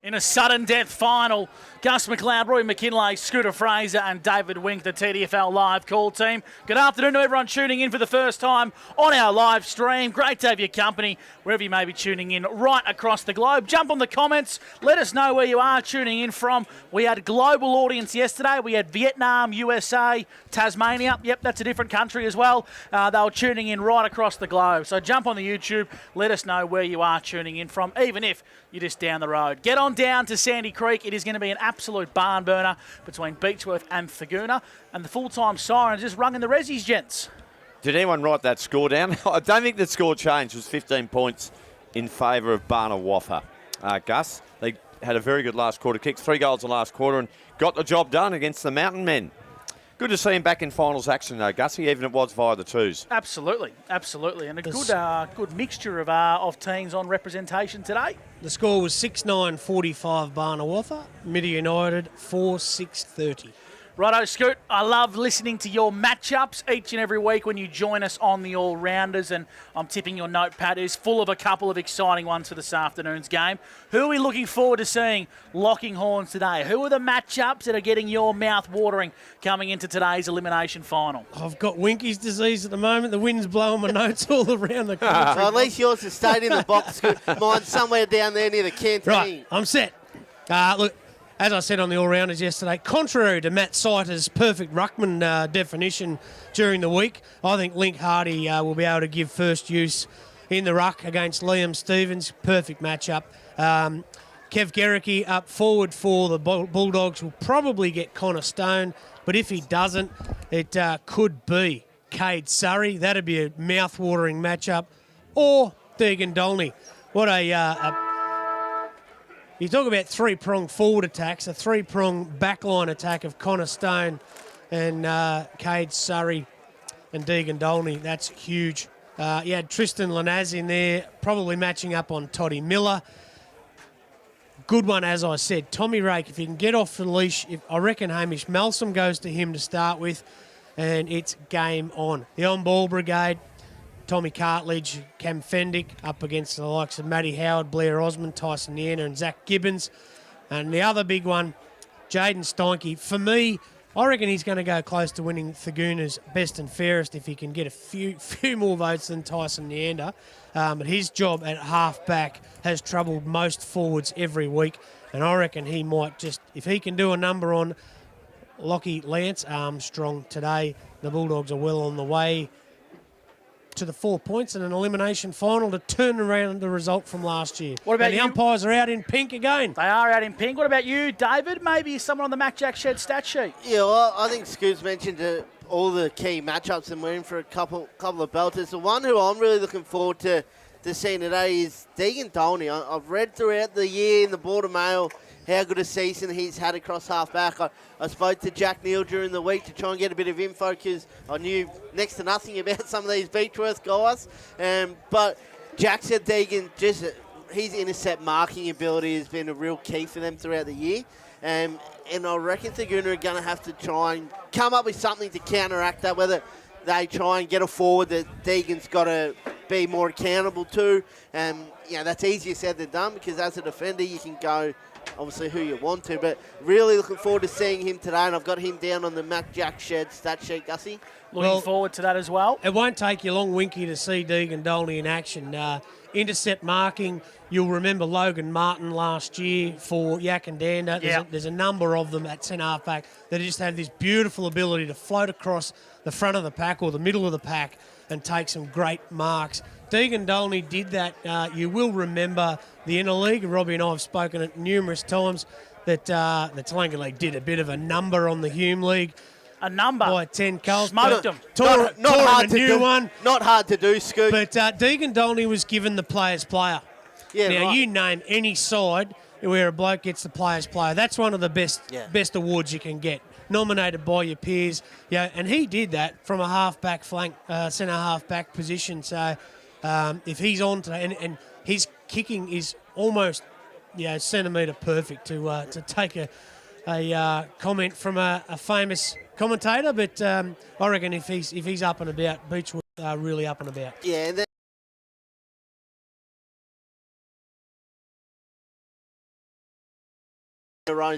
In a sudden death final, Gus McLeod, Roy McKinlay, Scooter Fraser and David Wink, the TDFL live call team. Good afternoon to everyone tuning in for the first time on our live stream. Great to have your company wherever you may be tuning in right across the globe. Jump on the comments. Let us know where you are tuning in from. We had a global audience yesterday. We had Vietnam, USA, Tasmania. Yep, that's a different country as well. They were tuning in right across the globe. So jump on the YouTube. Let us know where you are tuning in from, even if you're just down the road. Get on down to Sandy Creek. It is going to be an absolute barn burner between Beechworth and Thurgoona. And the full-time siren just rung in the Rezzies, gents. Did anyone write that score down? I don't think the score changed. It was 15 points in favour of Barna-Waffa. Gus, they had a very good last quarter kick, 3 goals in the last quarter, and got the job done against the Mountain Men. Good to see him back in finals action, though, Gussie, even if it was via the twos. Absolutely, absolutely. And a good mixture of teams on representation today. The score was 6-9-45 Barna-Waffa, Midi United 4-6-30. Righto, Scoot, I love listening to your matchups each and every week when you join us on the All-Rounders, and I'm tipping your notepad is full of a couple of exciting ones for this afternoon's game. Who are we looking forward to seeing locking horns today? Who are the matchups that are getting your mouth watering coming into today's elimination final? I've got Winky's disease at the moment. The wind's blowing my notes all around the country. So at least yours has stayed in the box, Scoot. Mine's somewhere down there near the canteen. Right, I'm set. Look, as I said on the All-Rounders yesterday, contrary to Matt Sighter's perfect ruckman definition during the week, I think Link Hardy will be able to give first use in the ruck against Liam Stevens. Perfect matchup. Kev Gericke up forward for the Bulldogs will probably get Connor Stone, but if he doesn't, it could be Cade Surrey. That'd be a mouth-watering matchup. Or Deegan Dolney. What you talk about three-pronged forward attacks, a three-pronged backline attack of Connor Stone and Cade Surrey and Deegan Dolney. That's huge. You had Tristan Lanaz in there, probably matching up on Toddy Miller. Good one, as I said. Tommy Rake, if he can get off the leash, I reckon Hamish Malsom goes to him to start with, and it's game on. The on-ball brigade, Tommy Cartledge, Cam Fendick up against the likes of Matty Howard, Blair Osmond, Tyson Niana and Zach Gibbons. And the other big one, Jaden Steinke. For me, I reckon he's going to go close to winning Thurgoona's best and fairest if he can get a few more votes than Tyson Neander. But his job at half-back has troubled most forwards every week. And I reckon he might just, if he can do a number on Lockie Lance Armstrong today, the Bulldogs are well on the way to the 4 points in an elimination final to turn around the result from last year. What about and the umpires are out in pink again. They are out in pink. What about you, David? Maybe someone on the Mac Jack Shed stat sheet. Yeah, well, I think Scoot's mentioned all the key matchups, and we're in for a couple of belters. The one who I'm really looking forward to seeing today is Deegan Dolney. I've read throughout the year in the Border Mail how good a season he's had across half-back. I spoke to Jack Neal during the week to try and get a bit of info because I knew next to nothing about some of these Beechworth guys. But Jack said Deegan, just his intercept marking ability has been a real key for them throughout the year. And I reckon Thurgoona are going to have to try and come up with something to counteract that, whether they try and get a forward that Deegan's got to be more accountable to. That's easier said than done because as a defender you can go obviously who you want to, but really looking forward to seeing him today, and I've got him down on the Mac Jack Shed stat sheet, Gussie. Looking forward to that as well. It won't take you long, Winky, to see Deegan Dolney in action. Intercept marking, you'll remember Logan Martin last year for Yak and Dander. There's a number of them at centre half-back that just have this beautiful ability to float across the front of the pack or the middle of the pack and take some great marks. Deegan Dolney did that. You will remember the Interleague. Robbie and I have spoken it numerous times that the Tallangatta League did a bit of a number on the Hume League. A number? By 10 goals. Smoked them. Not hard to do. One. Not hard to do, Scoot. But Deegan Dolney was given the player's player. Yeah, now, right. You name any side where a bloke gets the player's player. That's one of the best awards you can get, nominated by your peers. And he did that from a half-back flank, centre half-back position. So if he's on today, and his kicking is almost centimetre perfect to take a comment from a famous commentator. But I reckon if he's up and about, Beechworth are really up and about. Yeah.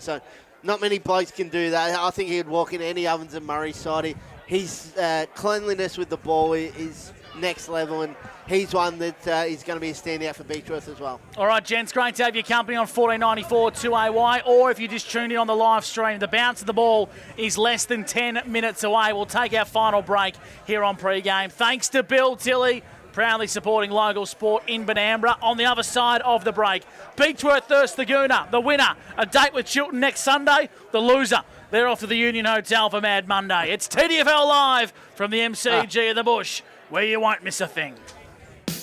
So not many blokes can do that. I think he'd walk in any Ovens and Murray side. His cleanliness with the ball is next level, and he's one that is going to be a standout for Beechworth as well. All right, gents, great to have your company on 1494 2AY, or if you just tuned in on the live stream, the bounce of the ball is less than 10 minutes away. We'll take our final break here on Pregame. Thanks to Bill Tilley, proudly supporting local sport in Benambra. On the other side of the break, Beechworth Thurgoona, the winner, a date with Chilton next Sunday. The loser, they're off to the Union Hotel for Mad Monday. It's TDFL Live from the MCG of the Bush, where you won't miss a thing.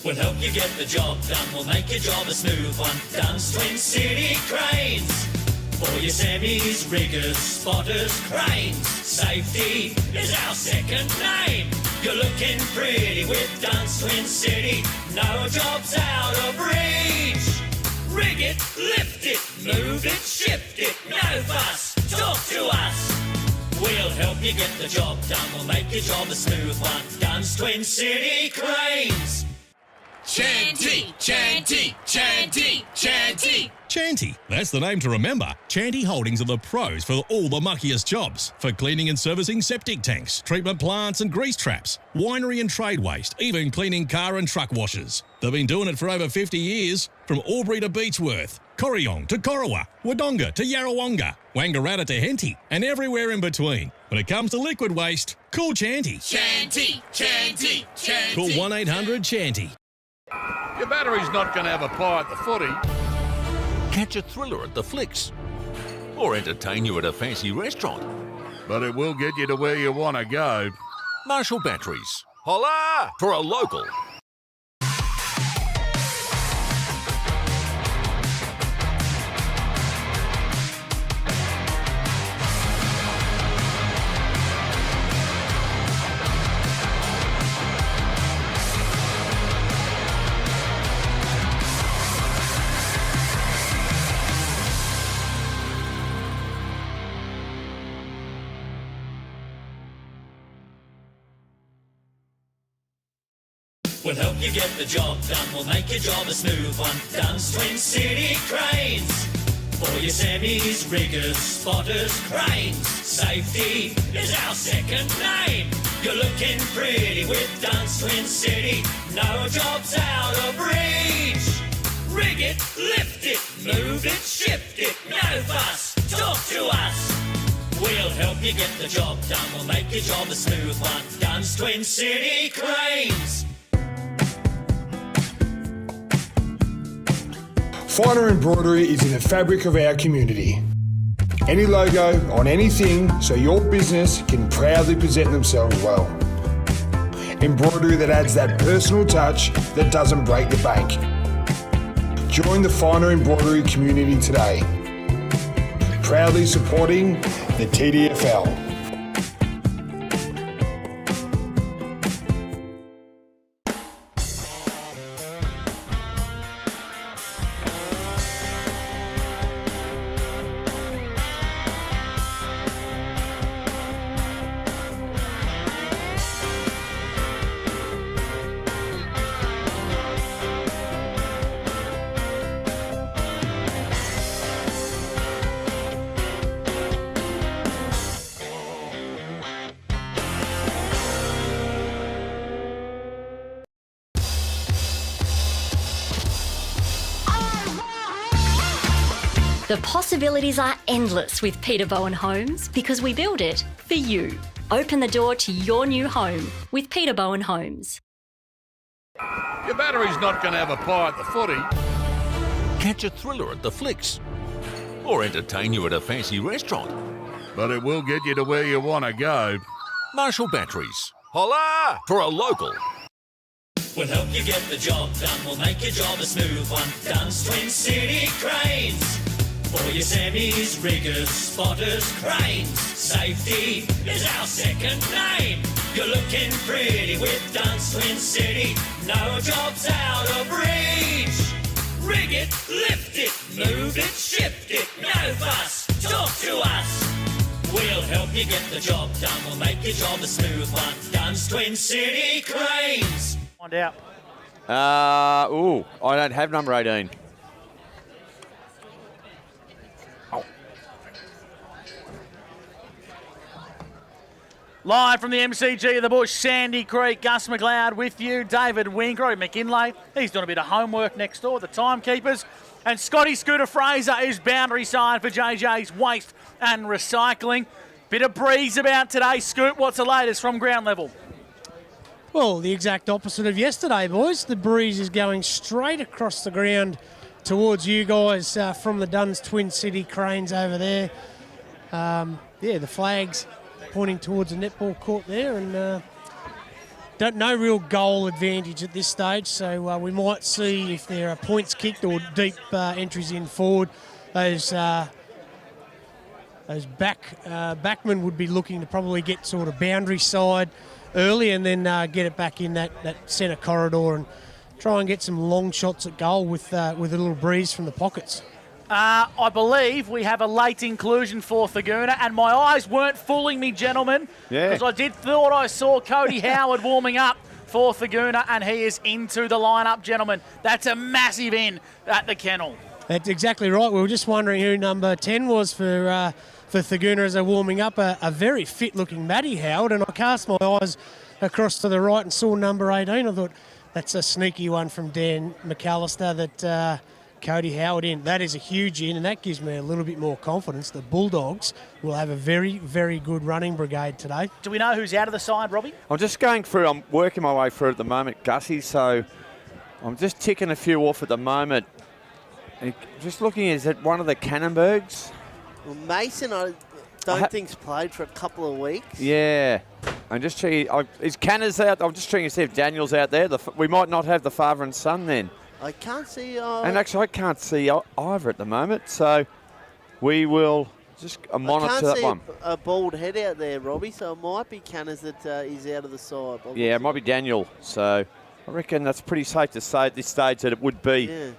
We'll help you get the job done. We'll make your job a smooth one. Dunn's Twin City Cranes. For your semis, riggers, spotters, cranes. Safety is our second name. You're looking pretty with Dunn's Twin City. No job's out of reach. Rig it, lift it, move it, shift it. No fuss, talk to us. We'll help you get the job done. We'll make your job a smooth one. Dunn's Twin City Cranes. Chanty, Chanty, Chanty, Chanty. Chanty, that's the name to remember. Chanty Holdings are the pros for all the muckiest jobs. For cleaning and servicing septic tanks, treatment plants and grease traps, winery and trade waste, even cleaning car and truck washers. They've been doing it for over 50 years, from Albury to Beechworth, Corryong to Corowa, Wodonga to Yarrawonga, Wangaratta to Henty, and everywhere in between. When it comes to liquid waste, call Chanty. Chanty, Chanty, Chanty. Call 1-800-CHANTY. Your battery's not going to have a pie at the footy. Catch a thriller at the flicks, or entertain you at a fancy restaurant. But it will get you to where you want to go. Marshall Batteries. Holla! For a local. We'll help you get the job done. We'll make your job a smooth one. Dunn's Twin City Cranes. For your semis, riggers, spotters, cranes. Safety is our second name. You're looking pretty with Dunn's Twin City. No job's out of reach. Rig it, lift it, move it, shift it. No fuss, talk to us. We'll help you get the job done. We'll make your job a smooth one. Dunn's Twin City Cranes. Finer Embroidery is in the fabric of our community. Any logo on anything so your business can proudly present themselves well. Embroidery that adds that personal touch that doesn't break the bank. Join the Finer Embroidery community today. Proudly supporting the TDFL. The possibilities are endless with Peter Bowen Homes because we build it for you. Open the door to your new home with Peter Bowen Homes. Your battery's not going to have a pie at the footy. Catch a thriller at the flicks, or entertain you at a fancy restaurant. But it will get you to where you want to go. Marshall Batteries. Holla! For a local. We'll help you get the job done. We'll make your job a smooth one. Dunn's Twin City Cranes. For your semis, riggers, spotters, cranes. Safety is our second name. You're looking pretty with Dunn's Twin City. No job's out of reach. Rig it, lift it, move it, shift it. No fuss, talk to us. We'll help you get the job done. We'll make your job a smooth one. Dunn's Twin City Cranes. Find out. I don't have number 18. Live from the MCG of the Bush, Sandy Creek, Gus McLeod with you, David Wink, Roy McKinlay. He's doing a bit of homework next door, the timekeepers. And Scotty Scooter Fraser is boundary side for JJ's Waste and Recycling. Bit of breeze about today, Scoot. What's the latest from ground level? Well, the exact opposite of yesterday, boys. The breeze is going straight across the ground towards you guys from the Duns Twin City Cranes over there. The flags pointing towards the netball court there, and no real goal advantage at this stage, so we might see if there are points kicked or deep entries in forward. Those backmen would be looking to probably get sort of boundary side early and then get it back in that centre corridor and try and get some long shots at goal with a little breeze from the pockets. I believe we have a late inclusion for Thurgoona, and my eyes weren't fooling me, gentlemen, because I thought I saw Cody Howard warming up for Thurgoona, and he is into the lineup, gentlemen. That's a massive in at the kennel. That's exactly right. We were just wondering who number 10 was for Thurgoona as they're warming up. A very fit-looking Matty Howard, and I cast my eyes across to the right and saw number 18. I thought, that's a sneaky one from Dan McAllister that Cody Howard in. That is a huge in, and that gives me a little bit more confidence that Bulldogs will have a very, very good running brigade today. Do we know who's out of the side, Robbie? I'm just going through, I'm working my way through at the moment, Gussie, so I'm just ticking a few off at the moment. And just looking, is it one of the Cannonbergs? Well, Mason, I don't think's played for a couple of weeks. Yeah. I'm just checking, is Canner's out? I'm just checking to see if Daniel's out there. We might not have the father and son then. I can't see... and actually, I can't see either at the moment, so we will just monitor that one. I can't see a bald head out there, Robbie, so it might be Canners that is out of the side. Yeah, it might be Daniel, so I reckon that's pretty safe to say at this stage that it would be. Yeah.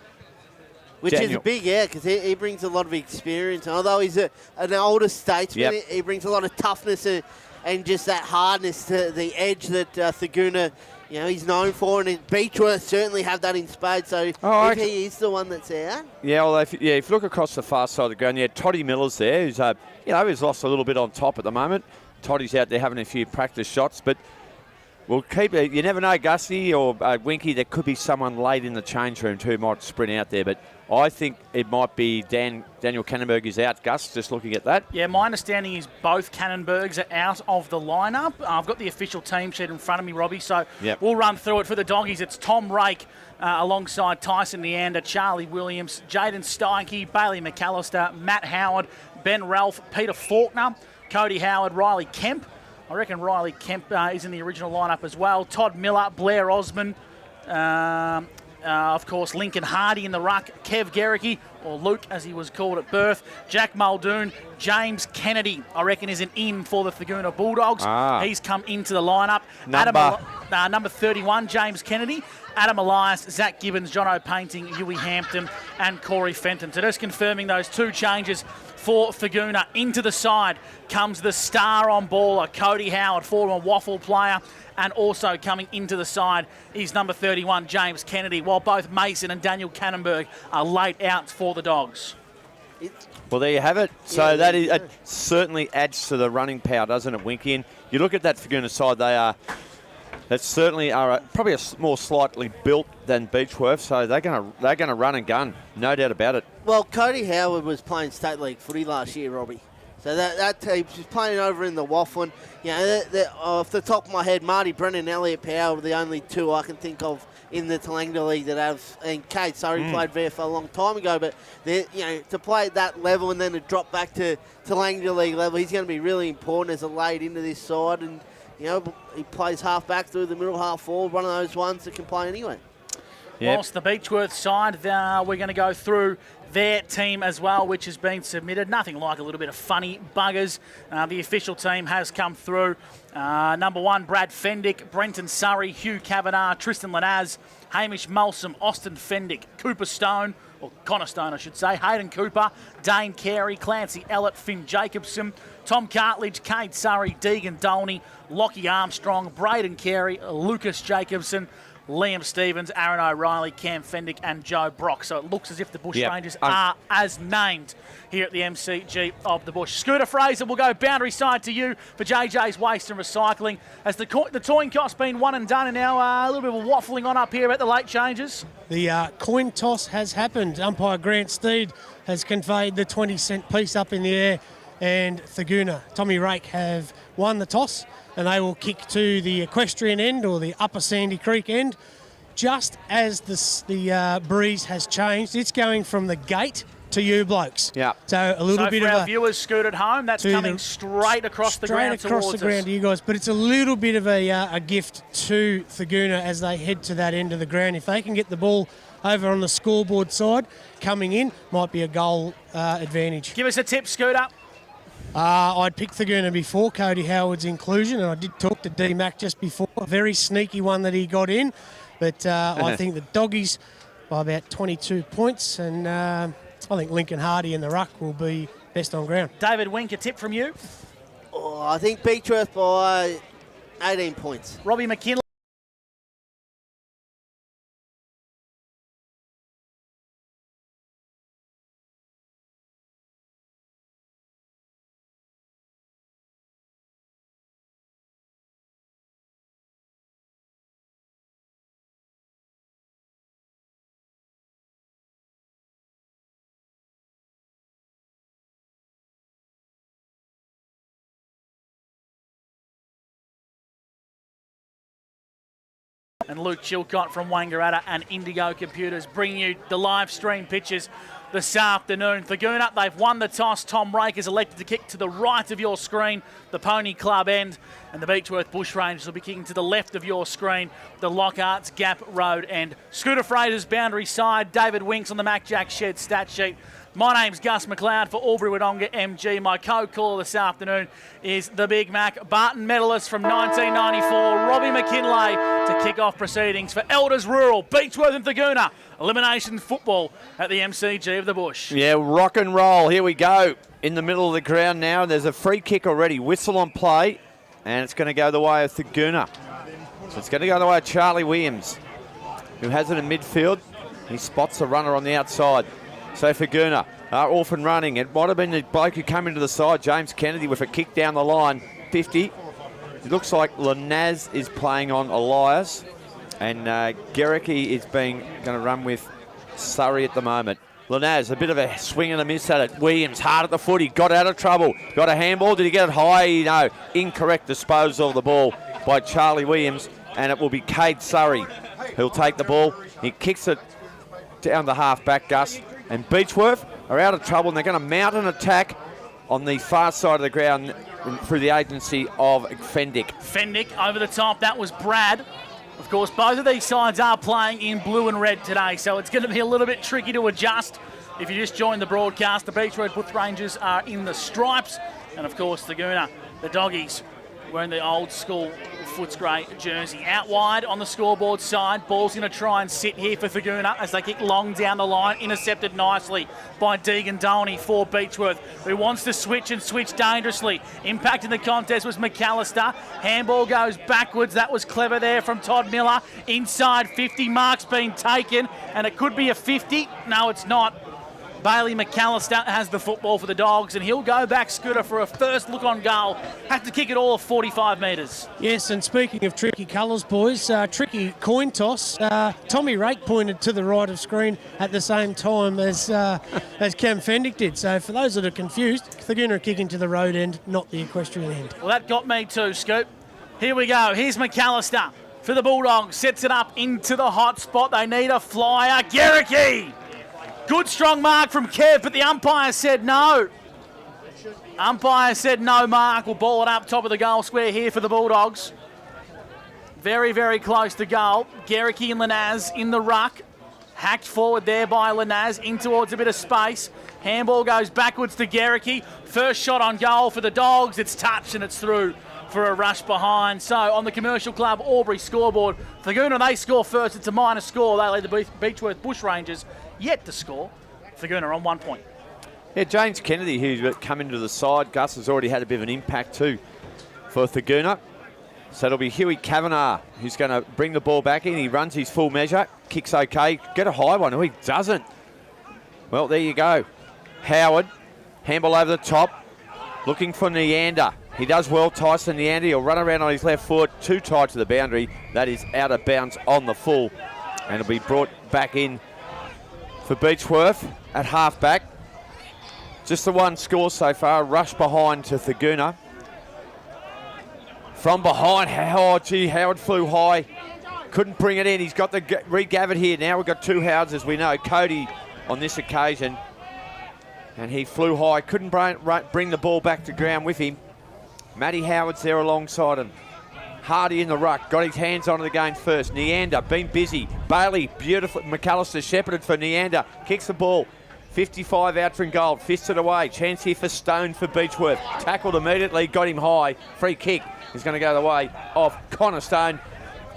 Which Daniel. is a big because he brings a lot of experience. And although he's an older statesman, he brings a lot of toughness and just that hardness to the edge that Thurgoona, he's known for. And Beechworth certainly have that in spades. So if he is the one that's out. Yeah, well, if you look across the far side of the ground, Toddy Miller's there, who's he's lost a little bit on top at the moment. Toddy's out there having a few practice shots, but we'll keep it. You never know, Gussie or Winky. There could be someone late in the change room who might sprint out there, but I think it might be Daniel Cannonberg is out, Gus, just looking at that. Yeah, my understanding is both Cannonbergs are out of the lineup. I've got the official team sheet in front of me, Robbie, so we'll run through it for the Doggies. It's Tom Rake alongside Tyson Neander, Charlie Williams, Jaden Steinke, Bailey McAllister, Matt Howard, Ben Ralph, Peter Faulkner, Cody Howard, Riley Kemp. I reckon Riley Kemp is in the original lineup as well. Todd Miller, Blair Osman, of course, Lincoln Hardy in the ruck, Kev Gericke, or Luke as he was called at birth, Jack Muldoon, James Kennedy, I reckon is an in for the Thurgoona Bulldogs. He's come into the lineup. Number 31, James Kennedy, Adam Elias, Zach Gibbons, Jono Painting, Huey Hampton and Corey Fenton. So just confirming those two changes for Thurgoona. Into the side comes the star on baller, Cody Howard, former Waffle player, and also coming into the side is number 31, James Kennedy, while both Mason and Daniel Cannonberg are late outs for the Dogs. Well, there you have it. So it certainly adds to the running power, doesn't it, Winky? And you look at that Thurgoona side, they certainly are probably more slightly built than Beechworth, so they're going to run and gun, no doubt about it. Well, Cody Howard was playing state league footy last year, Robbie. So that team was playing over in the Wafflin. Off the top of my head, Marty Brennan and Elliot Power were the only two I can think of in the Tallangatta League that have. And Kate Surrey played VFL a long time ago, but to play at that level and then to drop back to Tallangatta League level, he's going to be really important as a lead into this side. And he plays half back through the middle, half forward, one of those ones that can play anyway. Whilst the Beechworth side, we're going to go through their team as well, which has been submitted. Nothing like a little bit of funny buggers. The official team has come through. Number 1, Brad Fendick, Brenton Surrey, Hugh Kavanagh, Tristan Lanaz, Hamish Mulsam, Austin Fendick, Cooper Stone, or Connor Stone, I should say, Hayden Cooper, Dane Carey, Clancy Ellett, Finn Jacobson, Tom Cartledge, Cade Surrey, Deegan Dolney, Lockie Armstrong, Braden Carey, Lucas Jacobson, Liam Stevens, Aaron O'Reilly, Cam Fendick and Joe Brock. So it looks as if the Bushrangers are as named here at the MCG of the Bush. Scooter Fraser will go boundary side to you for JJ's Waste and Recycling. As the coin toss been one and done, and now a little bit of waffling on up here about the late changes. The coin toss has happened. Umpire Grant Steed has conveyed the 20-cent piece up in the air, and Thurgoona, Tommy Rake, have won the toss, and they will kick to the equestrian end or the upper Sandy Creek end. Just as the breeze has changed, it's going from the gate to you blokes. Yeah. So a little bit for of our viewers scooted at home, that's coming straight across the ground straight across the ground to you guys. But it's a little bit of a gift to Thurgoona as they head to that end of the ground. If they can get the ball over on the scoreboard side, coming in, might be a goal advantage. Give us a tip, Scooter. I'd picked Thurgoona before Cody Howard's inclusion, and I did talk to D-Mac just before. A very sneaky one that he got in. But I think the Doggies by about 22 points, and I think Lincoln Hardy in the ruck will be best on ground. David Wink, a tip from you? Oh, I think Beechworth by 18 points. Robbie McKinley. And Luke Chilcott from Wangaratta and Indigo Computers bringing you the live stream pitches this afternoon. Thurgoona, they've won the toss. Tom Rake is elected to kick to the right of your screen, the Pony Club end, and the Beechworth Bushrangers will be kicking to the left of your screen, the Lockhart's Gap Road end. Scooter Fraser's boundary side, David Winks on the Mac Jack Shed stat sheet. My name's Gus McLeod for Albury-Wodonga MG. My co-caller this afternoon is the Big Mac Barton medalist from 1994, Robbie McKinlay, to kick off proceedings for Elders Rural, Beechworth and Thurgoona. Elimination football at the MCG of the Bush. Yeah, rock and roll. Here we go. In the middle of the ground now. There's a free kick already. Whistle on play. And it's going to go the way of Thurgoona. So it's going to go the way of Charlie Williams, who has it in midfield. He spots the runner on the outside. So Thurgoona are off and running. It might have been the bloke who came into the side, James Kennedy, with a kick down the line. 50. It looks like Lanaz is playing on Elias. And Gericke is going to run with Surrey at the moment. Lanaz, a bit of a swing and a miss at it. Williams, hard at the foot. He got out of trouble. Got a handball. Did he get it high? No. Incorrect disposal of the ball by Charlie Williams. And it will be Cade Surrey who'll take the ball. He kicks it down the half-back, Gus. And Beechworth are out of trouble, and they're going to mount an attack on the far side of the ground through the agency of Fendick. Fendick over the top. That was Brad. Of course, both of these sides are playing in blue and red today, so it's going to be a little bit tricky to adjust. If you just joined the broadcast, the Beechworth Bushrangers are in the stripes, and of course, Thurgoona, the Doggies, wearing the old school Footscray jersey. Out wide on the scoreboard side. Ball's going to try and sit here for Thurgoona as they kick long down the line. Intercepted nicely by Deegan Dolney for Beechworth, who wants to switch and switch dangerously. Impacting the contest was McAllister. Handball goes backwards. That was clever there from Todd Miller. Inside 50. Mark's been taken, and it could be a 50. No, it's not. Bailey McAllister has the football for the Dogs, and he'll go back, Scooter, for a first look on goal. Have to kick it all of 45 metres. Yes, and speaking of tricky colours, boys, tricky coin toss. Tommy Rake pointed to the right of screen at the same time as Cam Fendick did. So for those that are confused, Thurgoona are kicking to the road end, not the equestrian end. Well, that got me too, Scoop. Here we go. Here's McAllister for the Bulldogs. Sets it up into the hot spot. They need a flyer. Gericke! Good strong mark from Kev, but the umpire said no. Umpire said no mark. We'll ball it up top of the goal square here for the Bulldogs. Very, very close to goal. Gericke and Lanaz in the ruck. Hacked forward there by Lanaz in towards a bit of space. Handball goes backwards to Gericke. First shot on goal for the Dogs. It's touched and it's through for a rush behind. So on the Commercial Club Albury scoreboard, Thurgoona, they score first. It's a minor score. They lead the Beechworth Bushrangers yet to score. Thurgoona on 1 point. Yeah, James Kennedy, who's come into the side, Gus, has already had a bit of an impact too for Thurgoona. So it'll be Huey Kavanagh who's going to bring the ball back in. He runs his full measure. Kicks okay. Get a high one. Oh, he doesn't. Well, there you go. Howard. Handball over the top. Looking for Neander. He does well, Tyson Neander. He'll run around on his left foot. Too tight to the boundary. That is out of bounds on the full. And it'll be brought back in for Beechworth at half-back. Just the one score so far. Rush behind to Thurgoona. From behind, Howard flew high. Couldn't bring it in. He's got the regathered here. Now we've got two Howards, as we know. Cody on this occasion. And he flew high. Couldn't bring the ball back to ground with him. Matty Howard's there alongside him. Hardy in the ruck. Got his hands onto the game first. Neander, been busy. Bailey, beautiful. McAllister shepherded for Neander. Kicks the ball. 55 out from goal. Fisted away. Chance here for Stone for Beechworth. Tackled immediately. Got him high. Free kick is going to go the way of Connor Stone.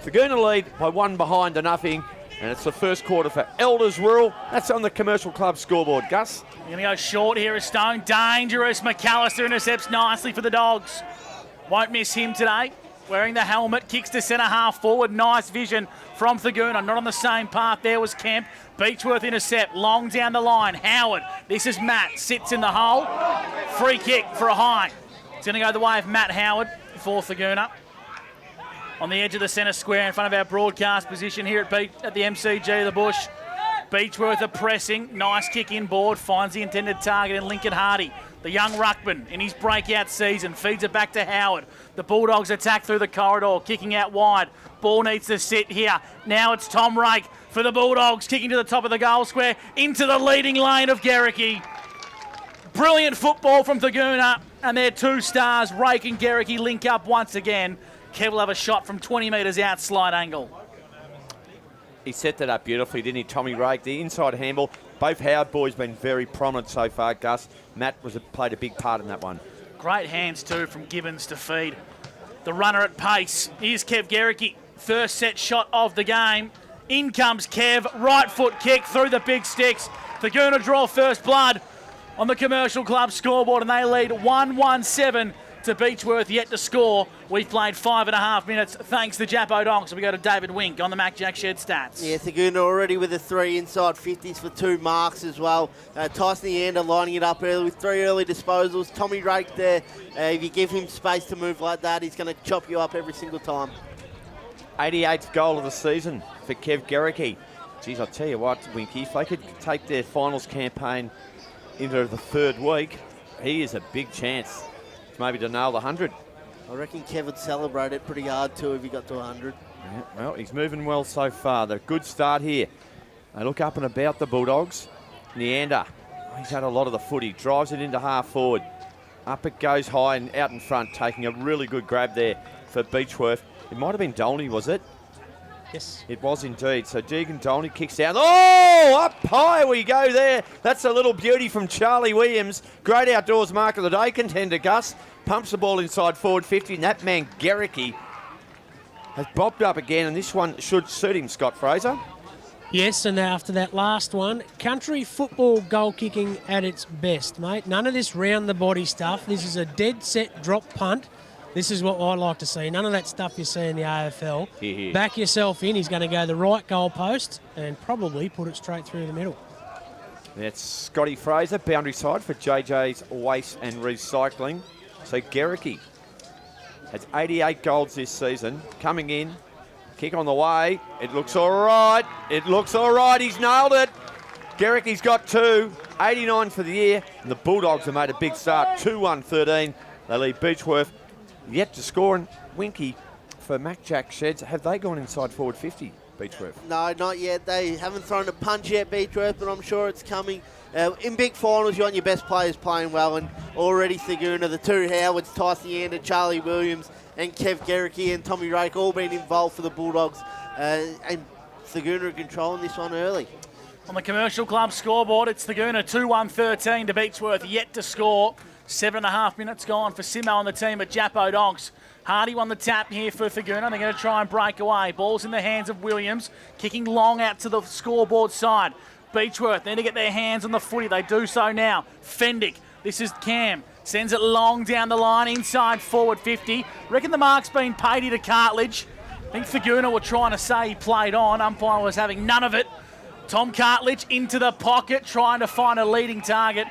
Thurgoona lead by 1 behind to nothing. And it's the first quarter for Elders Rural. That's on the Commercial Club scoreboard. Gus? You're going to go short here is Stone. Dangerous. McAllister intercepts nicely for the Dogs. Won't miss him today. Wearing the helmet. Kicks to centre half forward. Nice vision from Thurgoona. Not on the same path. There was Kemp. Beechworth intercept. Long down the line. Howard. This is Matt. Sits in the hole. Free kick for a high. It's going to go the way of Matt Howard for Thurgoona. On the edge of the centre square in front of our broadcast position here at the MCG, the Bush. Beechworth are pressing. Nice kick inboard. Finds the intended target in Lincoln Hardy. The young ruckman in his breakout season feeds it back to Howard. The Bulldogs attack through the corridor, kicking out wide. Ball needs to sit here. Now it's Tom Rake for the Bulldogs, kicking to the top of the goal square into the leading lane of Garricky. Brilliant football from Thurgoona, and their two stars, Rake and Garricky, link up once again. Kev will have a shot from 20 metres out, slide angle. He set that up beautifully, didn't he, Tommy Rake? The inside handball. Both Howard boys been very prominent so far, Gus. Matt played a big part in that one. Great hands, too, from Gibbons to feed. The runner at pace. Here's Kev Garricky. First set shot of the game. In comes Kev. Right foot kick through the big sticks. Thurgoona draw first blood on the Commercial Club scoreboard, and they lead 1-1-7 to Beechworth, yet to score. We've played 5.5 minutes thanks to Jappo Donks. So we go to David Wink on the Mac Jack Shed stats. Yeah, Thurgoona already with the 3 inside 50s for 2 marks as well. Tyson Neander lining it up early with 3 early disposals. Tommy Rake there, if you give him space to move like that, he's going to chop you up every single time. 88th goal of the season for Kev Garricky. Geez, I'll tell you what, Winky, if they could take their finals campaign into the 3rd week, he is a big chance maybe to nail the 100. I reckon Kev would celebrate it pretty hard too if he got to 100. Yeah, well, he's moving well so far. The good start here. They look up and about the Bulldogs. Neander, he's had a lot of the footy. Drives it into half forward. Up it goes high and out in front, taking a really good grab there for Beechworth. It might have been Dolney, was it? Yes. It was indeed. So Deegan Dolney kicks down. Oh, up high we go there. That's a little beauty from Charlie Williams. Great outdoors mark of the day contender, Gus. Pumps the ball inside forward 50. And that man, Garricky, has bobbed up again. And this one should suit him, Scott Fraser. Yes, and after that last one, country football goal kicking at its best, mate. None of this round-the-body stuff. This is a dead-set drop punt. This is what I like to see. None of that stuff you see in the AFL. Here. Back yourself in. He's going to go the right goal post and probably put it straight through the middle. That's Scotty Fraser, boundary side for JJ's Waste and Recycling. So Garricky has 88 goals this season. Coming in, kick on the way. It looks all right. It looks all right. He's nailed it. Garricky's got 2, 89 for the year. And the Bulldogs have made a big start, 2-1-13. They lead Beechworth yet to score. And Winky for Mac Jack Sheds, have they gone inside forward 50, Beechworth? No, not yet. They haven't thrown a punch yet, Beechworth, but I'm sure it's coming. In big finals, you want your best players playing well, and already Thurgoona, the 2 Howards, Tyson Neander, Charlie Williams, and Kev Garricky and Tommy Rake all been involved for the Bulldogs, and Thurgoona are controlling this one early. On the Commercial Club scoreboard, it's Thurgoona 2-1-13 to Beechworth, yet to score. 7.5 minutes gone for Simo and the team at Jappo Donks. Hardy won the tap here for Thurgoona. They're going to try and break away. Ball's in the hands of Williams, kicking long out to the scoreboard side. Beechworth need to get their hands on the footy. They do so now. Fendick This is Cam. Sends it long down the line, inside forward 50. Reckon the mark's been paid here to Cartledge. I think Thurgoona were trying to say he played on. Umpire was having none of it. Tom Cartledge into the pocket, trying to find a leading target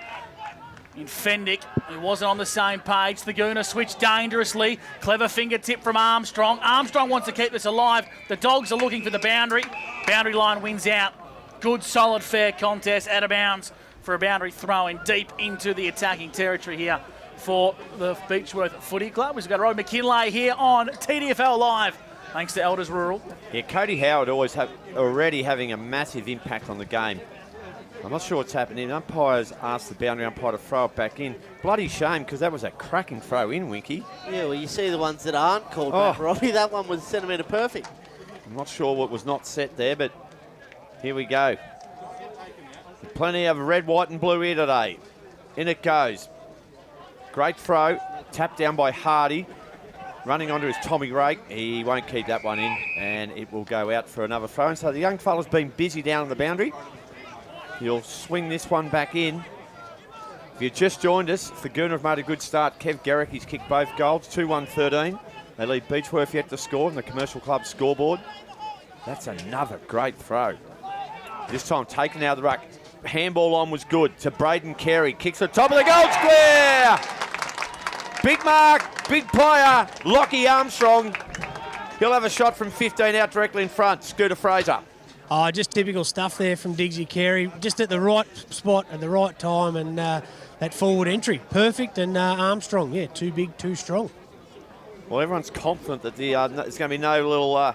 in Fendick, who wasn't on the same page. Thurgoona switched dangerously. Clever fingertip from Armstrong. Armstrong wants to keep this alive. The Dogs are looking for the boundary. Boundary line wins out. Good, solid, fair contest. Out of bounds for a boundary throw-in deep into the attacking territory here for the Beechworth Footy Club. We've got Roy McKinlay here on TDFL Live, thanks to Elders Rural. Yeah, Cody Howard already having a massive impact on the game. I'm not sure what's happening. Umpires asked the boundary umpire to throw it back in. Bloody shame, because that was a cracking throw in, Winky. Yeah, well, you see the ones that aren't called back, Robbie. That one was centimetre perfect. I'm not sure what was not set there, but here we go. Plenty of red, white and blue here today. In it goes. Great throw. Tapped down by Hardy. Running onto his Tommy Rake. He won't keep that one in, and it will go out for another throw. And so the young fella's been busy down on the boundary. He'll swing this one back in. If you just joined us, Thurgoona have made a good start. Kev Garrick's kicked both goals, 2-1-13. They lead Beechworth yet to score on the Commercial Club scoreboard. That's another great throw. This time taken out of the ruck. Handball on was good to Braden Carey. Kicks the top of the goal square. Big mark, big player, Lockie Armstrong. He'll have a shot from 15 out directly in front. Scooter Fraser. Oh, just typical stuff there from Diggsy Carey. Just at the right spot at the right time, and that forward entry. Perfect, and Armstrong, yeah, too big, too strong. Well, everyone's confident that there's going to be no little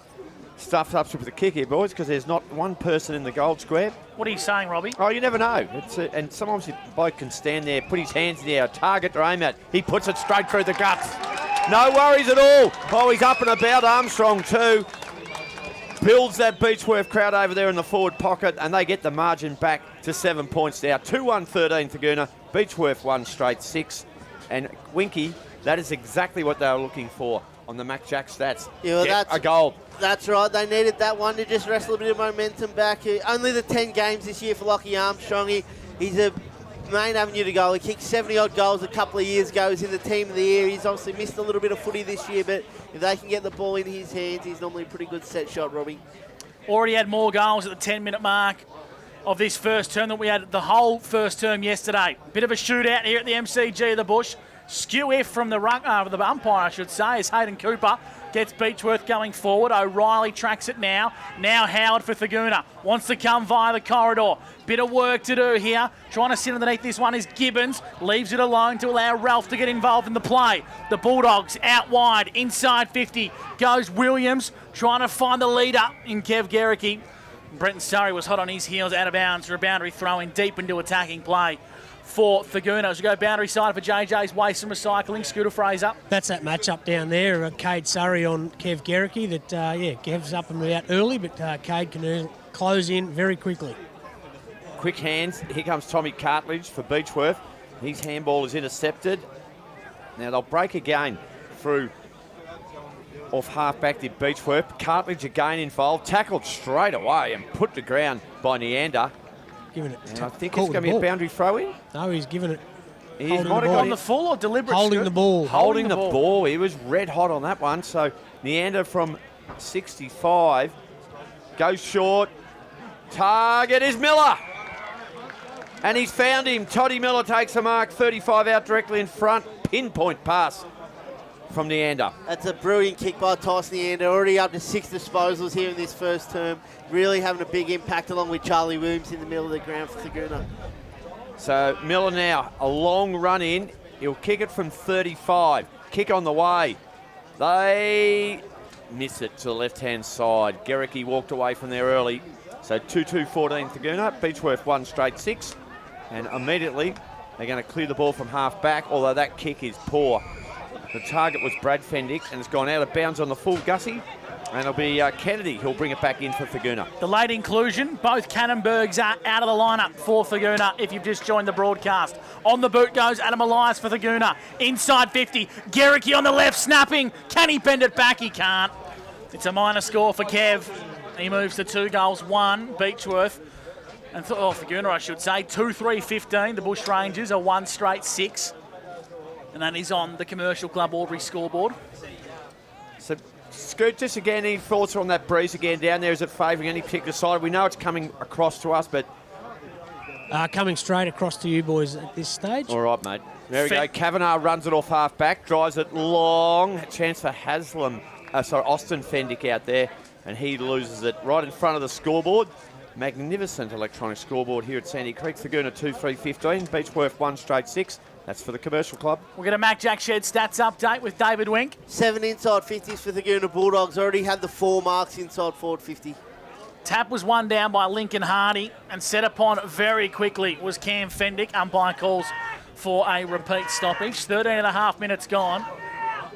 stuff-ups with the kick here, boys, because there's not one person in the goal square. What are you saying, Robbie? Oh, you never know. And sometimes the bloke can stand there, put his hands in the air, target to aim at. He puts it straight through the guts. No worries at all. Oh, he's up and about, Armstrong too. Builds that Beechworth crowd over there in the forward pocket, and they get the margin back to 7 points now. 2-1-13 Thurgoona. Beechworth won straight 6. And Winky, that is exactly what they were looking for on the Mac Jack stats. Yeah, well, get a goal. That's right. They needed that one to just wrestle a bit of momentum back. Only the 10 games this year for Lockie Armstrong. He's a main avenue to goal. He kicked 70-odd goals a couple of years ago. He's in the team of the year. He's obviously missed a little bit of footy this year, but if they can get the ball in his hands, he's normally a pretty good set shot, Robbie. Already had more goals at the 10-minute mark of this first term than we had the whole first term yesterday. Bit of a shootout here at the MCG of the Bush. Skew F from the umpire, I should say, as Hayden Cooper gets Beechworth going forward. O'Reilly tracks it now. Now Howard for Thurgoona. Wants to come via the corridor. Bit of work to do here. Trying to sit underneath this one is Gibbons. Leaves it alone to allow Ralph to get involved in the play. The Bulldogs out wide. Inside 50 goes Williams. Trying to find the leader in Kev Garricky. Brenton Surrey was hot on his heels out of bounds for a boundary throw in deep into attacking play for Thurgoona. As we go boundary side for JJ's Waste and Recycling, Scooter Fraser. That's that match-up down there, Cade Surrey on Kev Garricky, that, Kev's up and out early, but Cade can close in very quickly. Quick hands. Here comes Tommy Cartledge for Beechworth. His handball is intercepted. Now they'll break again through off half-back to Beechworth. Cartledge again involved. Tackled straight away and put to ground by Neander. Giving it. I think it's going to be a boundary throw-in. No, he's giving it. He's on the full or deliberate? Holding the ball. Holding the ball. He was red hot on that one. So Neander from 65 goes short. Target is Miller. And he's found him. Toddy Miller takes the mark. 35 out directly in front. Pinpoint pass from Neander. That's a brilliant kick by Tyson Neander. Already up to 6 disposals here in this first term. Really having a big impact along with Charlie Williams in the middle of the ground for Thurgoona. So Miller now, a long run in. He'll kick it from 35. Kick on the way. They miss it to the left-hand side. Garricky walked away from there early. So 2-2-14 Thurgoona. Beechworth won straight 6. And immediately they're going to clear the ball from half-back, although that kick is poor. The target was Brad Fendick, and it's gone out of bounds on the full Gussie. And it'll be Kennedy who'll bring it back in for Thurgoona. The late inclusion, both Cannonbergs are out of the lineup for Thurgoona if you've just joined the broadcast. On the boot goes Adam Elias for Thurgoona. Inside 50, Garricky on the left, snapping. Can he bend it back? He can't. It's a minor score for Kev. He moves to 2 goals, 1. Beechworth And Thurgoona, I should say. 2-3-15. The Bushrangers are 1 straight 6. And that is on the Commercial Club Albury scoreboard. So, Scoot, just again, any thoughts on that breeze again down there? Is it favouring any particular side? We know it's coming across to us, but... Coming straight across to you boys at this stage. All right, mate. There we go. Kavanagh runs it off half-back, drives it long. Chance for Austin Fendick out there, and he loses it right in front of the scoreboard. Magnificent electronic scoreboard here at Sandy Creek. Thurgoona 2-3-15, Beechworth 1 straight 6. That's for the Commercial Club. We'll get a Mac Jack Shed stats update with David Wink. 7 inside 50s for the Thurgoona Bulldogs. Already had the 4 marks inside forward 50. Tap was won down by Lincoln Hardy and set upon very quickly was Cam Fendick. Umpire calls for a repeat stoppage. 13.5 minutes gone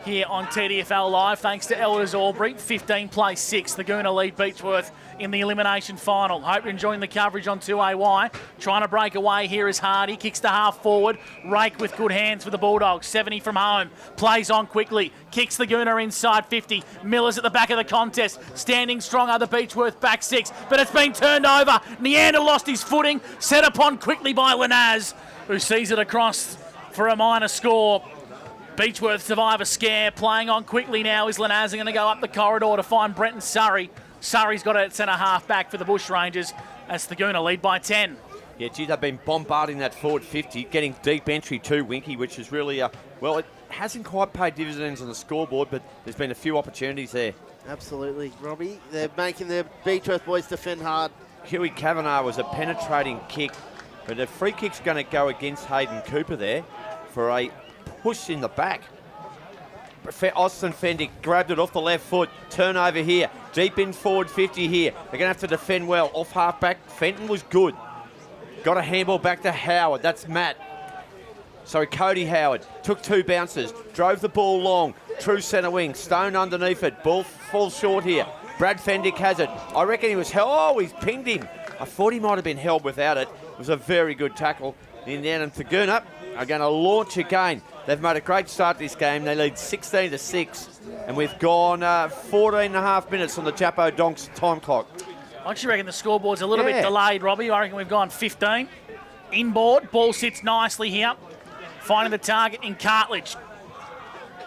here on TDFL Live, thanks to Elders Albury. 15 plays 6. Thurgoona lead Beechworth in the elimination final. Hope you're enjoying the coverage on 2AY. Trying to break away here is Hardy. Kicks to half forward. Rake with good hands for the Bulldogs. 70 from home. Plays on quickly. Kicks Thurgoona inside 50. Miller's at the back of the contest. Standing strong are the Beechworth back 6. But it's been turned over. Neander lost his footing. Set upon quickly by Lanaz, who sees it across for a minor score. Beechworth survive a scare. Playing on quickly now is Lanaz. Going to go up the corridor to find Brenton Surrey. Surrey's got it at centre half back for the Bushrangers as Thurgoona lead by 10. Yeah, gee, they've been bombarding that forward 50, getting deep entry too, Winky, which is really, well, it hasn't quite paid dividends on the scoreboard, but there's been a few opportunities there. Absolutely, Robbie. They're making their Beechworth boys defend hard. Huey Kavanagh was a penetrating kick, but the free kick's going to go against Hayden Cooper there for a push in the back. Austin Fendick grabbed it off the left foot. Turnover here. Deep in forward 50 here. They're going to have to defend well. Off half back. Fenton was good. Got a handball back to Howard. That's Matt. Sorry, Cody Howard. Took 2 bounces. Drove the ball long. True centre wing. Stone underneath it. Ball falls short here. Brad Fendick has it. I reckon he was held. Oh, he's pinned him. I thought he might have been held without it. It was a very good tackle in the end. And Thurgoona are going to launch again. They've made a great start to this game. They lead 16-6, and we've gone 14.5 minutes on the Japo Donks time clock. I actually reckon the scoreboard's a little bit delayed, Robbie. I reckon we've gone 15. Inboard, ball sits nicely here. Finding the target in Cartledge.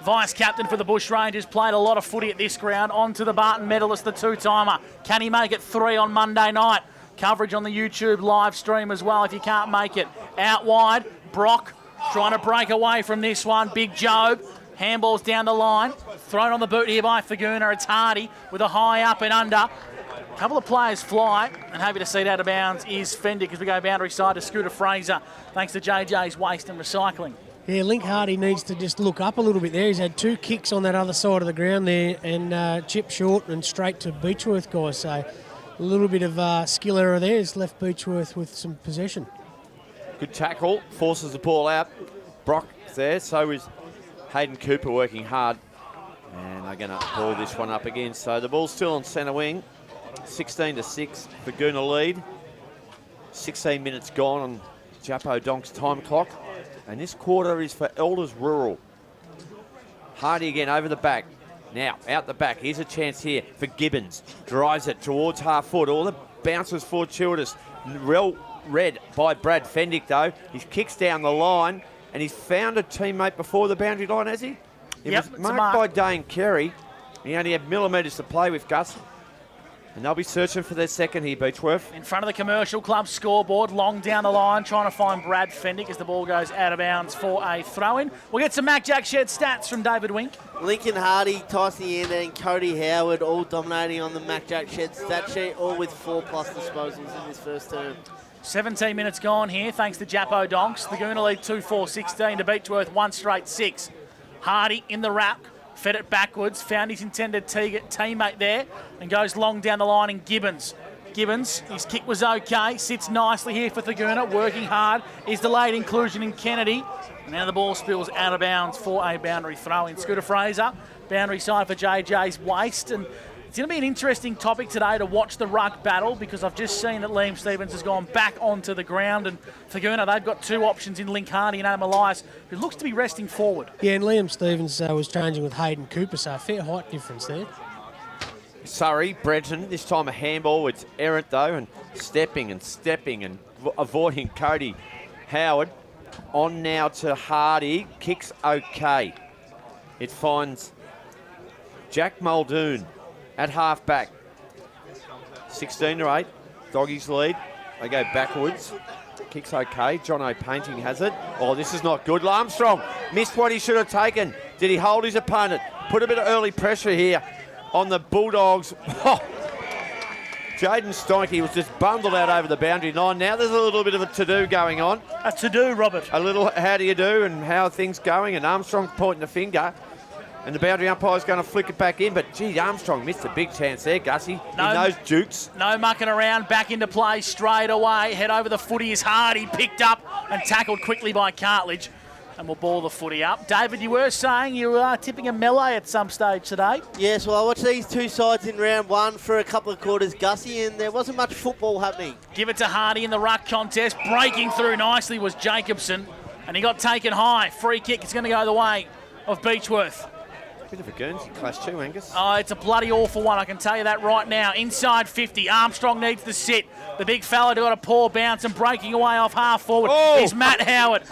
Vice-captain for the Bushrangers, played a lot of footy at this ground. On to the Barton medalist, the 2-timer. Can he make it 3 on Monday night? Coverage on the YouTube live stream as well if you can't make it. Out wide, Brock. Trying to break away from this one. Big Job. Handballs down the line. Thrown on the boot here by Thurgoona. It's Hardy with a high up and under. A couple of players fly. And happy to see it out of bounds is Fendick as we go boundary side to Scooter Fraser. Thanks to JJ's Waste and Recycling. Yeah, Link Hardy needs to just look up a little bit there. He's had 2 kicks on that other side of the ground there and chip short and straight to Beechworth guys. So a little bit of skill error there. It's left Beechworth with some possession. Good tackle, forces the ball out. Brock there, so is Hayden Cooper working hard. And they're going to ball this one up again. So the ball's still on centre wing. 16-6, Thurgoona lead. 16 minutes gone on Japo Donk's time clock. And this quarter is for Elders Rural. Hardy again over the back. Now, out the back. Here's a chance here for Gibbons. Drives it towards half foot. All the bounces for Childers. Well read by Brad Fendick, though. He kicks down the line, and he's found a teammate before the boundary line, has he? It was marked by Dane Carey. He only had millimetres to play with, Gus. And they'll be searching for their second here, Beechworth. In front of the Commercial Club scoreboard, long down the line, trying to find Brad Fendick as the ball goes out of bounds for a throw-in. We'll get some Mac Jack Shed stats from David Wink. Lincoln Hardy, Tyson Yander and Cody Howard all dominating on the Mac Jack Shed stat sheet, all with 4+ disposals in this first term. 17 minutes gone here, thanks to Japo Donks. Thurgoona lead 2-4-16 to Beechworth 1 straight 6. Hardy in the wrap. Fed it backwards, found his intended teammate there and goes long down the line in Gibbons. Gibbons, his kick was okay, sits nicely here for Thurgoona, working hard. His delayed inclusion in Kennedy. And now the ball spills out of bounds for a boundary throw in. Scooter Fraser, boundary side for JJ's Waste. And it's going to be an interesting topic today to watch the ruck battle because I've just seen that Liam Stevens has gone back onto the ground and Thurgoona, they've got 2 options in Link Hardy and Adam Elias, who looks to be resting forward. Yeah, and Liam Stevens was changing with Hayden Cooper, so a fair height difference there. Surrey, Breton, this time a handball. It's errant though, and stepping and avoiding Cody Howard. On now to Hardy, kicks okay. It finds Jack Muldoon at half-back. 16-8, Doggies lead. They go backwards. Kicks okay. John O'Painting has it. Oh, this is not good. Armstrong missed what he should have taken. Did he hold his opponent? Put a bit of early pressure here on the Bulldogs. Jaden Steinke was just bundled out over the boundary line. Now there's a little bit of a to-do going on. A to-do, Robert. A little how do you do and how are things going, and Armstrong pointing the finger. And the boundary umpire's going to flick it back in, but gee, Armstrong missed a big chance there, Gussie, in those dukes. No mucking around, back into play straight away. Head over the footy is Hardy, picked up and tackled quickly by Cartledge. And we'll ball the footy up. David, you were saying you were tipping a melee at some stage today. Yes, well, I watched these two sides in round one for a couple of quarters, Gussie, and there wasn't much football happening. Give it to Hardy in the ruck contest. Breaking through nicely was Jacobson, and he got taken high. Free kick is going to go the way of Beechworth. Bit of a Guernsey clash too, Angus. Oh, it's a bloody awful one, I can tell you that right now. Inside 50, Armstrong needs the sit. The big fella got a poor bounce and breaking away off half forward is Matt Howard.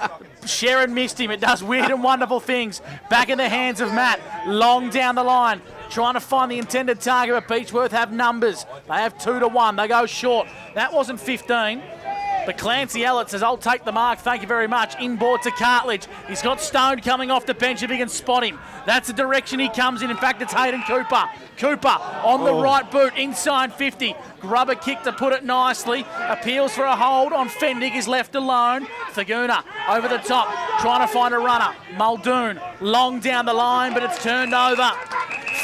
Sharon missed him. It does weird and wonderful things. Back in the hands of Matt, long down the line. Trying to find the intended target, but Beechworth have numbers. They have 2-1. They go short. That wasn't 15. But Clancy Ellett says, I'll take the mark, thank you very much. Inboard to Cartledge. He's got Stone coming off the bench if he can spot him. That's the direction he comes in. In fact, it's Hayden Cooper. Cooper on the right boot, inside 50. Grubber kick to put it nicely. Appeals for a hold on Fendick, is left alone. Thurgoona over the top, trying to find a runner. Muldoon, long down the line, but it's turned over.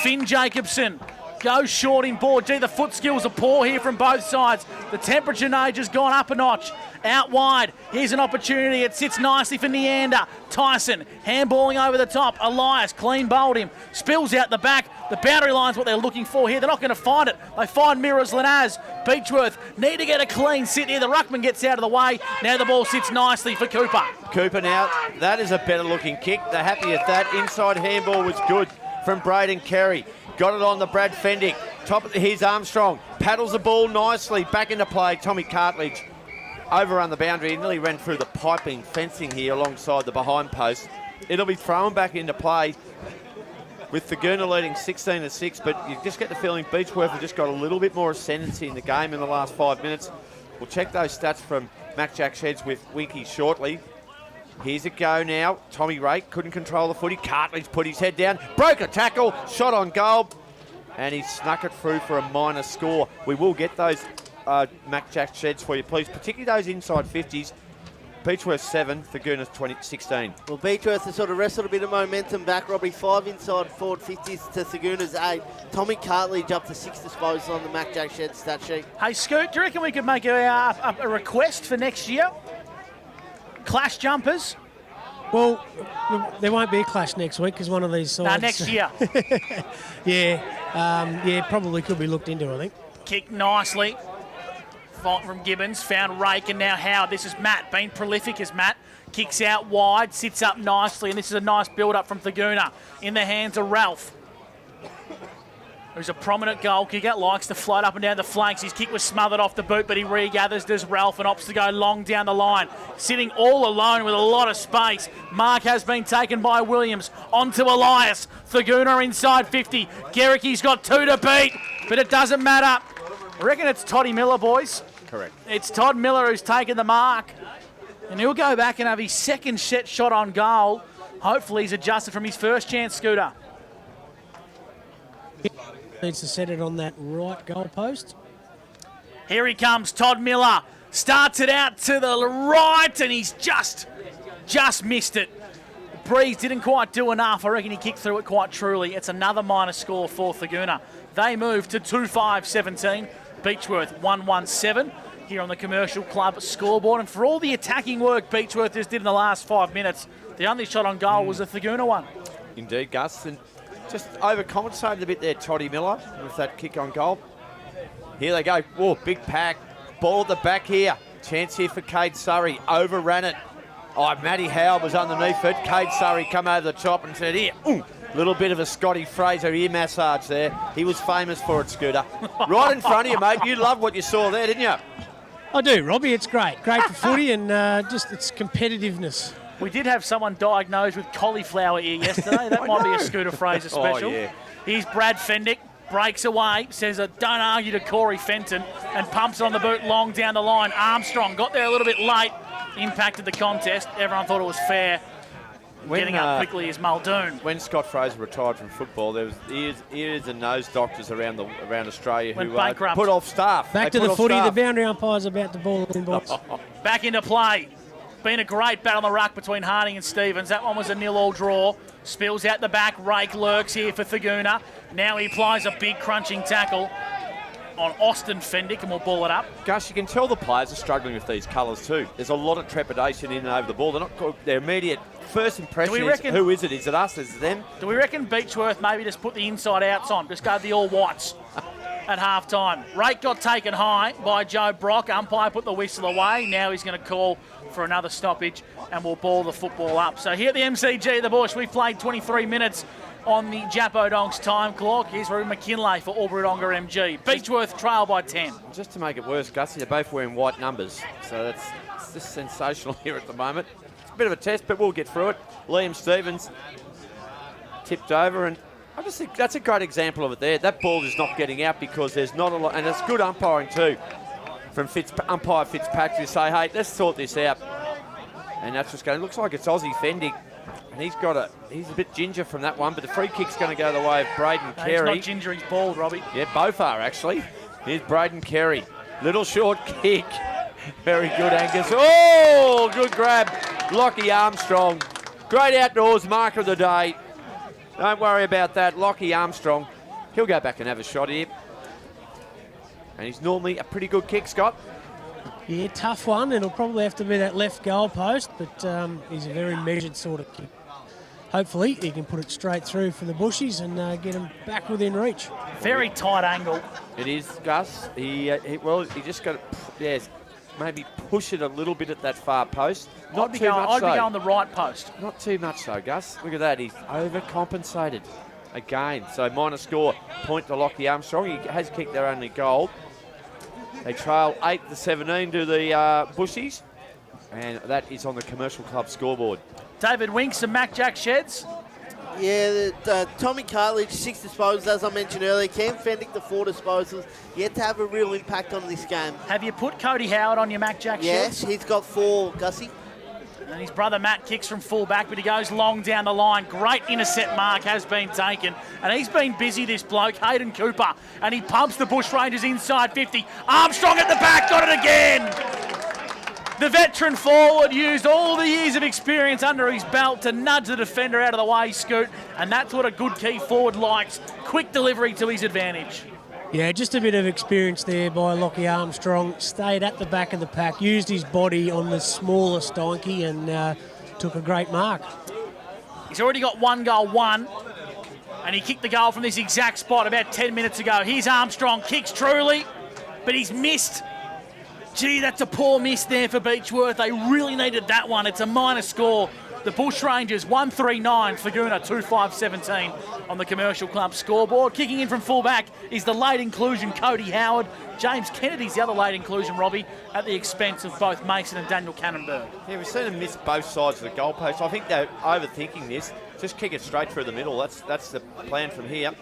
Finn Jacobson goes short in board. Gee, the foot skills are poor here from both sides. The temperature gauge has gone up a notch. Out wide, here's an opportunity. It sits nicely for Neander. Tyson, handballing over the top. Elias, clean bowled him. Spills out the back. The boundary line's what they're looking for here. They're not going to find it. They find Mirrors Lanaz. Beechworth need to get a clean sit here. The ruckman gets out of the way. Now the ball sits nicely for Cooper. Cooper now, that is a better looking kick. They're happy at that. Inside handball was good from Braden Carey. Got it on the Brad Fendick. Here's Armstrong. Paddles the ball nicely. Back into play. Tommy Cartledge overrun the boundary. He nearly ran through the piping fencing here alongside the behind post. It'll be thrown back into play with Thurgoona leading 16-6, but you just get the feeling Beechworth have just got a little bit more ascendancy in the game in the last 5 minutes. We'll check those stats from Mac Jack Sheds with Winky shortly. Here's a go now. Tommy Rake couldn't control the footy. Cartledge put his head down. Broke a tackle. Shot on goal. And he snuck it through for a minor score. We will get those Mac Jack Sheds for you, please. Particularly those inside 50s. Beechworth 7, Thurgoona 16. Well, Beechworth has sort of wrestled a bit of momentum back, Robbie. 5 inside forward 50s to Thurgoona's 8. Tommy Cartledge up to 6 disposals on the Mac Jack Shed stat sheet. Hey, Scoot, do you reckon we could make a request for next year? Clash jumpers? Well, there won't be a clash next week because one of these sides... No, next year. Yeah, probably could be looked into, I think. Kick nicely. Fight from Gibbons, found Rake, and now Howard. This is Matt, been prolific as Matt. Kicks out wide, sits up nicely, and this is a nice build-up from Thurgoona. In the hands of Ralph, who's a prominent goal kicker, likes to float up and down the flanks. His kick was smothered off the boot, but he regathers, does Ralph, and opts to go long down the line. Sitting all alone with a lot of space. Mark has been taken by Williams. Onto Elias. Thurgoona inside 50. Garricky's got 2 to beat, but it doesn't matter. I reckon it's Toddy Miller, boys. Correct. It's Todd Miller who's taken the mark, and he'll go back and have his second set shot on goal. Hopefully he's adjusted from his first chance, Scooter. Needs to set it on that right goal post. Here he comes, Todd Miller. Starts it out to the right, and he's just missed it. Breeze didn't quite do enough. I reckon he kicked through it quite truly. It's another minor score for Thurgoona. They move to 2-5-17. Beechworth 1-1-7 here on the Commercial Club scoreboard. And for all the attacking work Beechworth just did in the last 5 minutes, the only shot on goal was a Thurgoona one. Indeed, Gus. And just overcompensated a bit there, Toddy Miller, with that kick on goal. Here they go. Whoa, big pack. Ball at the back here. Chance here for Cade Surrey. Overran it. Oh, Matty Howard was underneath it. Cade Surrey come over the top and said, here, Little bit of a Scotty Fraser ear massage there. He was famous for it, Scooter. Right in front of you, mate. You loved what you saw there, didn't you? I do, Robbie. It's great. Great for footy and just its competitiveness. We did have someone diagnosed with cauliflower ear yesterday. That might be a Scooter Fraser special. Oh, yeah. Here's Brad Fendick. Breaks away, says don't argue to Corey Fenton, and pumps on the boot long down the line. Armstrong got there a little bit late, impacted the contest. Everyone thought it was fair. Getting up quickly is Muldoon. When Scott Fraser retired from football, there was ears and nose doctors around Australia who put off staff. Back to the footy. The boundary umpire's about the ball in, boys. Back into play. Been a great battle on the ruck between Harding and Stevens. That one was a 0-0 draw. Spills out the back. Rake lurks here for Thurgoona. Now he applies a big crunching tackle on Austin Fendick and will ball it up. Gus, you can tell the players are struggling with these colours too. There's a lot of trepidation in and over the ball. They're not. Their immediate first impression is, who is it? Is it us? Is it them? Do we reckon Beechworth maybe just put the inside outs on? Just go the all whites at half time. Rake got taken high by Joe Brock. Umpire put the whistle away. Now he's going to call for another stoppage and we'll ball the football up. So here at the MCG, the Bush, we've played 23 minutes on the Japodongs time clock. Here's Rue McKinlay for Albury-Wodonga MG. Beechworth trail by 10. Just to make it worse, Gussie, they're both wearing white numbers. So it's just sensational here at the moment. It's a bit of a test, but we'll get through it. Liam Stevens tipped over, and I just think that's a great example of it there. That ball is not getting out because there's not a lot, and it's good umpiring too from umpire Fitzpatrick to say, hey, let's sort this out. And that's just going, looks like it's Aussie Fendick. And he's a bit ginger from that one, but the free kick's going to go the way of Braden Carey. He's not ginger, he's bald, Robbie. Yeah, both are actually. Here's Braden Carey. Little short kick. Very good, Angus. Oh, good grab. Lockie Armstrong. Great outdoors marker of the day. Don't worry about that. Lockie Armstrong. He'll go back and have a shot here. And he's normally a pretty good kick, Scott. Yeah, tough one. It'll probably have to be that left goal post, but he's a very measured sort of kick. Hopefully he can put it straight through for the Bushies and get them back within reach. Very tight angle. It is, Gus. He just got to, maybe push it a little bit at that far post. Not too much. I'd be going the right post. Not too much so, Gus. Look at that. He's overcompensated again. So minor score, point to Lockie Armstrong. He has kicked their only goal. They trail 8-17 to the Bushies, and that is on the Commercial Club scoreboard. David Winks and Mac Jack Sheds. Yeah, Tommy Cartledge, 6 disposals, as I mentioned earlier. Cam Fendick, the 4 disposals. Yet to have a real impact on this game. Have you put Cody Howard on your Mac Jack Sheds? Yes, he's got 4, Gussie. And his brother Matt kicks from full back, but he goes long down the line. Great intercept mark has been taken. And he's been busy, this bloke, Hayden Cooper. And he pumps the Bushrangers inside 50. Armstrong at the back, got it again. The veteran forward used all the years of experience under his belt to nudge the defender out of the way, Scoot. And that's what a good key forward likes. Quick delivery to his advantage. Yeah, just a bit of experience there by Lockie Armstrong. Stayed at the back of the pack, used his body on the smallest donkey and took a great mark. He's already got 1 goal, 1. And he kicked the goal from this exact spot about 10 minutes ago. Here's Armstrong, kicks truly, but he's missed. Gee, that's a poor miss there for Beechworth. They really needed that one. It's a minor score. The Bushrangers 139, Thurgoona 25-17 on the Commercial Club scoreboard. Kicking in from fullback is the late inclusion, Cody Howard. James Kennedy's the other late inclusion, Robbie, at the expense of both Mason and Daniel Cannonberg. Yeah, we've seen them miss both sides of the goalpost. I think they're overthinking this. Just kick it straight through the middle. That's the plan from here.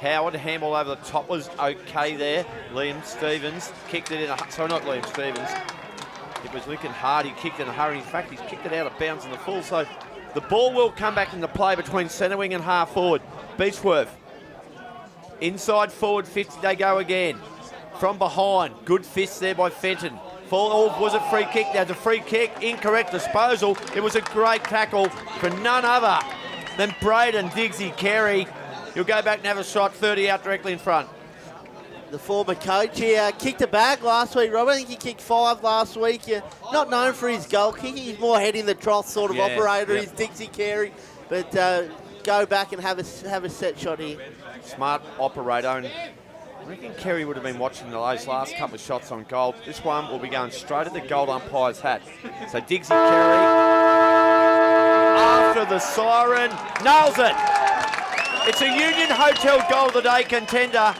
Howard, handball over the top was okay there. Liam Stevens kicked it in not Liam Stevens. It was Lincoln Hardy kicked in a hurry. In fact, he's kicked it out of bounds in the full. So the ball will come back into play between centre wing and half forward. Beechworth. Inside forward 50, they go again. From behind, good fist there by Fenton. Was it free kick? There's a free kick. Incorrect disposal. It was a great tackle for none other than Braden Diggsy Carey. He'll go back and have a shot, 30 out directly in front. The former coach, he kicked a bag last week, Rob. I think he kicked 5 last week. Not known for his goal kicking. He's more head in the trough sort of operator. He's Dixie Carey. But go back and have a set shot here. Smart operator. And I reckon Carey would have been watching those last couple of shots on goal. This one will be going straight at the gold umpire's hat. So Dixie Carey, after the siren, nails it. It's a Union Hotel Goal of the Day contender.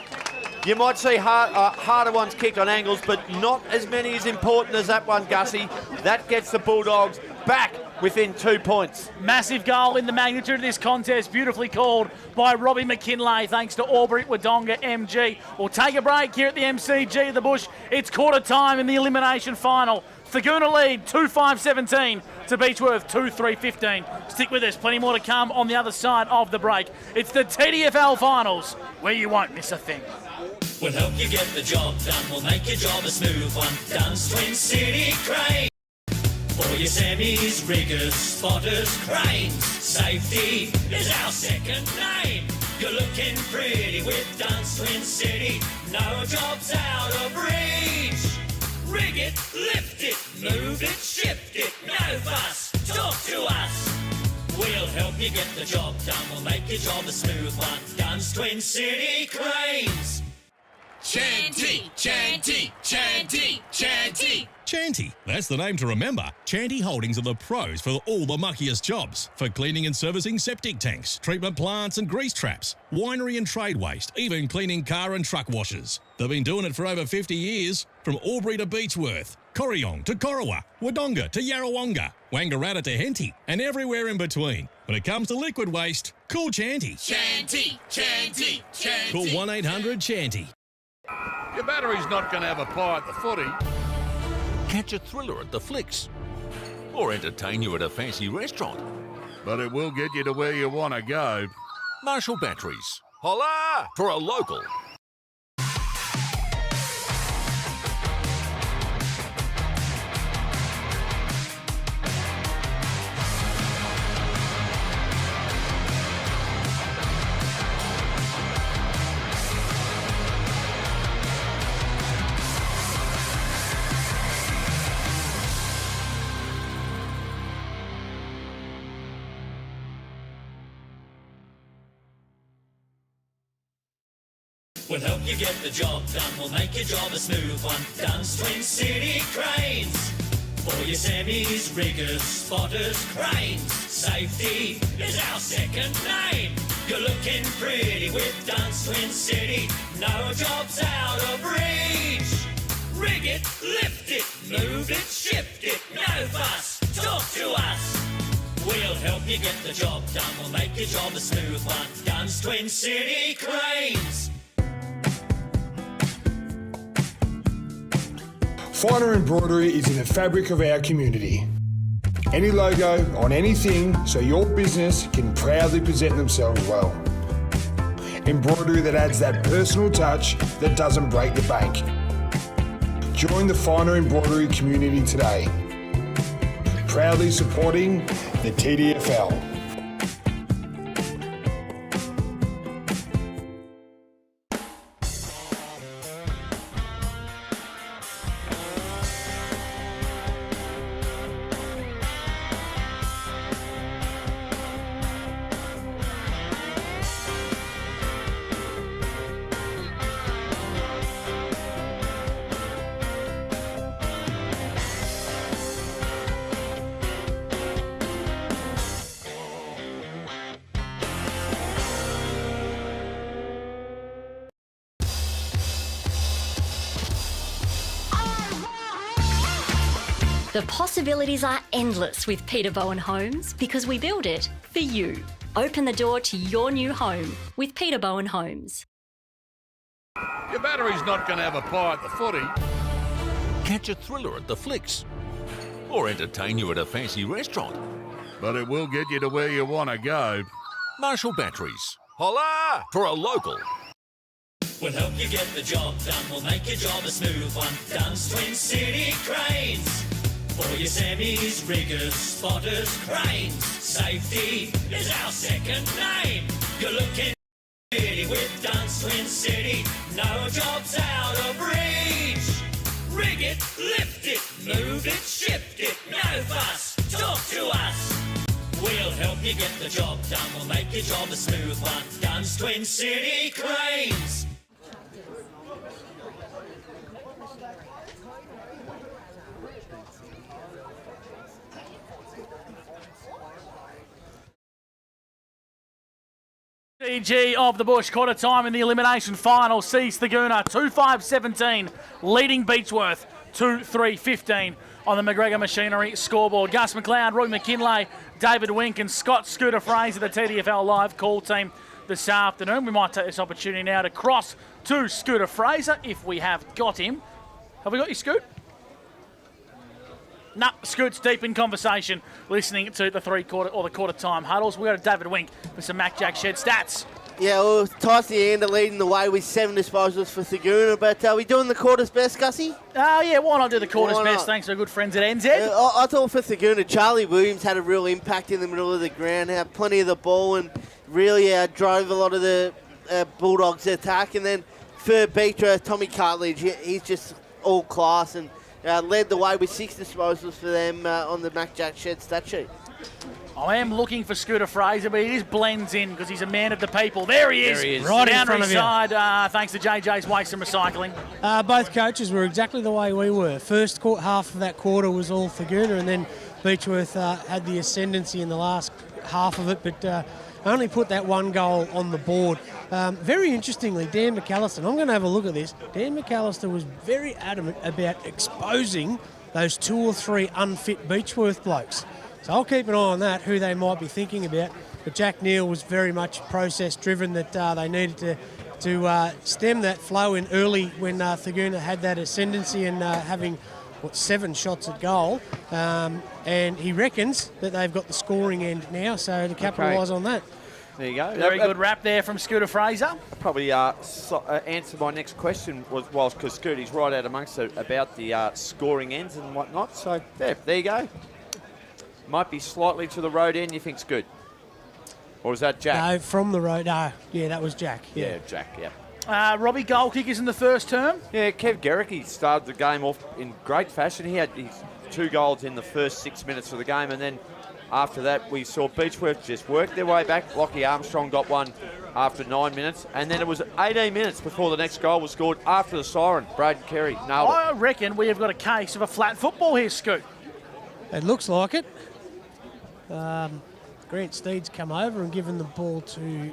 You might see harder ones kicked on angles, but not as many as important as that one, Gussie. That gets the Bulldogs back within 2 points. Massive goal in the magnitude of this contest, beautifully called by Robbie McKinlay, thanks to Aubrey Wodonga MG. We'll take a break here at the MCG of the Bush. It's quarter time in the elimination final. Thurgoona lead 2-5-17 to Beechworth 2-3-15. Stick with us, plenty more to come on the other side of the break. It's the TDFL finals, where you won't miss a thing. We'll help you get the job done. We'll make your job a smooth one. Duns Twin City Crane. For your semis, riggers, spotters, cranes. Safety is our second name. You're looking pretty with Duns Twin City. No job's out of reach. Rig it, lift it, move it, shift it. No fuss, talk to us. We'll help you get the job done. We'll make your job a smooth one. Duns Twin City Cranes. Chanty, Chanty, Chanty, Chanty. Chanty, that's the name to remember. Chanty Holdings are the pros for all the muckiest jobs. For cleaning and servicing septic tanks, treatment plants and grease traps, winery and trade waste, even cleaning car and truck washers. They've been doing it for over 50 years, from Albury to Beechworth, Corryong to Corowa, Wodonga to Yarrawonga, Wangaratta to Henty, and everywhere in between. When it comes to liquid waste, call Chanty. Chanty, Chanty, Chanty. Call 1-800-CHANTY. Your battery's not going to have a pie at the footy. Catch a thriller at the flicks. Or entertain you at a fancy restaurant. But it will get you to where you want to go. Marshall Batteries. Holla! For a local. We'll help you get the job done. We'll make your job a smooth one. Duns Twin City Cranes. For your semis, riggers, spotters, cranes. Safety is our second name. You're looking pretty with Duns Twin City. No job's out of reach. Rig it, lift it, move it, shift it. No fuss, talk to us. We'll help you get the job done. We'll make your job a smooth one. Duns Twin City Cranes. Finer embroidery is in the fabric of our community. Any logo on anything so your business can proudly present themselves well. Embroidery that adds that personal touch that doesn't break the bank. Join the Finer embroidery community today. Proudly supporting the TDFL. The possibilities are endless with Peter Bowen Homes because we build it for you. Open the door to your new home with Peter Bowen Homes. Your battery's not going to have a pie at the footy. Catch a thriller at the flicks. Or entertain you at a fancy restaurant. But it will get you to where you want to go. Marshall Batteries. Holla! For a local. We'll help you get the job done. We'll make your job a smooth one. Duns Twin City Cranes. For your semis, riggers, spotters, cranes. Safety is our second name. You're looking pretty with Duns Twin City. No job's out of reach. Rig it, lift it, move it, shift it. No fuss, talk to us. We'll help you get the job done. We'll make your job a smooth one. Duns Twin City Cranes. BG of the Bush, quarter time in the elimination final sees Thurgoona 2-5-17, leading Beechworth 2-3-15 on the McGregor Machinery scoreboard. Gus McLeod, Roy McKinlay, David Wink and Scott Scooter Fraser, the TDFL live call team this afternoon. We might take this opportunity now to cross to Scooter Fraser if we have got him. Have we got you, Scoot? No, Scoot's deep in conversation, listening to the quarter time huddles. We go to David Wink for some Mac Jack Shed stats. Yeah, well, Tyson Ander leading the way with 7 disposals for Thurgoona, but are we doing the quarters best, Gussie? Yeah, why not do the quarters best? Thanks to our good friends at NZ. I thought for Thurgoona, Charlie Williams had a real impact in the middle of the ground, had plenty of the ball and really drove a lot of the Bulldogs' attack. And then for Beechworth, Tommy Cartledge, he's just all class and led the way with 6 disposals for them on the Mac Jack Shed stat sheet. I am looking for Scooter Fraser, but he just blends in because he's a man of the people. There he is. Right in Boundary front of you. side, thanks to JJ's Waste and Recycling. Both coaches were exactly the way we were. First half of that quarter was all Thurgoona, and then Beechworth had the ascendancy in the last half of it, but only put that 1 goal on the board. Very interestingly, Dan McAllister, and I'm going to have a look at this, Dan McAllister was very adamant about exposing those 2 or 3 unfit Beechworth blokes. So I'll keep an eye on that, who they might be thinking about. But Jack Neal was very much process-driven, that they needed to stem that flow in early when Thurgoona had that ascendancy and having, 7 shots at goal. And he reckons that they've got the scoring end now, so to capitalise on that. There you go. Very good rap there from Scooter Fraser. Probably answer my next question was because Scooty's right out amongst it about the scoring ends and whatnot. So there you go. Might be slightly to the road end, you think's good? Or was that Jack? No, from the road. No, yeah, that was Jack. Yeah, Jack, yeah. Robbie goal kickers in the first term. Yeah, Kev Garricky started the game off in great fashion. He had his 2 goals in the first 6 minutes of the game, and then after that we saw Beechworth just work their way back. Lockie Armstrong got one after 9 minutes, and then it was 18 minutes before the next goal was scored after the siren. Braden Carey nailed it. I reckon we have got a case of a flat football here, Scoot. It looks like it. Grant Steed's come over and given the ball to...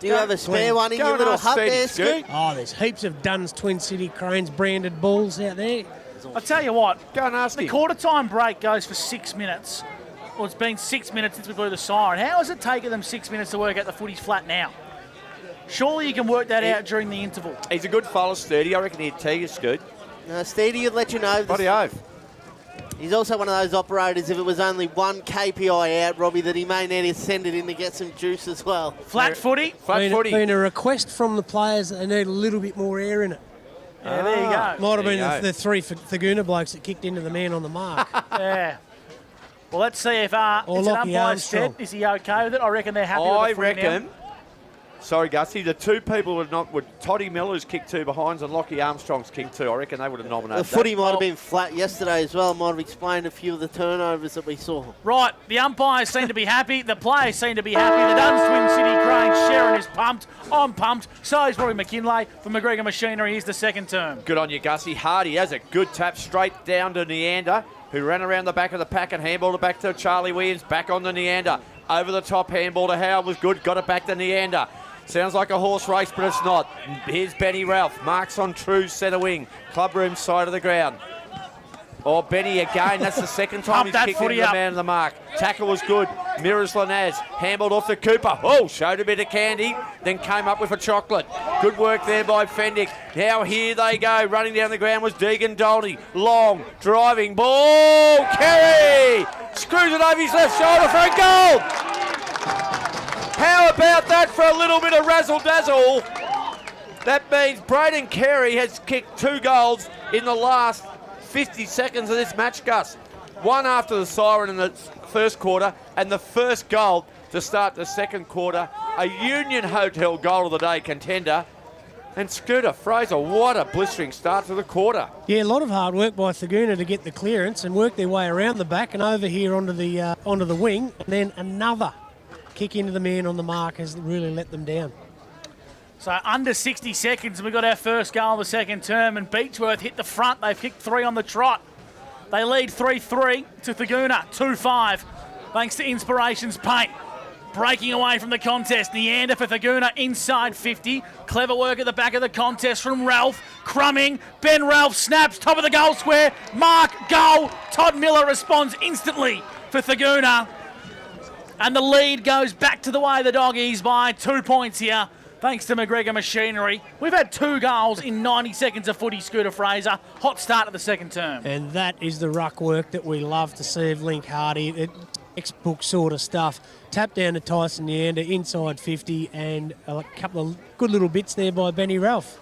Do you have a spare one in your little hut there, Scoot? Oh, there's heaps of Dunn's Twin City Cranes branded balls out there. I'll tell you what, go and ask the him. quarter time break goes for 6 minutes. Well, it's been 6 minutes since we blew the siren. How has it taken them 6 minutes to work out the footy's flat now? Surely you can work that out during the interval. He's a good follow, Steedy. I reckon he'd tell you, Scoot. Steedy would let you know. Bloody oath. He's also one of those operators, if it was only 1 KPI out, Robbie, that he may need to send it in to get some juice as well. Flat footy. Been a request from the players that they need a little bit more air in it. Yeah, there you go. Might have been the 3 Thurgoona blokes that kicked into the man on the mark. Yeah. Well, let's see if it's an umpire said. Is he okay with it? I reckon they're happy with it. I reckon. Sorry, Gussie. The 2 people were Toddy Miller's kicked 2 behinds and Lockie Armstrong's kicked 2. I reckon they would have nominated The footy might have been flat yesterday as well. Might have explained a few of the turnovers that we saw. Right, the umpires seem to be happy. The players seem to be happy. The Duns Twin City Cranes, Sharon is pumped. I'm pumped. So is Rory McKinlay from McGregor Machinery. Here's the second term. Good on you, Gussie. Hardy has a good tap straight down to Neander, who ran around the back of the pack and handballed it back to Charlie Williams. Back on the Neander. Over the top handball to Howard was good. Got it back to Neander. Sounds like a horse race, but it's not. Here's Benny Ralph. Marks on true centre wing. Clubroom side of the ground. Oh, Benny again. That's the second time he's kicked into the man of the mark. Tackle was good. Mirrors Lanaz. Handballed off to Cooper. Oh, showed a bit of candy. Then came up with a chocolate. Good work there by Fendick. Now here they go. Running down the ground was Deegan Dolney. Long, driving ball. Kerry! Screws it over his left shoulder for a goal. How about that for a little bit of razzle-dazzle? That means Braden Carey has kicked 2 goals in the last 50 seconds of this match, Gus. 1 after the siren in the first quarter and the first goal to start the second quarter. A Union Hotel goal of the day contender. And Scooter Fraser, what a blistering start to the quarter. Yeah, a lot of hard work by Thurgoona to get the clearance and work their way around the back and over here onto the wing. And then another kick into the man on the mark has really let them down. So under 60 seconds, we got our first goal of the second term, and Beechworth hit the front. They've kicked 3 on the trot. They lead 3-3 to Thurgoona, 2-5, thanks to Inspirations Paint. Breaking away from the contest, Neander for Thurgoona inside 50. Clever work at the back of the contest from Ralph. Crumming, Ben Ralph snaps, top of the goal square. Mark, goal. Todd Miller responds instantly for Thurgoona. And the lead goes back to the way the Doggies by 2 points here, thanks to McGregor Machinery. We've had 2 goals in 90 seconds of footy, Scooter Fraser. Hot start of the second term. And that is the ruck work that we love to see of Link Hardy. Textbook sort of stuff. Tap down to Tyson Neander inside 50, and a couple of good little bits there by Benny Ralph.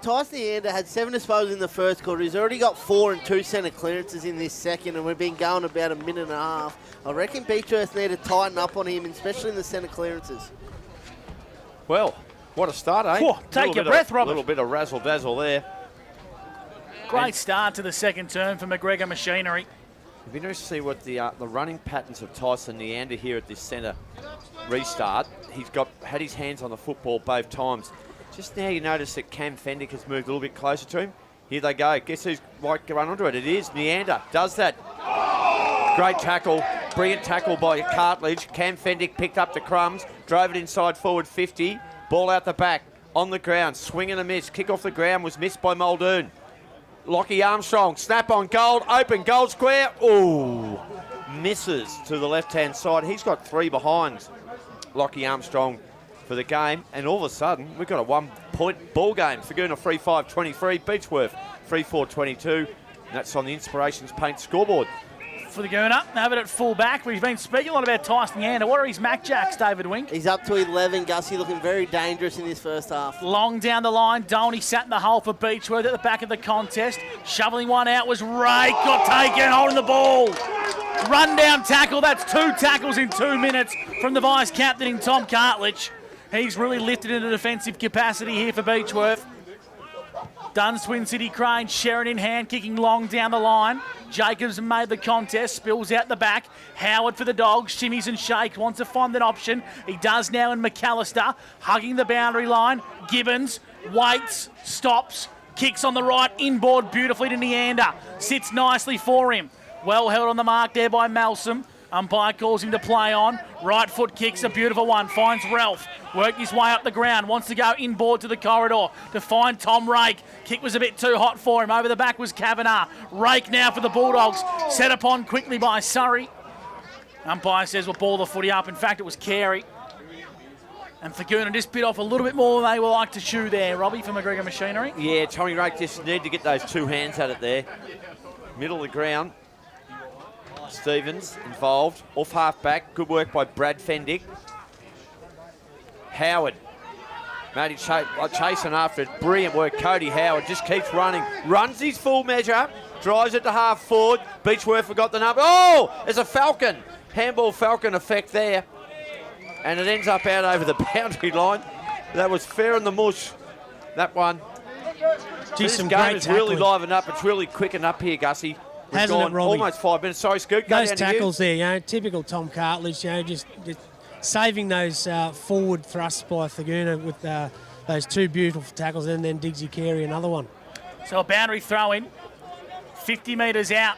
Tyson Neander had 7 disposals in the first quarter. He's already got 4 and 2 centre clearances in this second, and we've been going about a minute and a half. I reckon Beechworth need to tighten up on him, especially in the centre clearances. Well, what a start, eh? Whoa, take your breath, Robert. A little bit of razzle-dazzle there. Great start to the second term for McGregor Machinery. It'd be nice to see what the running patterns of Tyson Neander here at this centre restart. He's had his hands on the football both times. Just now you notice that Cam Fendick has moved a little bit closer to him. Here they go. Guess who's might run onto it? It is Neander. Does that. Great tackle. Brilliant tackle by Cartledge. Cam Fendick picked up the crumbs. Drove it inside forward 50. Ball out the back. On the ground. Swing and a miss. Kick off the ground was missed by Muldoon. Lockie Armstrong, snap on goal, open goal square. Ooh, misses to the left-hand side. He's got 3 behinds, Lockie Armstrong, for the game. And all of a sudden, we've got a 1-point ball game. Thurgoona 3-5-23, Beechworth 3-4-22. That's on the Inspirations Paint scoreboard. For Thurgoona, have it at full back. We've been speaking a lot about Tyson Neander. What are his Mac Jacks, David Wink? He's up to 11, Gussie, looking very dangerous in this first half. Long down the line, Dolney sat in the hole for Beechworth at the back of the contest. Shoveling one out was Rake, got taken, holding the ball. Run down tackle, that's 2 tackles in 2 minutes from the vice-captain in Tom Cartledge. He's really lifted into defensive capacity here for Beechworth. Duns, Twin City Crane, Sheridan in hand, kicking long down the line. Jacobs made the contest, spills out the back. Howard for the Dogs, shimmies and shakes, wants to find an option. He does now in McAllister, hugging the boundary line. Gibbons waits, stops, kicks on the right, inboard beautifully to Neander. Sits nicely for him. Well held on the mark there by Malsom. Umpire calls him to play on. Right foot kicks a beautiful one. Finds Ralph. Worked his way up the ground. Wants to go inboard to the corridor to find Tom Rake. Kick was a bit too hot for him. Over the back was Kavanagh. Rake now for the Bulldogs. Set upon quickly by Surrey. Umpire says we'll ball the footy up. In fact, it was Carey. And Thurgoona just bit off a little bit more than they were like to chew there. Robbie for McGregor Machinery. Yeah, Tommy Rake just need to get those 2 hands at it there. Middle of the ground. Stevens involved, off half-back. Good work by Brad Fendick. Howard. Matty chasing after it. Brilliant work. Cody Howard just keeps running. Runs his full measure. Drives it to half forward. Beechworth forgot the number. Oh, there's a Falcon. Handball Falcon effect there. And it ends up out over the boundary line. That was fair in the mush, that one. This game is really livened up. It's really quickened up here, Gussie. Hasn't it, Robbie? Almost 5 minutes. Sorry, Scoot. Those tackles there, typical Tom Cartledge, just saving those forward thrusts by Thurgoona with those 2 beautiful tackles, and then Diggsy Carey another one. So a boundary throw in, 50 metres out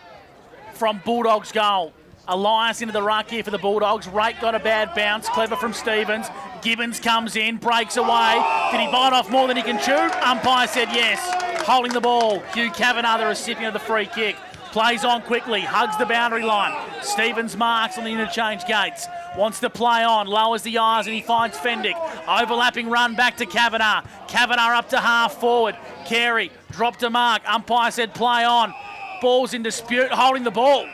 from Bulldogs goal. Elias into the ruck here for the Bulldogs. Rake got a bad bounce. Clever from Stevens. Gibbons comes in, breaks away. Did he bite off more than he can chew? Umpire said yes. Holding the ball. Hugh Kavanagh, the recipient of the free kick. Plays on quickly, hugs the boundary line. Stevens marks on the interchange gates. Wants to play on, lowers the eyes and he finds Fendick. Overlapping run back to Kavanagh. Kavanagh up to half forward. Carey dropped a mark. Umpire said play on. Ball's in dispute, holding the ball.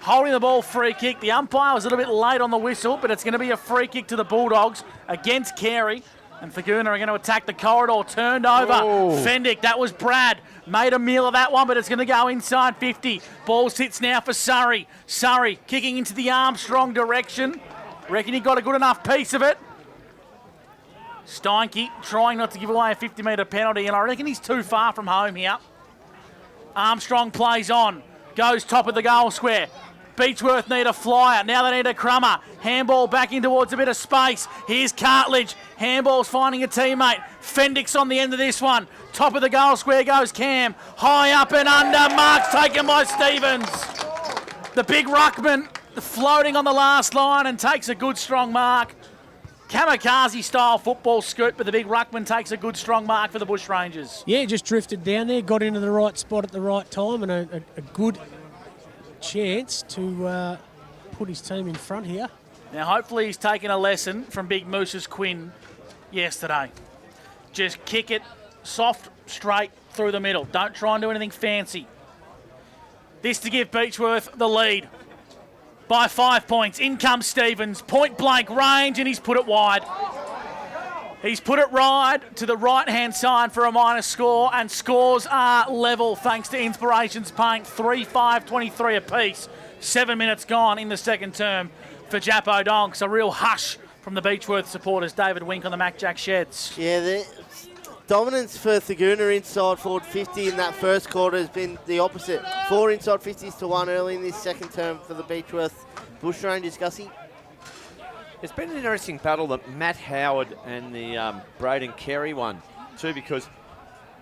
Holding the ball, free kick. The umpire was a little bit late on the whistle, but it's going to be a free kick to the Bulldogs against Carey. And Thurgoona are going to attack the corridor. Turned over. Oh. Fendick, that was Brad. Made a meal of that one, but it's going to go inside 50. Ball sits now for Surrey. Surrey kicking into the Armstrong direction. Reckon he got a good enough piece of it. Steinke trying not to give away a 50-metre penalty, and I reckon he's too far from home here. Armstrong plays on. Goes top of the goal square. Beechworth need a flyer. Now they need a crummer. Handball back in towards a bit of space. Here's Cartledge. Handball's finding a teammate. Fendick's on the end of this one. Top of the goal square goes Cam. High up and under. Marks taken by Stevens. The big ruckman floating on the last line and takes a good strong mark. Kamikaze-style football scoop, but the big ruckman takes a good strong mark for the Bushrangers. Yeah, just drifted down there, got into the right spot at the right time, and a good chance to put his team in front here. Now, hopefully he's taken a lesson from Big Moose's Quinn yesterday. Just kick it soft, straight through the middle. Don't try and do anything fancy. This to give Beechworth the lead by 5 points. In comes Stevens, point-blank range, and he's put it wide. He's put it right to the right-hand side for a minor score, and scores are level thanks to Inspiration's paint. 3-5-23 apiece. 7 minutes gone in the second term for Jappo Donks. A real hush from the Beechworth supporters. David Wink on the Mac Jack Sheds. Yeah, the dominance for Thurgoona inside forward 50 in that first quarter has been the opposite. 4 inside 50s to 1 early in this second term for the Beechworth Bushrangers, Gussie. It's been an interesting battle that Matt Howard and the Braden Carey won too, because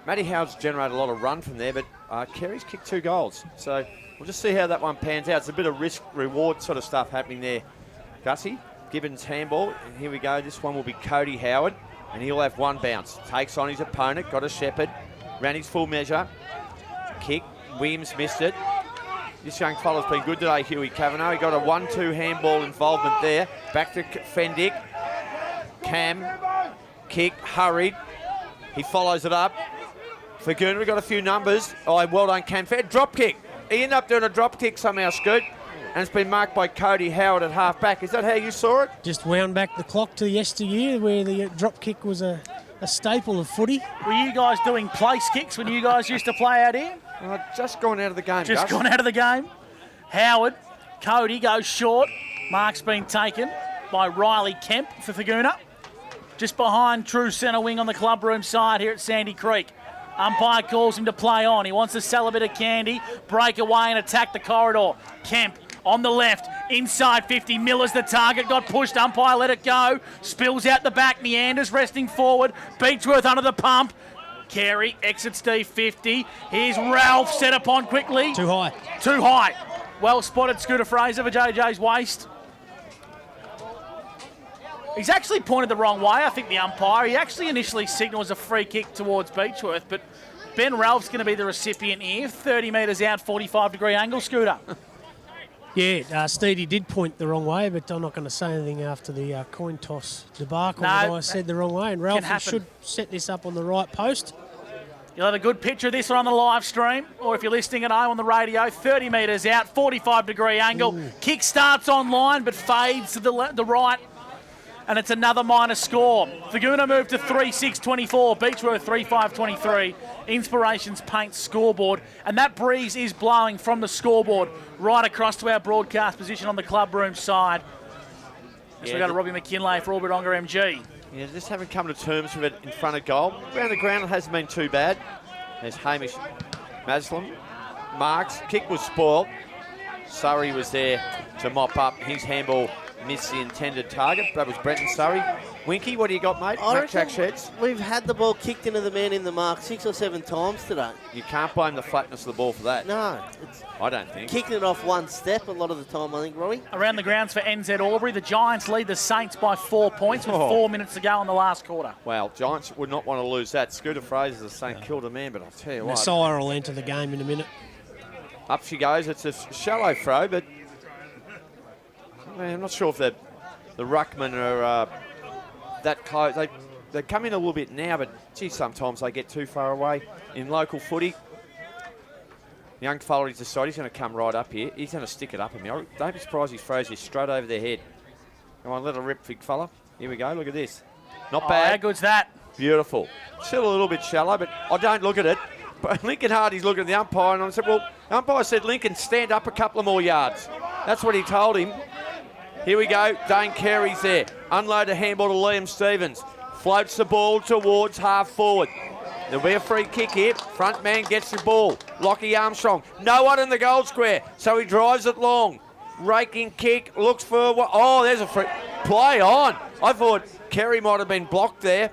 Matty Howard's generated a lot of run from there, but Carey's kicked 2 goals. So we'll just see how that one pans out. It's a bit of risk-reward sort of stuff happening there, Gussie. Gibbons handball, and here we go. This one will be Cody Howard, and he'll have 1 bounce. Takes on his opponent, got a shepherd, ran his full measure. Kick, Williams missed it. This young fella's been good today, Huey Kavanagh. He got a 1-2 handball involvement there. Back to Fendick. Cam, kick, hurried. He follows it up. Thurgoona, we got a few numbers. Oh, well done, Cam. Fair drop kick. He ended up doing a drop kick somehow, Scoot. And it's been marked by Cody Howard at half-back. Is that how you saw it? Just wound back the clock to yesteryear where the drop kick was a staple of footy. Were you guys doing place kicks when you guys used to play out here? Just gone out of the game, Just Gus. gone out of the game. Howard, Cody goes short. Mark's been taken by Riley Kemp for Thurgoona. Just behind true centre wing on the clubroom side here at Sandy Creek. Umpire calls him to play on. He wants to sell a bit of candy, break away and attack the corridor. Kemp on the left, inside 50. Miller's the target, got pushed. Umpire let it go. Spills out the back. Meanders resting forward. Beechworth under the pump. Carey exits D50. Here's Ralph set upon quickly. Too high. Too high. Well spotted, Scooter Fraser for JJ's waist. He's actually pointed the wrong way, I think, the umpire. He actually initially signalled as a free kick towards Beechworth, but Ben Ralph's going to be the recipient here. 30 metres out, 45-degree angle, Scooter. Yeah, Steedy did point the wrong way, but I'm not going to say anything after the coin toss debacle No, that I said the wrong way. And Ralph happen. should set this up on the right post. You'll have a good picture of this one on the live stream, or if you're listening at home on the radio, 30 metres out, 45-degree angle. Ooh. Kick starts online, but fades to the right. And it's another minor score. Thurgoona moved to 3-6-24. Beechworth 3-5-23. Inspiration's paint scoreboard. And that breeze is blowing from the scoreboard right across to our broadcast position on the clubroom side. As we go to Robbie McKinlay for Albert-Ongar MG. Yeah, just haven't come to terms with it in front of goal. Around the ground, it hasn't been too bad. There's Hamish Maslam. Marks. Kick was spoiled. Surrey was there to mop up. His handball missed the intended target. That was Brenton Surrey. Winky, what do you got, mate? I Jack Sheds. We've had the ball kicked into the man in the mark 6 or 7 times today. You can't blame the flatness of the ball for that. No. It's I don't think. kicking it off one step a lot of the time, I think, Robbie. Around the grounds for NZ Albury. The Giants lead the Saints by 4 points with 4 minutes to go in the last quarter. Well, Giants would not want to lose that. Scooter Fraser's a St Kilda man, but I'll tell you what. Messiah will enter the game in a minute. Up she goes. It's a shallow throw, but I'm not sure if the ruckmen are that close. They come in a little bit now, but gee, sometimes they get too far away in local footy. Young fella, he's decided he's going to come right up here. He's going to stick it up at me. Don't be surprised he throws this straight over their head. Come on, let it rip, big fella. Here we go. Look at this. Not bad. How good's that? Beautiful. Still a little bit shallow, but I don't look at it. But Lincoln Hardy's looking at the umpire, and I said, well, the umpire said, Lincoln, stand up a couple of more yards. That's what he told him. Here we go. Dane Carey's there. Unload a handball to Liam Stevens. Floats the ball towards half forward. There'll be a free kick here. Front man gets the ball. Lockie Armstrong. No one in the goal square, so he drives it long. Raking kick. Looks for what? Oh, there's a free. Play on. I thought Carey might have been blocked there.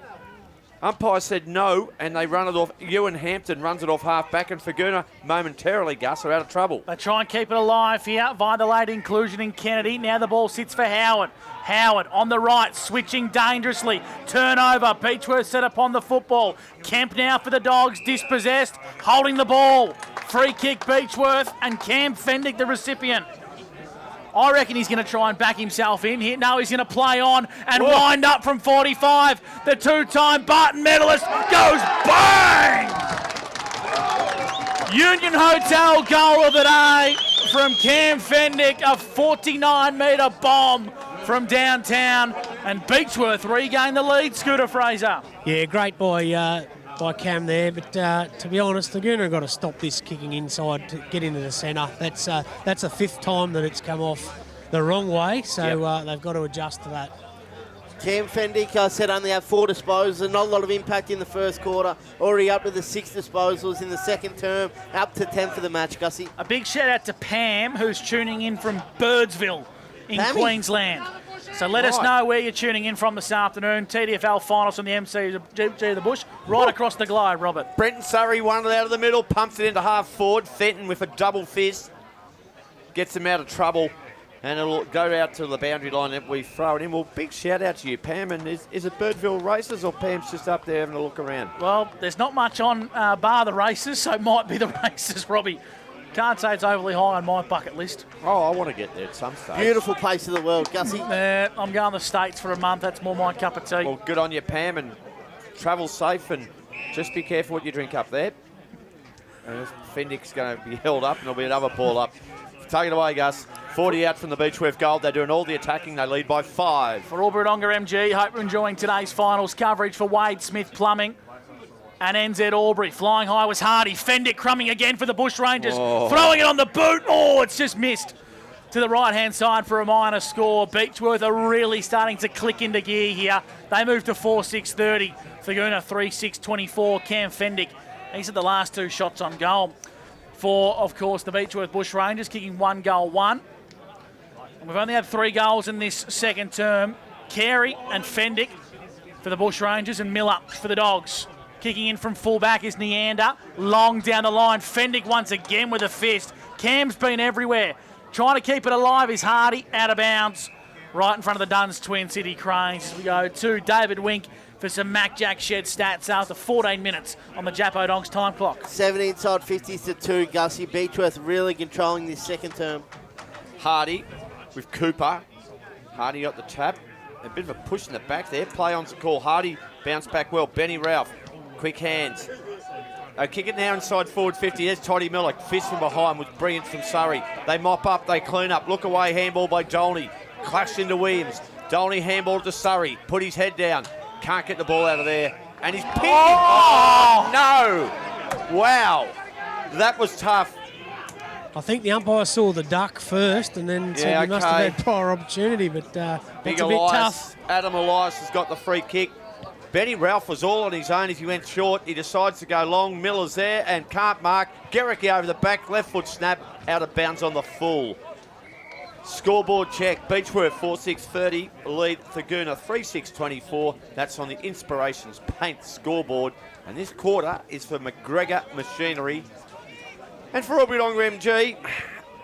Umpire said no, and they run it off. Ewan Hampton runs it off half-back, and Thurgoona momentarily, Gus, are out of trouble. They try and keep it alive here via the late inclusion in Kennedy. Now the ball sits for Howard. Howard on the right, switching dangerously. Turnover. Beechworth set upon the football. Kemp now for the Dogs, dispossessed, holding the ball. Free kick, Beechworth, and Cam Fendick, the recipient. I reckon he's going to try and back himself in here. No, he's going to play on and wind up from 45. The two-time Barton medalist goes bang! Union Hotel goal of the day from Cam Fendick, a 49-metre bomb from downtown, and Beechworth regain the lead, Scooter Fraser. Yeah, great by Cam there, but to be honest, Thurgoona have got to stop this kicking inside to get into the centre. That's the fifth time that it's come off the wrong way, so they've got to adjust to that. Cam Fendick said only had 4 disposals, not a lot of impact in the first quarter. Already up to the 6 disposals in the second term, up to 10 for the match, Gussie. A big shout out to Pam, who's tuning in from Birdsville in Queensland. So let us know where you're tuning in from this afternoon. TDFL finals from the MC of the Bush, right across the globe, Robert. Brenton Surrey won it out of the middle, pumps it into half forward. Fenton with a double fist gets him out of trouble, and it'll go out to the boundary line and we throw it in. Well, big shout out to you, Pam. And is it Birdville Races or Pam's just up there having a look around? Well, there's not much on bar the races, so it might be the races, Robbie. Can't say it's overly high on my bucket list. Oh, I want to get there at some stage. Beautiful place of the world, Gussie. I'm going to the States for a month. That's more my cup of tea. Well, good on you, Pam, and travel safe, and just be careful what you drink up there. And Fendick's going to be held up, and there'll be another ball up. Take it away, Gus. 40 out from the Beechworth goal. They're doing all the attacking. They lead by 5. For Albury-Wodonga MG, hope you're enjoying today's finals coverage for Wade Smith Plumbing and NZ Albury. Flying high was Hardy. Fendick crumbing again for the Bushrangers. Throwing it on the boot. Oh, it's just missed to the right-hand side for a minor score. Beechworth are really starting to click into gear here. They move to 4-6-30. Thurgoona 3-6-24. Cam Fendick, he's had the last 2 shots on goal for, of course, the Beechworth Bushrangers, kicking 1 goal 1. And we've only had 3 goals in this second term. Carey and Fendick for the Bushrangers and Miller for the Dogs. Kicking in from fullback is Neander. Long down the line. Fendick once again with a fist. Cam's been everywhere. Trying to keep it alive is Hardy. Out of bounds. Right in front of the Duns Twin City Cranes. As we go to David Wink for some Mac Jack Shed stats after 14 minutes on the Jappo Donks time clock. 7 inside 50s to 2, Gussie. Beechworth really controlling this second term. Hardy with Cooper. Hardy got the tap. A bit of a push in the back there. Play on's a call. Hardy bounced back well. Benny Ralph. Quick hands. Kick it now inside forward 50. There's Toddy Miller. Fist from behind was brilliant from Surrey. They mop up. They clean up. Look away. Handball by Dolney. Clutched into Williams. Dolney handball to Surrey. Put his head down. Can't get the ball out of there. And he's pinned. Oh, no. Wow. That was tough. I think the umpire saw the duck first and then said he must have had prior opportunity, but Big it's a bit tough. Adam Elias has got the free kick. Benny Ralph was all on his own as he went short. He decides to go long. Miller's there and can't mark. Garricky over the back. Left foot snap. Out of bounds on the full. Scoreboard check. Beechworth 4-6-30. Lead Thurgoona 3-6-24. That's on the Inspirations Paint scoreboard. And this quarter is for McGregor Machinery. And for Albury-Wodonga MG,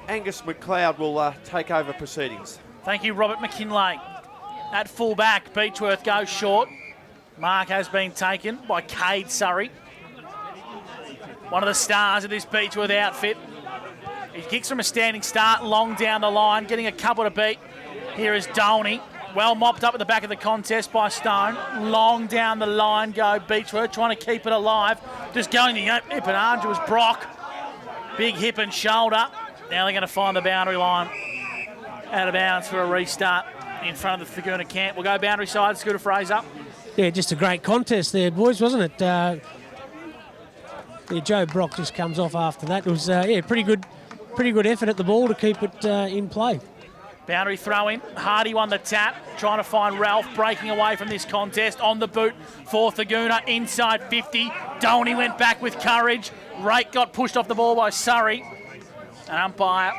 Angus McLeod will take over proceedings. Thank you, Robert McKinlay. At full-back, Beechworth goes short. Mark has been taken by Cade Surrey. One of the stars of this Beechworth outfit. He kicks from a standing start, long down the line, getting a couple to beat. Here is Dolney. Well mopped up at the back of the contest by Stone. Long down the line go Beechworth, trying to keep it alive. Just going to hip and arduous Brock. Big hip and shoulder. Now they're going to find the boundary line. Out of bounds for a restart in front of the Thurgoona camp. We'll go boundary side, Scooter Fraser. Yeah, just a great contest there, boys, wasn't it? Joe Brock just comes off after that. It was pretty good effort at the ball to keep it in play. Boundary throw in. Hardy won the tap, trying to find Ralph, breaking away from this contest. On the boot for Thurgoona, inside 50. Dolney went back with courage. Rake got pushed off the ball by Surrey. An umpire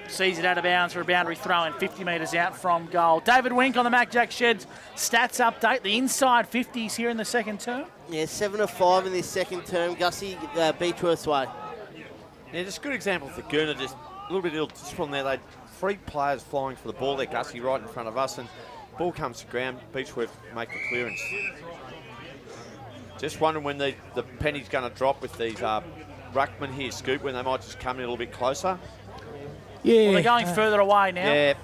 Sees it out of bounds for a boundary throw in 50 metres out from goal. David Wink on the Mac Jack Sheds stats update. The inside 50s here in the second term. Yeah, 7 of 5 in this second term. Gussie, Beechworth's way. Yeah, just a good example for Thurgoona, just a little bit of discipline there. They had 3 players flying for the ball there, Gussie, right in front of us, and ball comes to ground. Beechworth make the clearance. Just wondering when the penny's going to drop with these ruckmen here, Scoop, when they might just come in a little bit closer. Yeah. Well, they're going further away now. Yeah.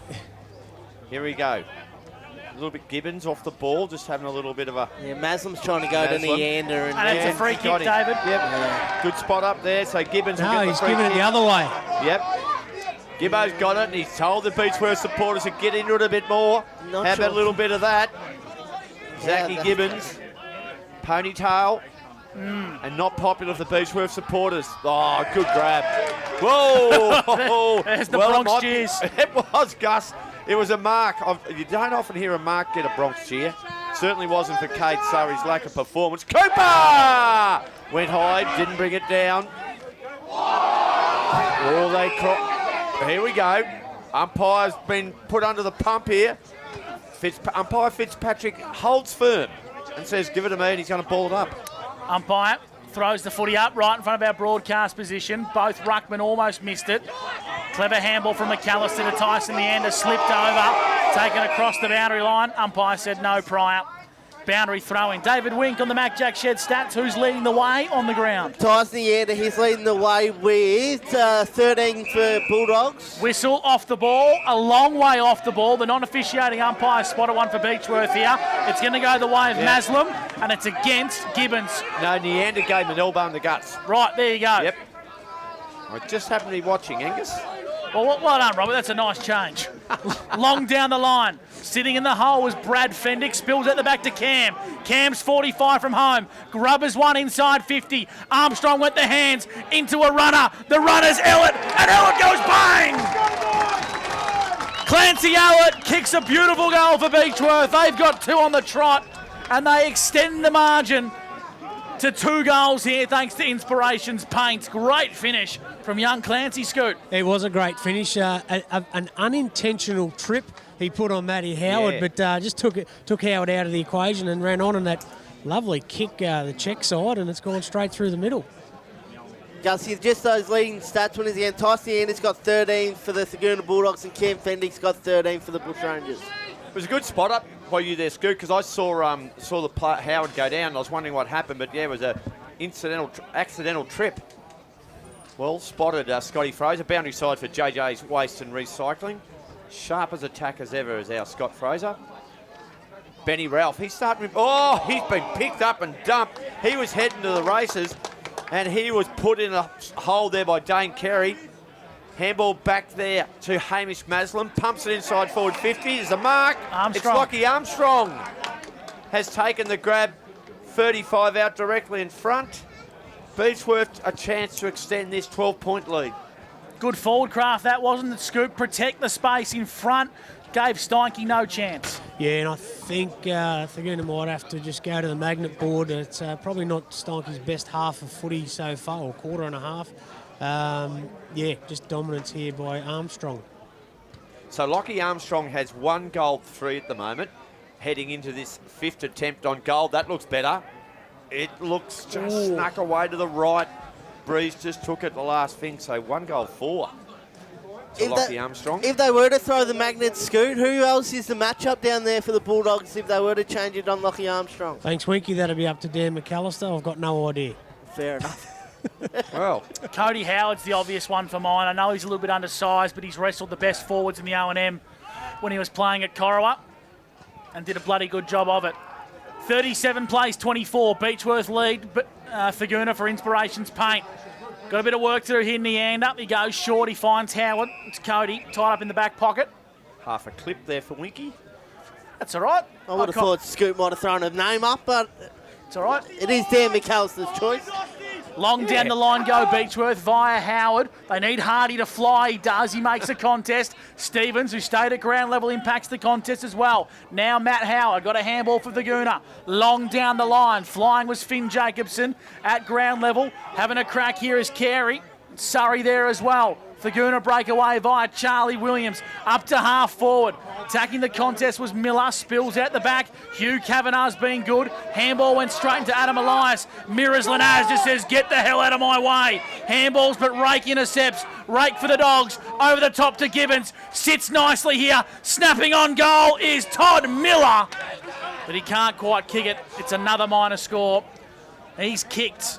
Here we go. A little bit Gibbons off the ball, just having a little bit of a... Yeah, Maslam's trying to go to Neander. And it's a free kick, David. Yep. Yeah. Good spot up there, so Gibbons will get the free giving kick. it the other way. Yep. Gibbo's got it, and he's told the Beechworth supporters to get into it a bit more. Not Have sure. a little bit of that. Zachy Gibbons, ponytail, and not popular with the Beechworth supporters. Oh, good grab. Whoa! There's the Well, Bronx it might cheers. It was, Gus. It was a mark. You don't often hear a mark get a Bronx cheer. Certainly wasn't for Cade Surrey's lack of performance. Cooper! Went high, didn't bring it down. Oh, here we go. Umpire's been put under the pump here. Umpire Fitzpatrick holds firm and says, give it to me, and he's going to ball it up. Umpire throws the footy up right in front of our broadcast position. Both ruckmen almost missed it. Clever handball from McAllister to Tyson Leander, slipped over, taken across the boundary line. Umpire said no prior. Boundary throw in. David Wink on the Mac Jack Shed stats. Who's leading the way on the ground? Tyson Leander, he's leading the way with 13 for Bulldogs. Whistle off the ball, a long way off the ball. The non-officiating umpire spotted one for Beechworth here. It's going to go the way of Maslam, and it's against Gibbons. No, Neander gave him an elbow in the guts. Right, there you go. Yep. I just happened to be watching, Angus. Well done, Robert. That's a nice change. Long down the line. Sitting in the hole was Brad Fendick. Spills at the back to Cam. Cam's 45 from home. Grubbers one inside 50. Armstrong went the hands into a runner. The runner's Ellett, and Ellett goes bang! Clancy Ellett kicks a beautiful goal for Beechworth. They've got 2 on the trot, and they extend the margin to 2 goals here thanks to Inspiration's paints. Great finish from young Clancy, Scoot. It was a great finish. An unintentional trip he put on Matty Howard, but just took Howard out of the equation and ran on in that lovely kick, the check side, and it's gone straight through the middle. Gussie, just those leading stats winners again. Tyson Leander's got 13 for the Thurgoona Bulldogs, and Cam Fendick's got 13 for the Bushrangers. It was a good spot up by you there, Scoot, because I saw the Howard go down. I was wondering what happened, but yeah, it was a accidental trip. Well spotted, Scotty Fraser. Boundary side for JJ's Waste and Recycling. Sharp as attack as ever is our Scott Fraser. Benny Ralph, he's starting with... Oh, he's been picked up and dumped. He was heading to the races, and he was put in a hole there by Dane Carey. Handball back there to Hamish Maslam. Pumps it inside forward 50. There's a mark. Armstrong. It's Lockie Armstrong. Has taken the grab 35 out directly in front. Beechworth a chance to extend this 12-point lead. Good forward craft that wasn't it, Scoop. Protect the space in front. Gave Steinke no chance. Yeah, and I think Thurgoona might have to just go to the magnet board. It's probably not Steinke's best half of footy so far, or quarter and a half. Just dominance here by Armstrong. So Lockie Armstrong has 1 goal 3 at the moment, heading into this 5th attempt on goal. That looks better. It looks just snuck away to the right. Breeze just took it the last thing, so 1 goal 4 to Lockie Armstrong. If they were to throw the magnet, Scoot, who else is the matchup down there for the Bulldogs if they were to change it on Lockie Armstrong? Thanks, Winky. That'll be up to Dan McAllister. I've got no idea. Fair enough. Well, Cody Howard's the obvious one for mine. I know he's a little bit undersized, but he's wrestled the best forwards in the O&M when he was playing at Corowa and did a bloody good job of it. 37 plays 24. Beechworth lead, but Thurgoona for Inspiration's paint. Got a bit of work to do here in the end. Up he goes short. He finds Howard. It's Cody tied up in the back pocket. half a clip there for Winky. That's all right. I would have thought Scoot might have thrown a name up, but it's all right. It is Dan McAllister's choice. Long down the line go Beechworth via Howard. They need Hardy to fly. He does. He makes a contest. Stevens, who stayed at ground level, impacts the contest as well. Now Matt Howard got a handball for Thurgoona. Long down the line. Flying was Finn Jacobson at ground level. Having a crack here is Carey. Surrey there as well. Thurgoona breakaway via Charlie Williams. Up to half forward. Attacking the contest was Miller. Spills out the back. Hugh Kavanagh's been good. Handball went straight into Adam Elias. Mirrors Lanaz just says, get the hell out of my way. Handballs, but Rake intercepts. Rake for the Dogs. Over the top to Gibbons. Sits nicely here. Snapping on goal is Todd Miller. But he can't quite kick it. It's another minor score. He's kicked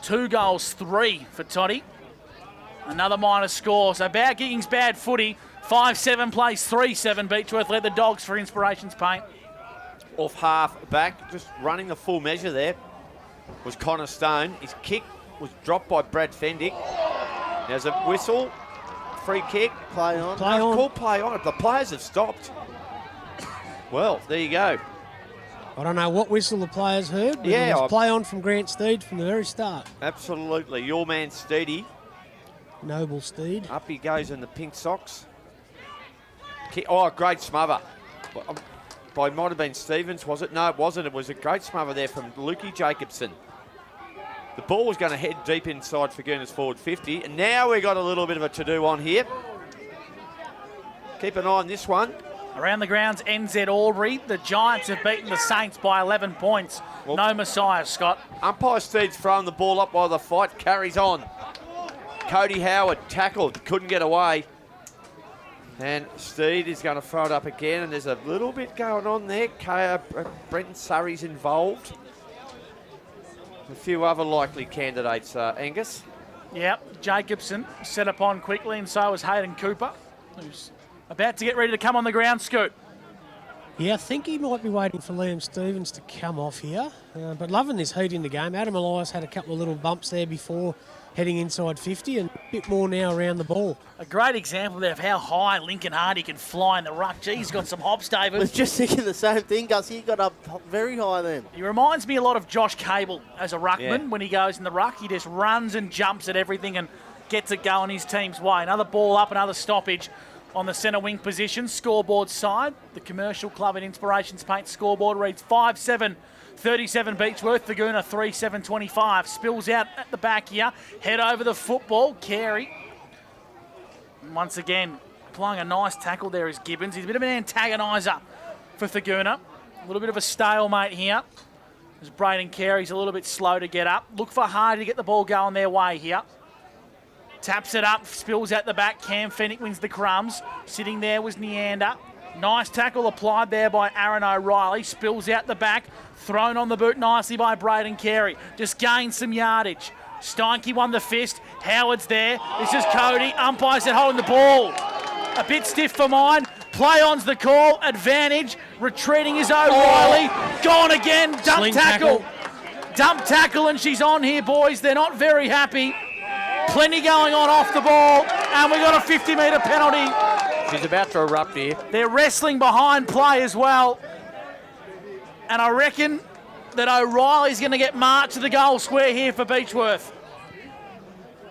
2 goals, 3 for Toddy. Another minor score. So bad kicking's bad footy. 5-7 plays 3-7. Beechworth led the Dogs for Inspirations Paint. Off half back, just running the full measure there, was Connor Stone. His kick was dropped by Brad Fendick. There's a whistle. Free kick. Play on. Play on. Call play on. The players have stopped. Well, there you go. I don't know what whistle the players heard, but Yeah, it was play on from Grant Steed from the very start. Absolutely. Your man Steedy. Noble Steed. Up he goes in the pink socks. Oh, great smother. By might have been Stevens, was it? No, it wasn't. It was a great smother there from Lukey Jacobson. The ball was going to head deep inside Thurgoona's forward 50. And now we've got a little bit of a to-do on here. Keep an eye on this one. Around the grounds, NZ Albury. The Giants have beaten the Saints by 11 points. Well, no Messiah, Scott. Umpire Steed's throwing the ball up while the fight carries on. Cody Howard tackled, couldn't get away. And Steed is going to throw it up again, and there's a little bit going on there. Brenton Surrey's involved. A few other likely candidates, Angus. Yep, Jacobson set upon quickly, and so was Hayden Cooper, who's about to get ready to come on the ground, Scoot. Yeah, I think he might be waiting for Liam Stevens to come off here. But loving this heat in the game. Adam Elias had a couple of little bumps there before heading inside 50 and a bit more now around the ball. A great example there of how high Lincoln Hardy can fly in the ruck. Gee, he's got some hops, David. I was just thinking the same thing, Gus. He got up very high then. He reminds me a lot of Josh Cable as a ruckman. Yeah. When he goes in the ruck. He just runs and jumps at everything and gets it going his team's way. Another ball up, another stoppage on the centre wing position. Scoreboard side, the Commercial Club and Inspirations Paint scoreboard reads 5-7. 37 Beechworth, Thurgoona 3-7-25. Spills out at the back here. Head over the football. Carey. Once again, applying a nice tackle there is Gibbons. He's a bit of an antagoniser for Thurgoona. A little bit of a stalemate here. As Braden Carey's a little bit slow to get up. Look for Hardy to get the ball going their way here. Taps it up, spills out the back. Cam Fennick wins the crumbs. Sitting there was Neander. Nice tackle applied there by Aaron O'Reilly. Spills out the back. Thrown on the boot nicely by Braden Carey. Just gained some yardage. Steinke won the fist. Howard's there. This is Cody. Umpire said holding the ball. A bit stiff for mine. Play on's the call. Advantage. Retreating is O'Reilly. Gone again. Dump Sling tackle. Dump tackle, and she's on here, boys. They're not very happy. Plenty going on off the ball. And we got a 50-metre penalty. She's about to erupt here. They're wrestling behind play as well. And I reckon that O'Reilly's going to get marked to the goal square here for Beechworth.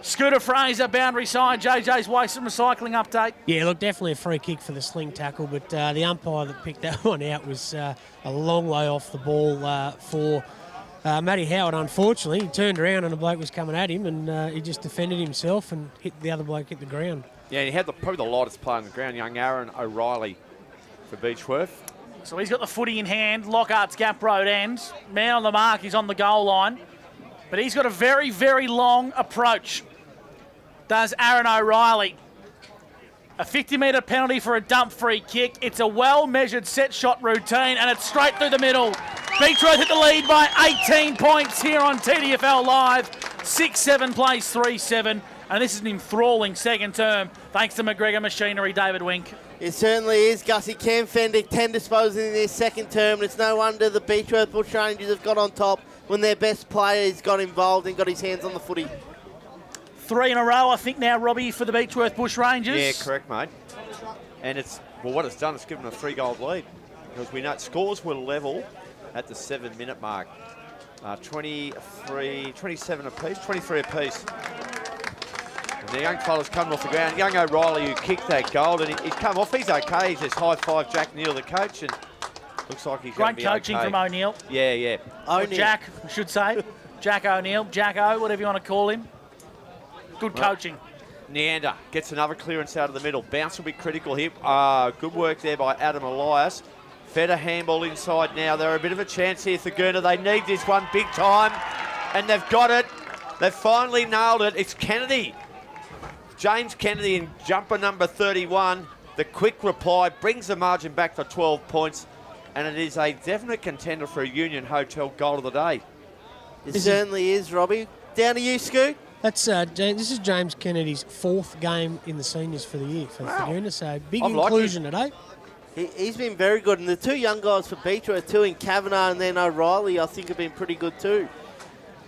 Scooter Fraser, boundary side. JJ's Waste and Recycling update. Yeah, look, definitely a free kick for the sling tackle, but the umpire that picked that one out was a long way off the ball for Matty Howard. Unfortunately, he turned around and a bloke was coming at him, and he just defended himself and hit the other bloke hit the ground. Yeah, he had probably the lightest player on the ground, young Aaron O'Reilly for Beechworth. So he's got the footy in hand. Lockhart's Gap Road ends. Man on the mark, he's on the goal line. But he's got a very, very long approach. Does Aaron O'Reilly. A 50-metre penalty for a dump free kick. It's a well-measured set shot routine, and it's straight through the middle. Beechworth hit the lead by 18 points here on TDFL Live. 6-7 plays 3-7. And this is an enthralling second term, thanks to McGregor Machinery, David Wink. It certainly is, Gussie. Cam Fendick 10 disposals in their second term, and it's no wonder the Beechworth Bushrangers have got on top when their best players got involved and got his hands on the footy. 3 in a row, I think now, Robbie, for the Beechworth Bushrangers. Yeah, correct, mate. And what it's done is given a 3-goal lead, because we know scores were level at the 7-minute mark. 27 apiece, 23 apiece. And the young fella's coming off the ground. Young O'Reilly, who kicked that goal, and he'd come off. He's okay. He's just high-five Jack Neal, the coach, and looks like he's going to be Great coaching okay. from O'Neill. Yeah, yeah. Or Jack, I should say. Jack O'Neill, Jack O, whatever you want to call him. Good coaching. Neander gets another clearance out of the middle. Bounce will be critical here. Good work there by Adam Elias. Fed a handball inside now. They're a bit of a chance here, Thurgoona. They need this one big time, and they've got it. They've finally nailed it. It's Kennedy. James Kennedy in jumper number 31. The quick reply brings the margin back to 12 points, and it is a definite contender for a Union Hotel goal of the day. It certainly is, Robbie. Down to you, Scoot. That's this is James Kennedy's 4th game in the seniors for the year for Thurgoona, so big inclusion today. He's been very good, and the 2 young guys for Beechworth too, in Kavanagh and then O'Reilly, I think have been pretty good too.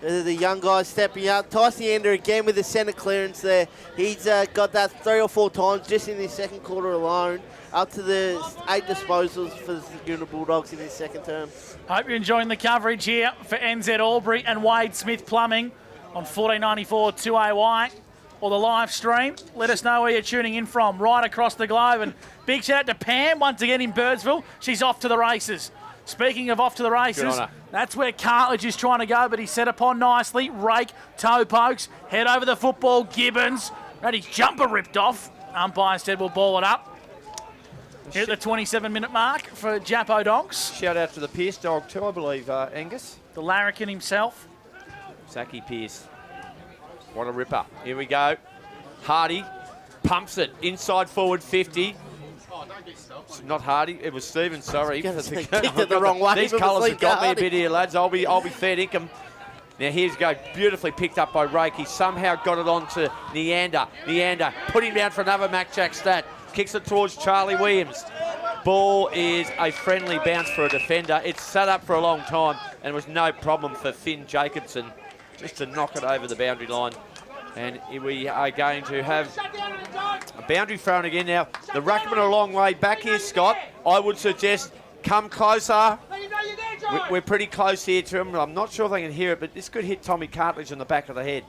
The young guys stepping up. Tyson Ender again with the centre clearance there. He's got that 3 or 4 times just in his second quarter alone, up to the 8 disposals for the Thurgoona Bulldogs in his second term. Hope you're enjoying the coverage here for NZ Albury and Wade Smith Plumbing on 1494 2AY or the live stream. Let us know where you're tuning in from right across the globe. And big shout out to Pam once again in Birdsville. She's off to the races. Speaking of off to the races, that's where Cartledge is trying to go, but he's set upon nicely. Rake, toe pokes, head over the football. Gibbons, had his jumper ripped off. Umpire said we'll ball it up. Here at the 27-minute mark for Jappo Dogs. Shout out to the Pierce dog too, I believe, Angus. The larrikin himself. Zachy Pierce. What a ripper. Here we go. Hardy pumps it. Inside forward 50. Not Hardy, it was Stevens, sorry. Kicked it the wrong way. These colours have got me a bit here, lads. I'll be fair dinkum. Now here's go, beautifully picked up by Rake. He somehow got it on to Neander. Neander, put him down for another Mac Jack stat. Kicks it towards Charlie Williams. Ball is a friendly bounce for a defender. It's sat up for a long time, and it was no problem for Finn Jacobson just to knock it over the boundary line. And we are going to have a boundary thrown again now. The ruckman a long way back here, Scott. I would suggest come closer. We're pretty close here to him. I'm not sure if I can hear it, but this could hit Tommy Cartledge on the back of the head.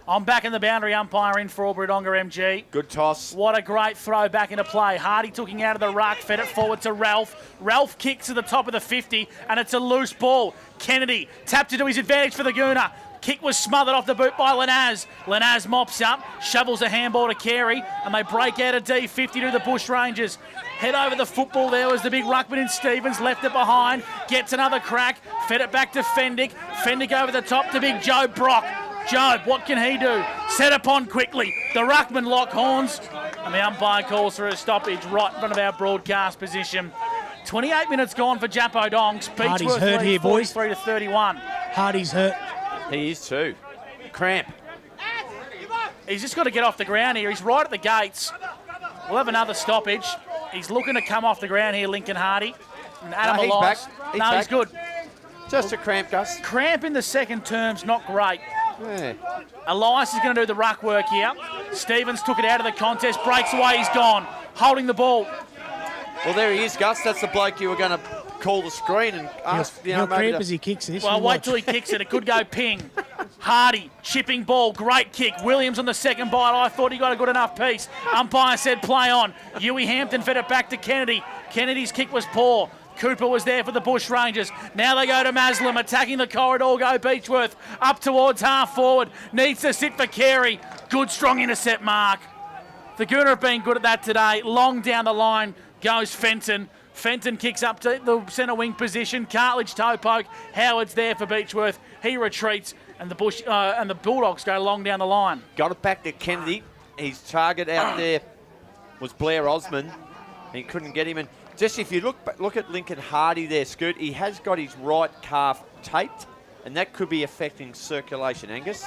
I'm back in the boundary, umpire in for Albury-Wodonga MG. Good toss. What a great throw back into play. Hardy took him out of the ruck, fed it forward to Ralph. Ralph kicks to the top of the 50, and it's a loose ball. Kennedy tapped it to his advantage for the Gooner. Kick was smothered off the boot by Lanaz. Lanaz mops up, shovels a handball to Carey, and they break out a D50 to the Bushrangers. Head over the football there was the big ruckman in Stevens, left it behind, gets another crack, fed it back to Fendick. Fendick over the top to big Joe Brock. Job, what can he do? Set upon quickly. The ruckman lock horns, and the umpire calls for a stoppage right in front of our broadcast position. 28 minutes gone for Jappo Dongs. Hardy's hurt here, boys. 43 to 31. Hardy's hurt. He is too. Cramp. He's just got to get off the ground here. He's right at the gates. We'll have another stoppage. He's looking to come off the ground here, Lincoln Hardy. And Adam he's Elias. back. He's good. Just a cramp, Gus. Cramp in the second term's not great. Yeah. Elias is going to do the ruck work here. Stevens took it out of the contest, breaks away, he's gone. Holding the ball. Well, there he is, Gus. That's the bloke you were going to call the screen and ask. He'll cramp as he kicks this. Well, wait till he kicks it. It could go ping. Hardy, chipping ball, great kick. Williams on the second bite. I thought he got a good enough piece. Umpire said play on. Huey Hampton fed it back to Kennedy. Kennedy's kick was poor. Cooper was there for the Bushrangers. Now they go to Maslam, attacking the corridor, go Beechworth. Up towards half forward. Needs to sit for Carey. Good, strong intercept mark. The Thurgoona have been good at that today. Long down the line goes Fenton. Fenton kicks up to the centre wing position. Cartledge toe poke. Howard's there for Beechworth. He retreats, and the Bulldogs go long down the line. Got it back to Kennedy. His target out there was Blair Osmond. He couldn't get him. And just if you look at Lincoln Hardy there, Scoot, he has got his right calf taped, and that could be affecting circulation, Angus.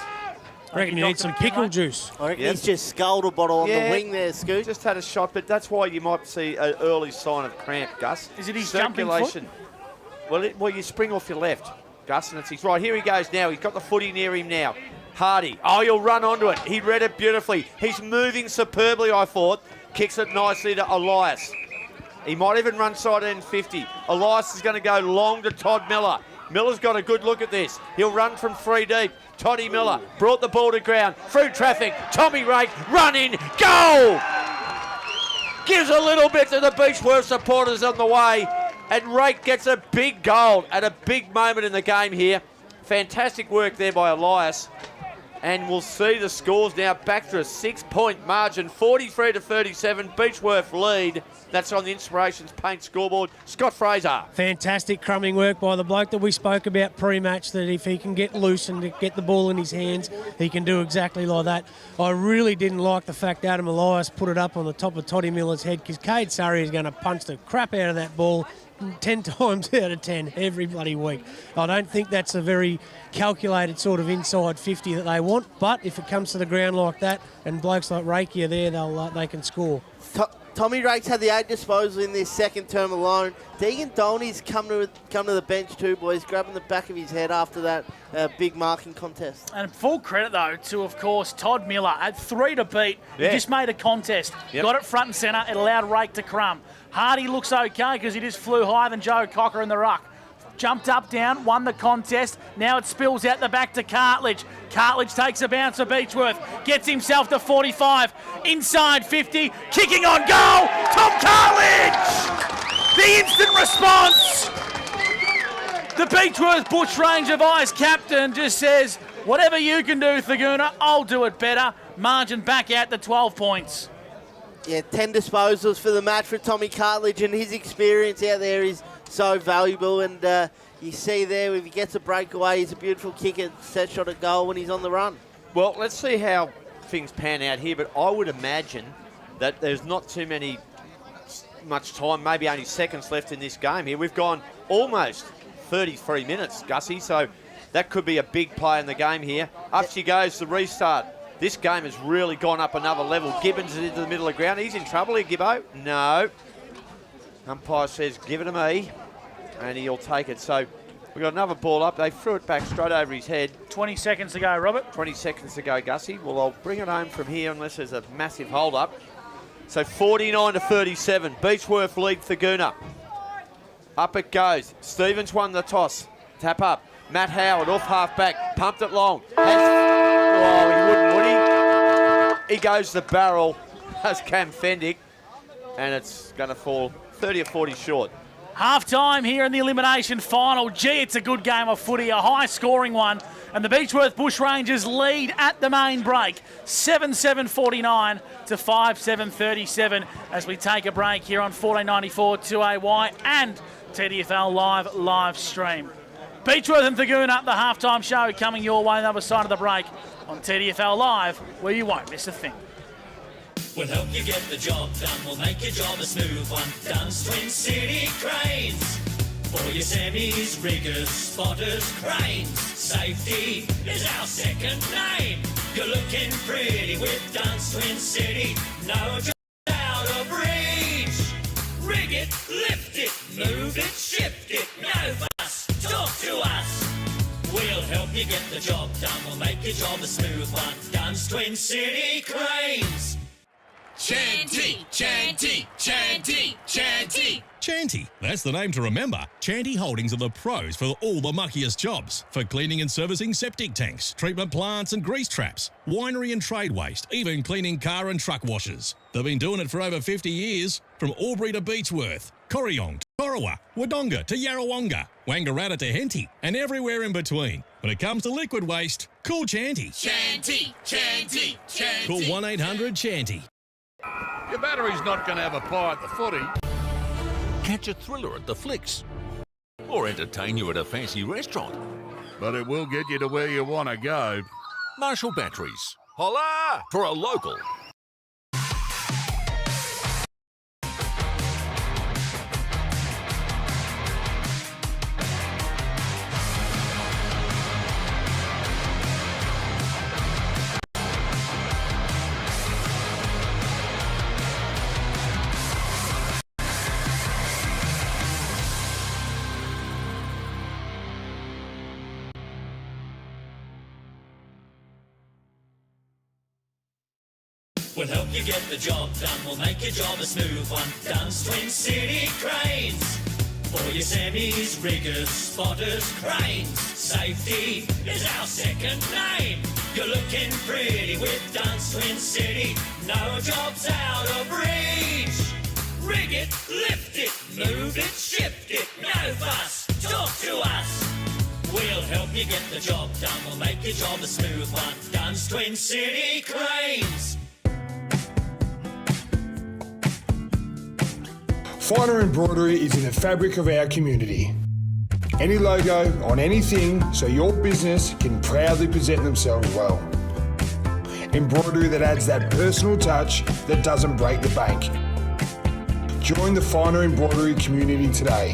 I reckon you need some pickle juice. I reckon he's just sculled a bottle on the wing there, Scoot. Just had a shot, but that's why you might see an early sign of cramp, Gus. Is it his jumping foot? Well, you spring off your left, Gus, and it's his right. Here he goes now. He's got the footy near him now. Hardy. Oh, he'll run onto it. He read it beautifully. He's moving superbly, I thought. Kicks it nicely to Elias. He might even run side end 50. Elias is going to go long to Todd Miller. Miller's got a good look at this. He'll run from 3 deep. Toddy Miller brought the ball to ground. Through traffic. Tommy Rake running. Goal! Gives a little bit to the Beechworth supporters on the way. And Rake gets a big goal at a big moment in the game here. Fantastic work there by Elias. And we'll see the scores now back to a 6-point margin, 43-37. Beechworth lead. That's on the Inspirations Paint scoreboard. Scott Fraser. Fantastic crumbing work by the bloke that we spoke about pre-match, that if he can get loose and get the ball in his hands, he can do exactly like that. I really didn't like the fact Adam Elias put it up on the top of Toddy Miller's head, because Cade Surrey is going to punch the crap out of that ball 10 times out of 10 every bloody week. I don't think that's a very calculated sort of inside 50 that they want, but if it comes to the ground like that and blokes like Reiki are there, they can score. Tommy Rake's had the 8 disposals in this second term alone. Deegan Dolney's come to the bench too, boys, grabbing the back of his head after that big marking contest. And full credit, though, to, of course, Todd Miller. At 3 to beat, he just made a contest. Yep. Got it front and centre. It allowed Rake to crumb. Hardy looks okay because he just flew higher than Joe Cocker in the ruck. Jumped up, down, won the contest. Now it spills out the back to Cartledge. Cartledge takes a bounce for Beechworth. Gets himself to 45. Inside 50. Kicking on goal. Tom Cartledge! The instant response. The Beechworth Bushranger Vice captain just says, whatever you can do, Thurgoona, I'll do it better. Margin back out to 12 points. Yeah, 10 disposals for the match for Tommy Cartledge, and his experience out there is so valuable. And you see there, if he gets a breakaway, he's a beautiful kicker, set shot at goal when he's on the run. Well, let's see how things pan out here, but I would imagine that there's not too much time, maybe only seconds left in this game here. We've gone almost 33 minutes, Gussie, so that could be a big play in the game here. Up she goes, the restart. This game has really gone up another level. Gibbons is into the middle of the ground. He's in trouble here, Gibbo. No. Umpire says, give it to me, and he'll take it. So we've got another ball up. They threw it back straight over his head. 20 seconds to go, Robert. 20 seconds to go, Gussie. Well, I'll bring it home from here unless there's a massive hold-up. So 49-37. Beechworth lead Thurgoona. Up it goes. Stevens won the toss. Tap up. Matt Howard off half-back. Pumped it long. Oh, he wouldn't, would he? He goes the barrel as Cam Fendick, and it's going to fall 30 or 40 short. Half-time here in the elimination final. Gee, it's a good game of footy, a high-scoring one. And the Beechworth Bushrangers lead at the main break, 7-7-49 to 5-7-37 as we take a break here on 1494 2AY and TDFL live stream. Beechworth and Thurgoona, the halftime show coming your way on the other side of the break on TDFL Live, where you won't miss a thing. We'll help you get the job done. We'll make your job a smooth one. Dunn's Twin City Cranes. For your semis, riggers, spotters, cranes. Safety is our second name. You're looking pretty with Dunn's Twin City. No job out of reach. Rig it, lift it, move it, shift it. No fuss, talk to us. We'll help you get the job done. We'll make your job a smooth one. Dunn's Twin City Cranes. Chanty, Chanty, Chanty, Chanty. Chanty, that's the name to remember. Chanty Holdings are the pros for all the muckiest jobs. For cleaning and servicing septic tanks, treatment plants and grease traps, winery and trade waste, even cleaning car and truck washers. They've been doing it for over 50 years. From Albury to Beechworth, Corryong to Corowa, Wodonga to Yarrawonga, Wangaratta to Henty, and everywhere in between. When it comes to liquid waste, call Chanty. Chanty, Chanty, Chanty. Call 1-800-CHANTY. Your battery's not going to have a pie at the footy. Catch a thriller at the flicks. Or entertain you at a fancy restaurant. But it will get you to where you want to go. Marshall Batteries. Holla! For a local. We'll help you get the job done. We'll make your job a smooth one. Dunn's Twin City Cranes. For your semis, riggers, spotters, cranes. Safety is our second name. You're looking pretty with Dunn's Twin City. No jobs out of reach. Rig it, lift it, move it, shift it. No fuss, talk to us. We'll We'll help you get the job done. We'll make your job a smooth one. Duns Twin City Cranes. Finer embroidery is in the fabric of our community. Any logo on anything so your business can proudly present themselves well. Embroidery that adds that personal touch that doesn't break the bank. Join the Finer embroidery community today.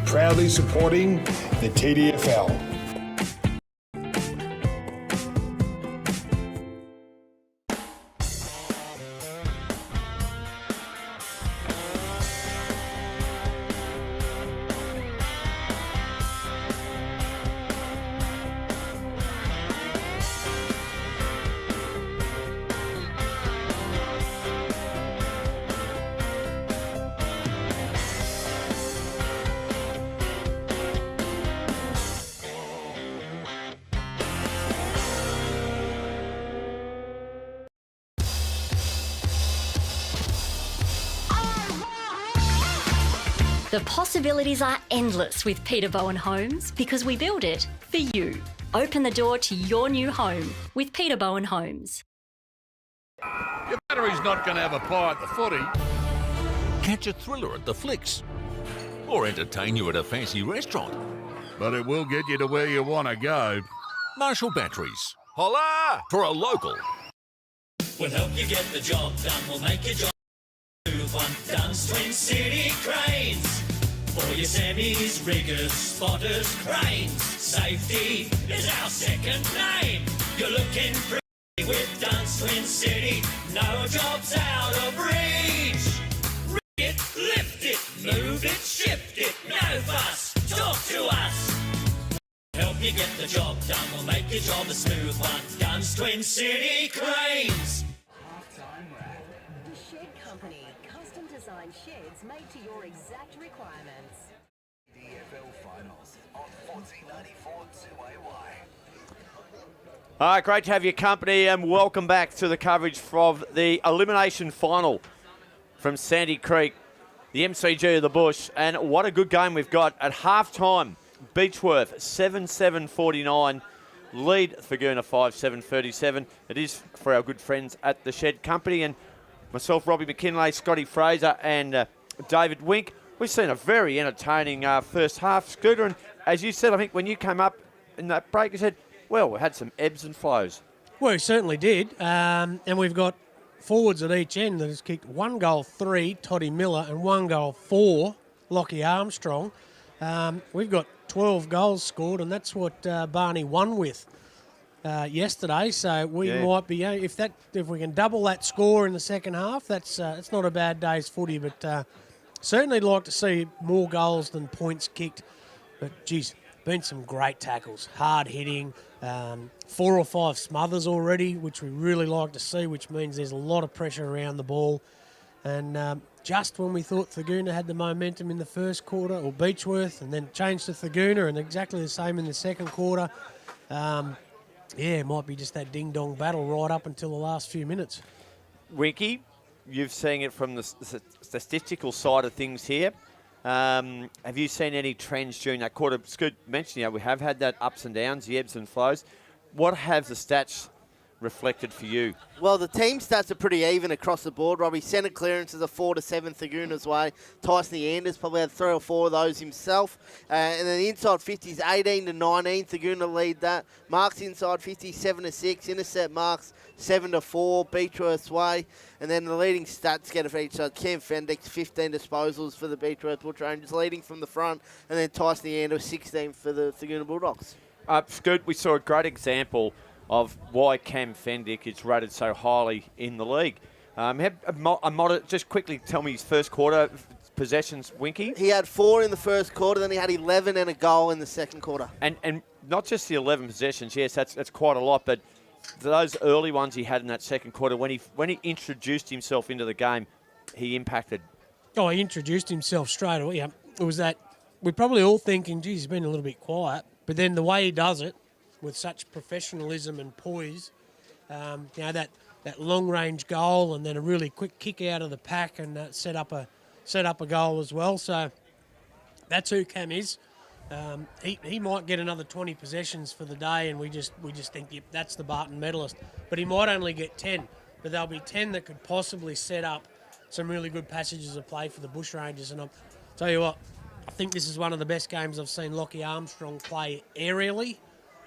Proudly supporting the TDFL. The possibilities are endless with Peter Bowen Homes because we build it for you. Open the door to your new home with Peter Bowen Homes. Your battery's not going to have a pie at the footy. Catch a thriller at the flicks. Or entertain you at a fancy restaurant. But it will get you to where you want to go. Marshall Batteries. Holla! For a local. We'll help you get the job done. We'll make your job move on. Duns Twin City Cranes. For your semis, riggers, spotters, cranes. Safety is our second name. You're looking pretty with Duns Twin City. No job's out of reach. Rig it, lift it, move it, shift it. No fuss, talk to us. Help you get the job done. We'll make your job a smooth one. Duns Twin City Cranes. The Shed Company. Custom designed sheds made to your exact requirements. TDFL Finals on 1494 2AY. All right, great to have your company and welcome back to the coverage of the Elimination Final from Sandy Creek, the MCG of the Bush. And what a good game we've got at half-time. Beechworth 7-7-49, lead Thurgoona 5-7-37. It is for our good friends at the Shed Company, and myself, Robbie McKinlay, Scotty Fraser and David Wink. We've seen a very entertaining first half, Scooter, and as you said, I think when you came up in that break, you said, well, we had some ebbs and flows. Well, we certainly did, and we've got forwards at each end that has kicked 1 goal 3, Toddy Miller, and 1 goal 4, Lockie Armstrong. We've got 12 goals scored, and that's what Barney won with yesterday. So we might be, if we can double that score in the second half, that's it's not a bad day's footy. But certainly like to see more goals than points kicked. But geez, been some great tackles, hard hitting, 4 or 5 smothers already, which we really like to see. Which means there's a lot of pressure around the ball, and just when we thought Thurgoona had the momentum in the first quarter, or Beechworth, and then changed to Thurgoona, and exactly the same in the second quarter. It might be just that ding-dong battle right up until the last few minutes. Winky, you've seen it from the statistical side of things here. Have you seen any trends during that quarter? Scoot mentioned, we have had that ups and downs, the ebbs and flows. What have the stats reflected for you? Well, the team stats are pretty even across the board, Robbie. Centre clearances are 4-7 Thurgoona's way. Tyson Anders probably had 3 or 4 of those himself. And then the inside 50s, 18-19. Thurgoona lead that. Marks inside 50, 7-6. Intercept marks, 7-4. Beechworth's way. And then the leading stats getter for each side. Cam Fendix, 15 disposals for the Beechworth Bushrangers, leading from the front. And then Tyson Anders, 16 for the Thurgoona Bulldogs. Scoot, we saw a great example of why Cam Fendick is rated so highly in the league. Just quickly tell me his first quarter possessions, Winky. He had 4 in the first quarter, then he had 11 and a goal in the second quarter. And not just the 11 possessions, yes, that's quite a lot, but those early ones he had in that second quarter, when he introduced himself into the game, he impacted. Oh, he introduced himself straight away. Yeah. It was that, we're probably all thinking, geez, he's been a little bit quiet, but then the way he does it, with such professionalism and poise, that long-range goal and then a really quick kick out of the pack and set up a goal as well. So that's who Cam is. He might get another 20 possessions for the day, and we just think, yep, that's the Barton medalist. But he might only get 10. But there'll be 10 that could possibly set up some really good passages of play for the Bushrangers. And I'll tell you what, I think this is one of the best games I've seen Lockie Armstrong play aerially.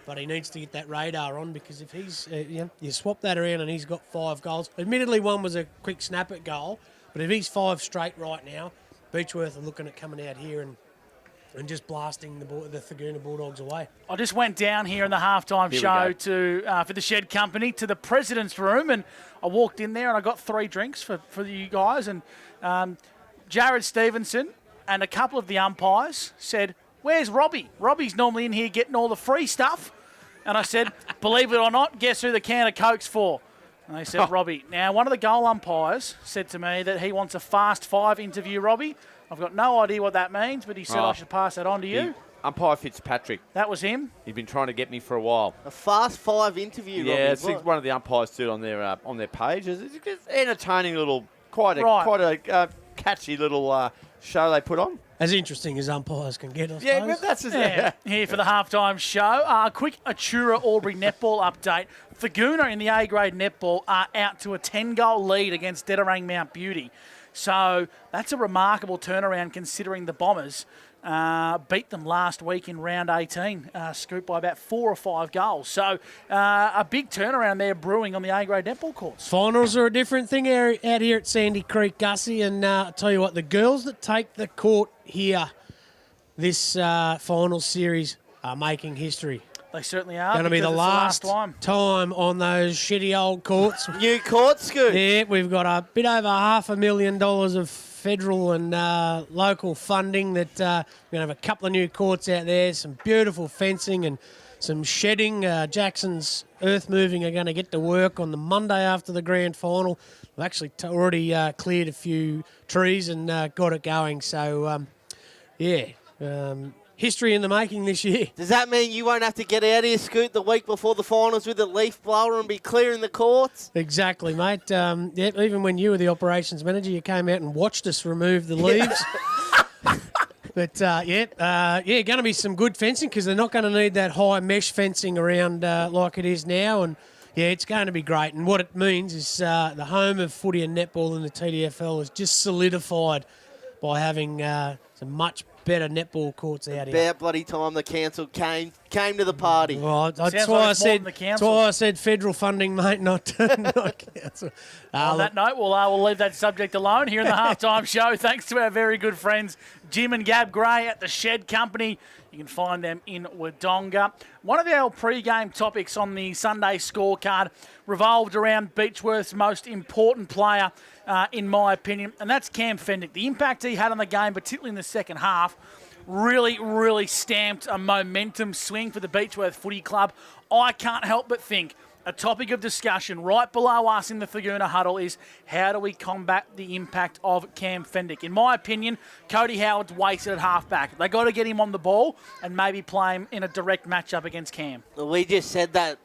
But he needs to get that radar on, because if he's, you swap that around and he's got 5 goals. Admittedly, one was a quick snap at goal, but if he's 5 straight right now, Beechworth are looking at coming out here and just blasting the Thurgoona Bulldogs away. I just went down here in the halftime show for the Shed Company to the president's room, and I walked in there and I got 3 drinks for you guys. And Jared Stevenson and a couple of the umpires said, "Where's Robbie? Robbie's normally in here getting all the free stuff." And I said, "Believe it or not, guess who the can of Coke's for?" And they said, "Robbie." Now, one of the goal umpires said to me that he wants a Fast 5 interview, Robbie. I've got no idea what that means, but he said I should pass that on to you. Umpire Fitzpatrick. That was him. He's been trying to get me for a while. A Fast 5 interview, Robbie. Yeah, it's one of the umpires do it on their page. It's an entertaining little, quite a catchy little show they put on. As interesting as umpires can get, I suppose. Yeah, but that's here for the halftime show. A quick Atura Albury netball update. Thurgoona in the A-grade netball are out to a 10-goal lead against Dedarang Mount Beauty. So that's a remarkable turnaround, considering the Bombers beat them last week in round 18, scooped by about 4 or 5 goals. So a big turnaround there brewing on the A-grade netball courts. Finals are a different thing out here at Sandy Creek, Gussie, and I'll tell you what, the girls that take the court here this final series are making history. They certainly are. Going to be the last time on those shitty old courts. New court, Scoot. Yeah, we've got a bit over $500,000 of federal and local funding that we're going to have a couple of new courts out there, some beautiful fencing and some shedding. Jackson's Earth Moving are going to get to work on the Monday after the grand final. We've actually already cleared a few trees and got it going. So, history in the making this year. Does that mean you won't have to get out here, Scoot, the week before the finals with a leaf blower and be clearing the courts? Exactly, mate. Even when you were the operations manager, you came out and watched us remove the leaves. But, going to be some good fencing, because they're not going to need that high mesh fencing around like it is now. And, it's going to be great. And what it means is the home of footy and netball in the TDFL is just solidified by having some much better netball courts out here. About bloody time the council came to the party. Well, that's why I said federal funding, mate, not council. On that note, we'll leave that subject alone here in the halftime show. Thanks to our very good friends Jim and Gab Gray at the Shed Company. You can find them in Wodonga. One of our pre-game topics on the Sunday scorecard revolved around Beechworth's most important player, in my opinion, and that's Cam Fendick. The impact he had on the game, particularly in the second half, really, really stamped a momentum swing for the Beechworth Footy Club. I can't help but think a topic of discussion right below us in the Thurgoona huddle is, how do we combat the impact of Cam Fendick? In my opinion, Cody Howard's wasted at halfback. They got to get him on the ball and maybe play him in a direct matchup against Cam. Well, we just said that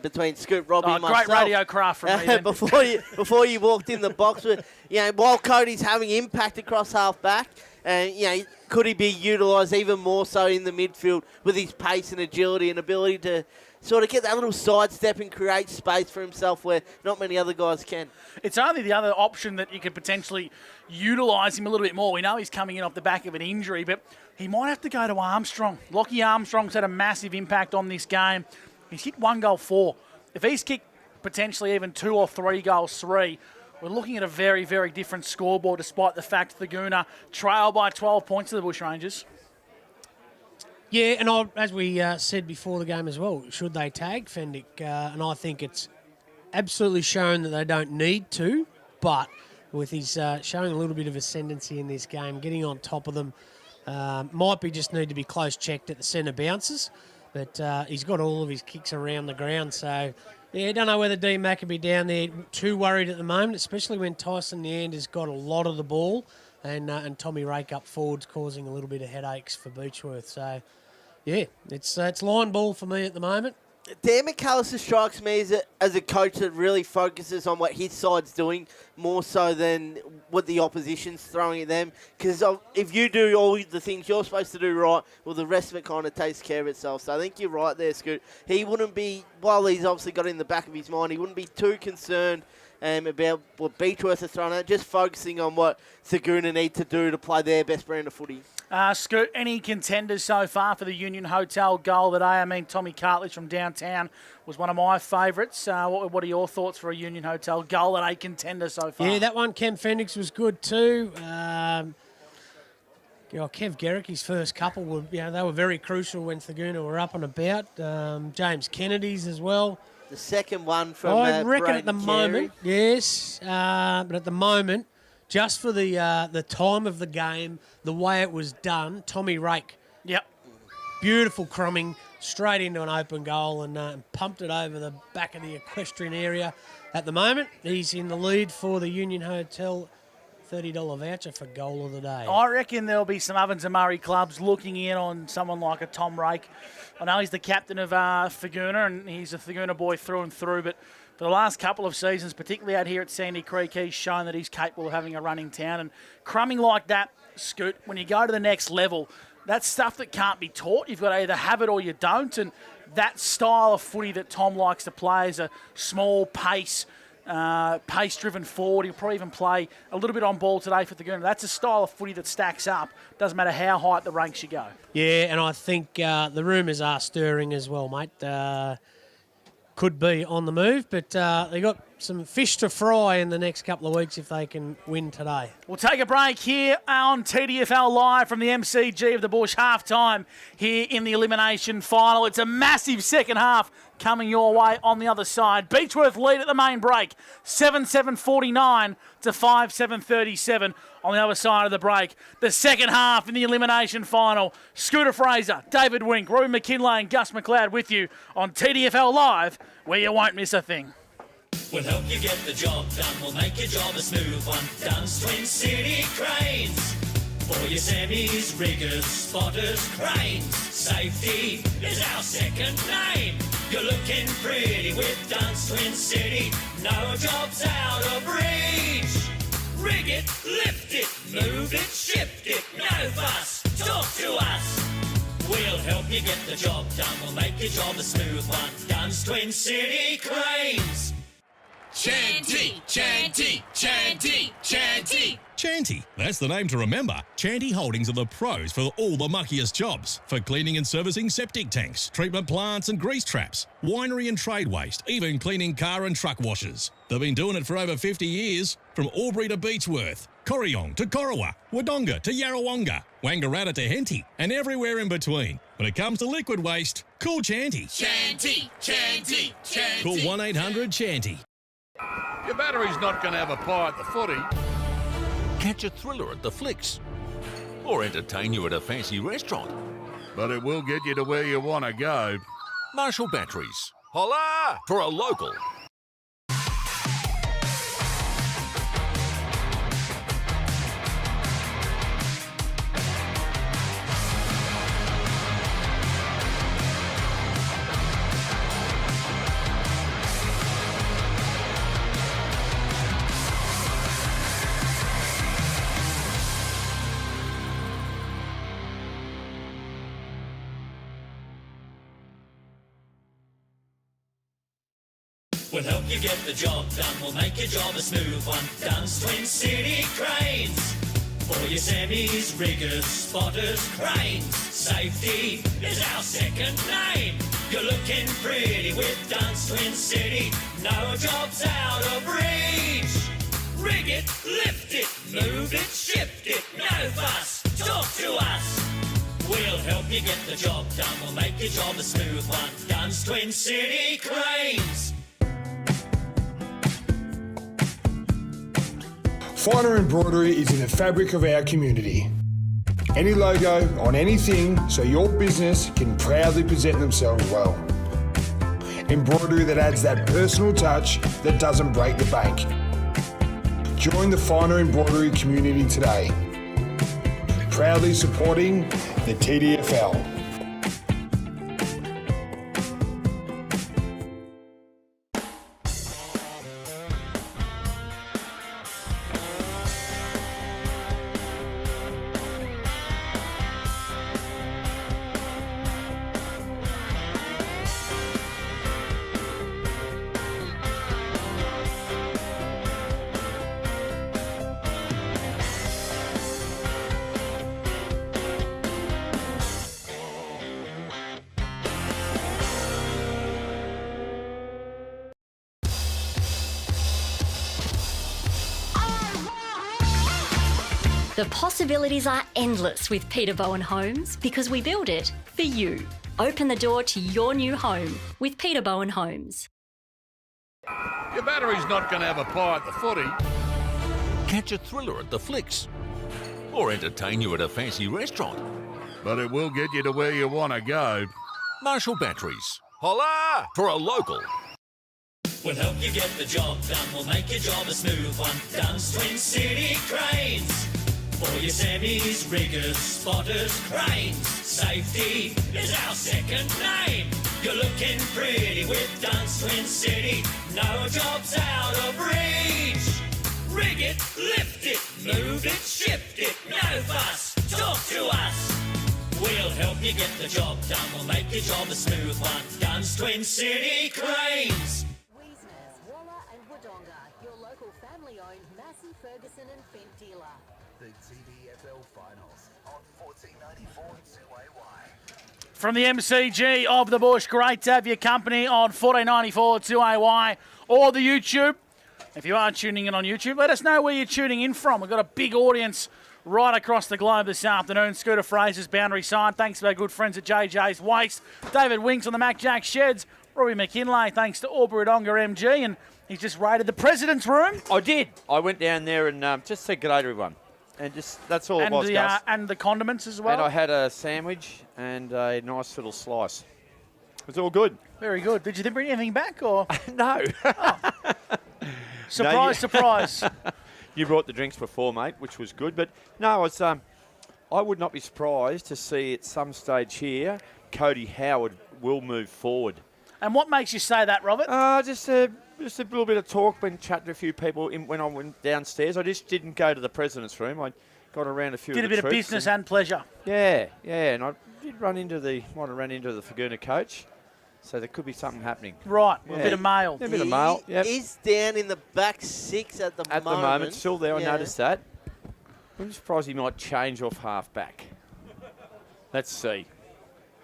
between Scoot, Robbie, and myself. Great radio craft from me. before you walked in the box, while Cody's having impact across halfback, and could he be utilised even more so in the midfield with his pace and agility and ability to sort of get that little sidestep and create space for himself where not many other guys can. It's only the other option that you could potentially utilise him a little bit more. We know he's coming in off the back of an injury, but he might have to go to Armstrong. Lockie Armstrong's had a massive impact on this game. He's hit 1 goal 4. If he's kicked potentially even 2 or 3 goals 3, we're looking at a very, very different scoreboard, despite the fact Thurgoona trail by 12 points to the Bushrangers. Yeah, and as we said before the game as well, should they tag Fendick? And I think it's absolutely shown that they don't need to, but with his showing a little bit of ascendancy in this game, getting on top of them, might be just need to be close checked at the centre bounces, but he's got all of his kicks around the ground, so yeah, don't know whether Dean Mack can be down there too worried at the moment, especially when Tyson Neand has got a lot of the ball, and Tommy Rake up forwards causing a little bit of headaches for Beechworth, so... Yeah, it's line ball for me at the moment. Dan McAllister strikes me as a coach that really focuses on what his side's doing more so than what the opposition's throwing at them. Because if you do all the things you're supposed to do right, well, the rest of it kind of takes care of itself. So I think you're right there, Scoot. He wouldn't be, while he's obviously got it in the back of his mind, he wouldn't be too concerned about what Beechworth is throwing at, just focusing on what Thurgoona need to do to play their best brand of footy. Scoot, any contenders so far for the Union Hotel goal today? I mean, Tommy Cartledge from downtown was one of my favourites. What are your thoughts for a Union Hotel goal at a contender so far? Yeah, that one, Cam Fendix, was good too. Kev Garrick's first couple were, they were very crucial when Thurgoona were up and about. James Kennedy's as well. The second one from I reckon Braden at the Carey. moment, yes, but at the moment, just for the time of the game, the way it was done, Tommy Rake. Yep. Beautiful crumbing, straight into an open goal and pumped it over the back of the equestrian area. At the moment, he's in the lead for the Union Hotel $30 voucher for goal of the day. I reckon there'll be some Ovens and Murray clubs looking in on someone like a Tom Rake. I know he's the captain of Thurgoona and he's a Thurgoona boy through and through, but for the last couple of seasons, particularly out here at Sandy Creek, he's shown that he's capable of having a run in town. And crumbing like that, Scoot, when you go to the next level, that's stuff that can't be taught. You've got to either have it or you don't. And that style of footy that Tom likes to play is a small pace-driven forward. He'll probably even play a little bit on ball today for Thurgoona. That's a style of footy that stacks up. Doesn't matter how high up the ranks you go. Yeah, and I think the rumours are stirring as well, mate. Could be on the move, but they got some fish to fry in the next couple of weeks if they can win today. We'll take a break here on TDFL Live from the MCG of the Bush, half-time here in the elimination final. It's a massive second half coming your way on the other side. Beechworth lead at the main break, 7-7-49 to 5-7-37 on the other side of the break. The second half in the elimination final. Scooter Fraser, David Wink, Roy McKinlay and Gus McLeod with you on TDFL Live, where you won't miss a thing. We'll help you get the job done. We'll make your job a smooth one. Dunn's Twin City Cranes. For your semis, riggers, spotters, cranes. Safety is our second name. You're looking pretty with Dunn's Twin City. No job's out of reach. Rig it, lift it, move it, shift it. No fuss, talk to us. We'll help you get the job done. We'll make your job a smooth one. Dunn's Twin City Cranes. Chanty, Chanty, Chanty, Chanty. Chanty, that's the name to remember. Chanty Holdings are the pros for all the muckiest jobs. For cleaning and servicing septic tanks, treatment plants and grease traps, winery and trade waste, even cleaning car and truck washers. They've been doing it for over 50 years. From Albury to Beechworth, Corryong to Corowa, Wodonga to Yarrawonga, Wangaratta to Henty, and everywhere in between. When it comes to liquid waste, call Chanty. Chanty, Chanty, Chanty. Call 1-800-CHANTY. Your battery's not going to have a pie at the footy. Catch a thriller at the flicks. Or entertain you at a fancy restaurant. But it will get you to where you want to go. Marshall Batteries. Holla! For a local. We'll help you get the job done. We'll make your job a smooth one. Dunn's Twin City Cranes. For your semis, riggers, spotters, cranes. Safety is our second name. You're looking pretty with Dunn's Twin City. No job's out of reach. Rig it, lift it, move it, shift it. No fuss, talk to us. We'll help you get the job done. We'll make your job a smooth one. Dunn's Twin City Cranes. Finer embroidery is in the fabric of our community. Any logo on anything so your business can proudly present themselves well. Embroidery that adds that personal touch that doesn't break the bank. Join the Finer embroidery community today. Proudly supporting the TDFL. The possibilities are endless with Peter Bowen Homes because we build it for you. Open the door to your new home with Peter Bowen Homes. Your battery's not going to have a pie at the footy. Catch a thriller at the flicks. Or entertain you at a fancy restaurant. But it will get you to where you want to go. Marshall Batteries. Holla! For a local. We'll help you get the job done. We'll make your job a smooth one. Dunn's Twin City Cranes. For your semis, riggers, spotters, cranes. Safety is our second name. You're looking pretty with Dunn's Twin City. No job's out of reach. Rig it, lift it, move it, shift it. No fuss, talk to us. We'll help you get the job done. We'll make your job a smooth one. Dunn's Twin City Cranes. Weesner's, Walla and Wodonga, your local family-owned Massey, Ferguson and Fent dealer. The TDFL Finals on 1494 2AY. From the MCG of the Bush, great to have your company on 1494 2AY or the YouTube. If you are tuning in on YouTube, let us know where you're tuning in from. We've got a big audience right across the globe this afternoon. Scooter Fraser's boundary side. Thanks to our good friends at JJ's Waste. David Winks on the Mac Jack Sheds. Robbie McKinlay, thanks to Wodonga MG. And he's just raided the President's Room. I did. I went down there and just said g'day to everyone. And just that's all it was, Gus. And the condiments as well. And I had a sandwich and a nice little slice. It was all good. Very good. Did you bring anything back? Or No. Surprise, surprise. You brought the drinks before, mate, which was good. But no, it's I would not be surprised to see at some stage here Cody Howard will move forward. And what makes you say that, Robert? Just a little bit of talk. Been chatting to a few people when I went downstairs. I just didn't go to the President's Room. I got around a few. Did of a the bit of troops business and pleasure. Yeah, and I did might have run into the Thurgoona coach. So there could be something happening. Right, Yeah. a bit of mail. Yeah, a bit of mail. Yep. He's down in the back six at the moment. At the moment, still there. Yeah. I noticed that. I'm surprised he might change off half back. Let's see.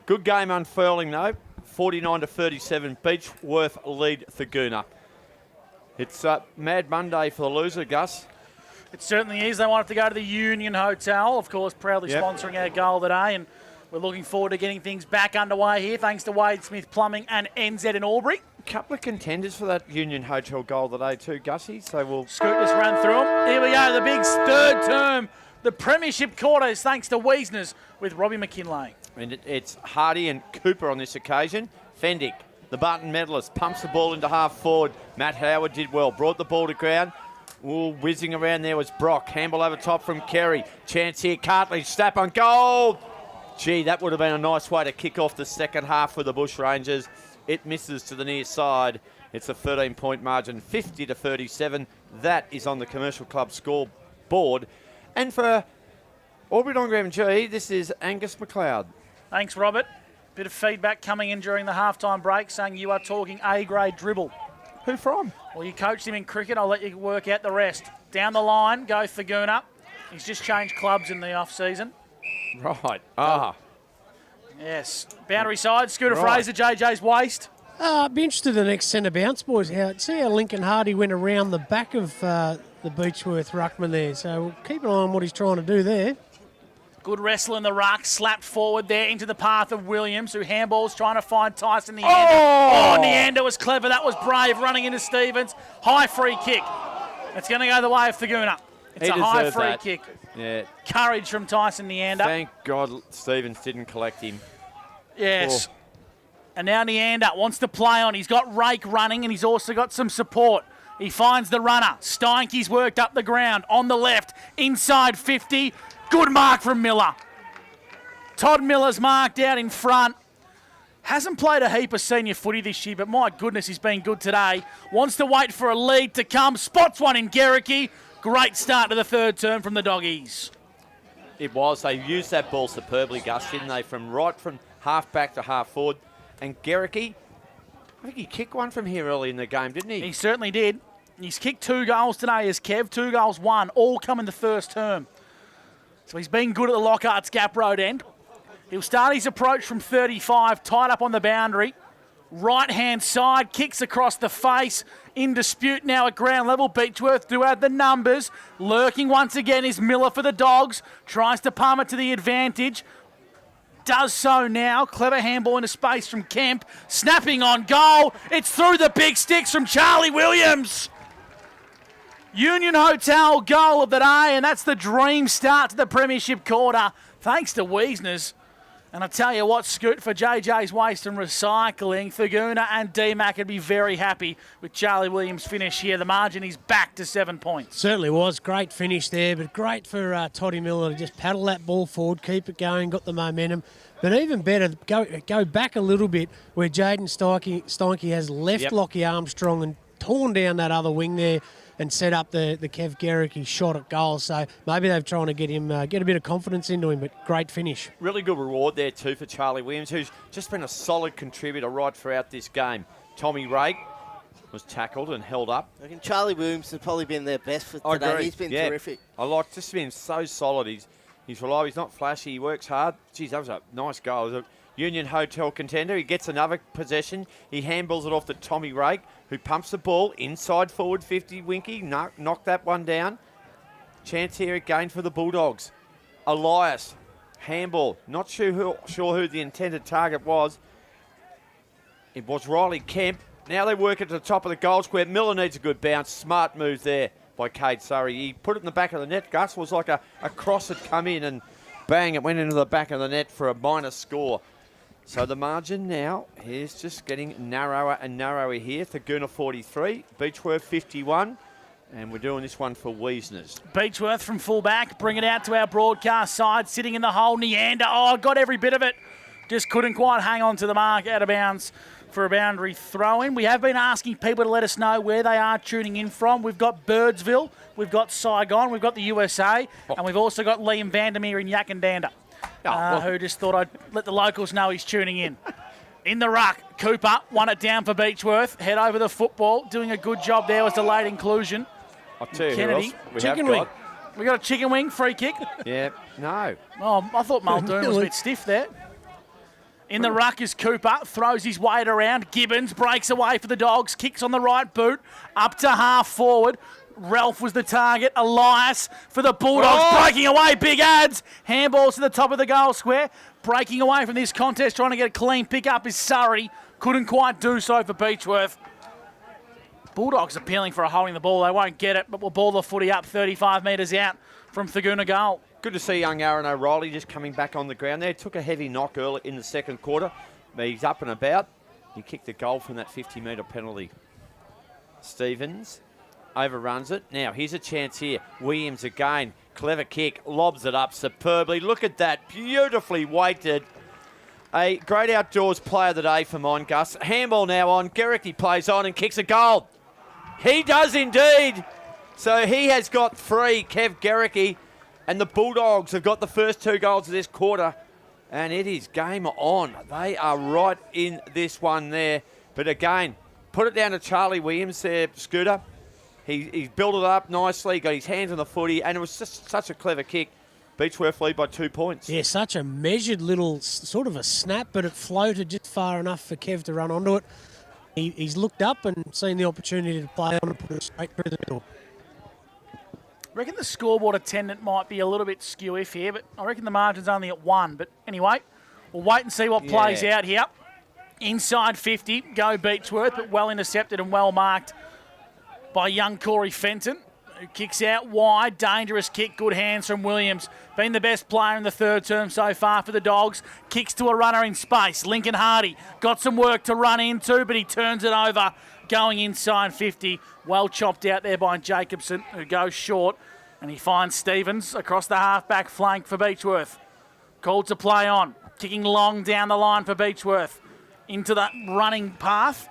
Good game unfurling though. 49-37. Beechworth lead Thurgoona. It's Mad Monday for the loser, Gus. It certainly is. They want to go to the Union Hotel, of course, proudly sponsoring our goal today. And we're looking forward to getting things back underway here, thanks to Wade Smith Plumbing and NZ in Albury. A couple of contenders for that Union Hotel goal today too, Gussie. So we'll Scoot just ran through them. Here we go, the big third term, the Premiership quarters, thanks to Wiesner's with Robbie McKinlay. And it's Hardy and Cooper on this occasion. Fendick, the Barton medalist, pumps the ball into half forward. Matt Howard did well, brought the ball to ground. Ooh, whizzing around there was Brock. Handball over top from Kerry. Chance here, Cartlidge, snap on goal. Gee, that would have been a nice way to kick off the second half for the Bushrangers. It misses to the near side. It's a 13-point margin, 50-37. That is on the Commercial Club scoreboard. And for Wodonga MG, this is Angus McLeod. Thanks, Robert. Bit of feedback coming in during the halftime break saying you are talking A-grade dribble. Who from? Well, you coached him in cricket. I'll let you work out the rest. Down the line, go Thurgoona. He's just changed clubs in the off-season. Right. Yes. Boundary side, Scooter Right. Fraser, JJ's Waste. I'd be interested in the next centre bounce, boys. See how Lincoln Hardy went around the back of the Beechworth ruckman there. So we'll keep an eye on what he's trying to do there. Good wrestle in the ruck, slapped forward there into the path of Williams, who handballs trying to find Tyson Neander. Oh, Neander was clever. That was brave, running into Stevens. High free kick. It's going to go the way of Thurgoona. It's a high free kick. Yeah. Courage from Tyson Neander. Thank God Stevens didn't collect him. Yes. And now Neander wants to play on. He's got Rake running and he's also got some support. He finds the runner. Steinke's worked up the ground on the left, inside 50. Good mark from Miller. Todd Miller's marked out in front. Hasn't played a heap of senior footy this year, but my goodness, he's been good today. Wants to wait for a lead to come. Spots one in Garricky. Great start to the third term from the Doggies. It was. They used that ball superbly, Gus, didn't they? From half back to half forward. And Garricky, I think he kicked one from here early in the game, didn't he? He certainly did. He's kicked 2 goals today as Kev. 2 goals, 1. All come in the first term. So he's been good at the Lockhart's Gap Road end. He'll start his approach from 35, tied up on the boundary. Right-hand side, kicks across the face, in dispute now at ground level. Beechworth do have the numbers. Lurking once again is Miller for the Dogs. Tries to palm it to the advantage. Does so now. Clever handball into space from Kemp. Snapping on goal. It's through the big sticks from Charlie Williams. Union Hotel goal of the day, and that's the dream start to the premiership quarter, thanks to Wiesner's. And I tell you what, Scoot, for JJ's Waste and Recycling, Thurgoona and DMAC would be very happy with Charlie Williams' finish here. The margin is back to 7 points. Certainly was. Great finish there, but great for Toddy Miller to just paddle that ball forward, keep it going, got the momentum. But even better, go back a little bit where Jaden Steinke has left Lockie Armstrong and torn down that other wing there and set up the Kev Garricky shot at goal. So maybe they're trying to get him get a bit of confidence into him, but great finish. Really good reward there too for Charlie Williams, who's just been a solid contributor right throughout this game. Tommy Rake was tackled and held up. I reckon Charlie Williams has probably been their best for today. I agree. He's been terrific. I like just being so solid. He's reliable. He's not flashy. He works hard. Geez, that was a nice goal. It was a Union Hotel contender. He gets another possession. He handballs it off to Tommy Rake, who pumps the ball inside forward 50. Winky knocked that one down. Chance here again for the Bulldogs. Elias, handball. Not sure who the intended target was. It was Riley Kemp. Now they work it to the top of the goal square. Miller needs a good bounce. Smart move there by Cade Surrey. He put it in the back of the net. Gus was like a cross had come in and bang, it went into the back of the net for a minor score. So the margin now is just getting narrower and narrower here. Thurgoona 43, Beechworth 51, and we're doing this one for Wiesner's. Beechworth from fullback, bring it out to our broadcast side, sitting in the hole. Neander, got every bit of it. Just couldn't quite hang on to the mark, out of bounds for a boundary throw-in. We have been asking people to let us know where they are tuning in from. We've got Birdsville, we've got Saigon, we've got the USA, and we've also got Liam Vandermeer in Yakandanda. Who just thought I'd let the locals know he's tuning in. In the ruck, Cooper won it down for Beechworth. Head over the football, doing a good job there. Was delayed inclusion. I'll tell you Kennedy, chicken wing. We got a chicken wing, free kick. Yeah, no. Oh, I thought Muldoon was a bit stiff there. In the ruck is Cooper, throws his weight around. Gibbons breaks away for the Dogs, kicks on the right boot, up to half forward. Ralph was the target. Elias for the Bulldogs, breaking away. Big ads. Handballs to the top of the goal square. Breaking away from this contest, trying to get a clean pick up is Surrey. Couldn't quite do so for Beechworth. Bulldogs appealing for a holding the ball. They won't get it, but will ball the footy up 35 metres out from Thurgoona goal. Good to see young Aaron O'Reilly just coming back on the ground there. Took a heavy knock early in the second quarter, but he's up and about. He kicked the goal from that 50-metre penalty. Stevens overruns it. Now, here's a chance here. Williams again. Clever kick. Lobs it up superbly. Look at that. Beautifully weighted. A great outdoors player of the day for mine, Gus. Handball now on. Garricky plays on and kicks a goal. He does indeed. So he has got 3, Kev Garricky. And the Bulldogs have got the first 2 goals of this quarter. And it is game on. They are right in this one there. But again, put it down to Charlie Williams there, Scooter. He's built it up nicely, got his hands on the footy, and it was just such a clever kick. Beechworth lead by 2 points. Yeah, such a measured little sort of a snap, but it floated just far enough for Kev to run onto it. He's looked up and seen the opportunity to play on and put it straight through the middle. I reckon the scoreboard attendant might be a little bit skew-iff here, but I reckon the margin's only at 1. But anyway, we'll wait and see what plays out here. Inside 50, go Beechworth, but well intercepted and well marked by young Corey Fenton, who kicks out wide. Dangerous kick, good hands from Williams. Been the best player in the third term so far for the Dogs. Kicks to a runner in space. Lincoln Hardy got some work to run into, but he turns it over going inside 50. Well chopped out there by Jacobson, who goes short, and he finds Stevens across the half-back flank for Beechworth. Called to play on. Kicking long down the line for Beechworth. Into that running path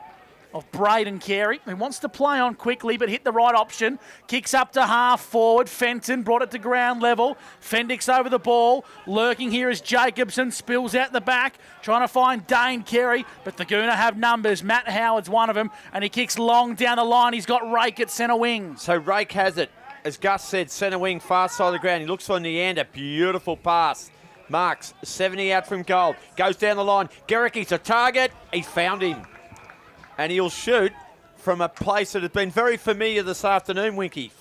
of Braden Carey, who wants to play on quickly but hit the right option. Kicks up to half forward. Fenton brought it to ground level. Fendix over the ball. Lurking here is Jacobson. Spills out the back. Trying to find Dane Carey, but Thurgoona have numbers. Matt Howard's one of them, and he kicks long down the line. He's got Rake at centre wing. So Rake has it. As Gus said, centre wing, far side of the ground. He looks for Neander. Beautiful pass. Marks, 70 out from goal. Goes down the line. Garricky's a target. He found him. And he'll shoot from a place that has been very familiar this afternoon, Winky.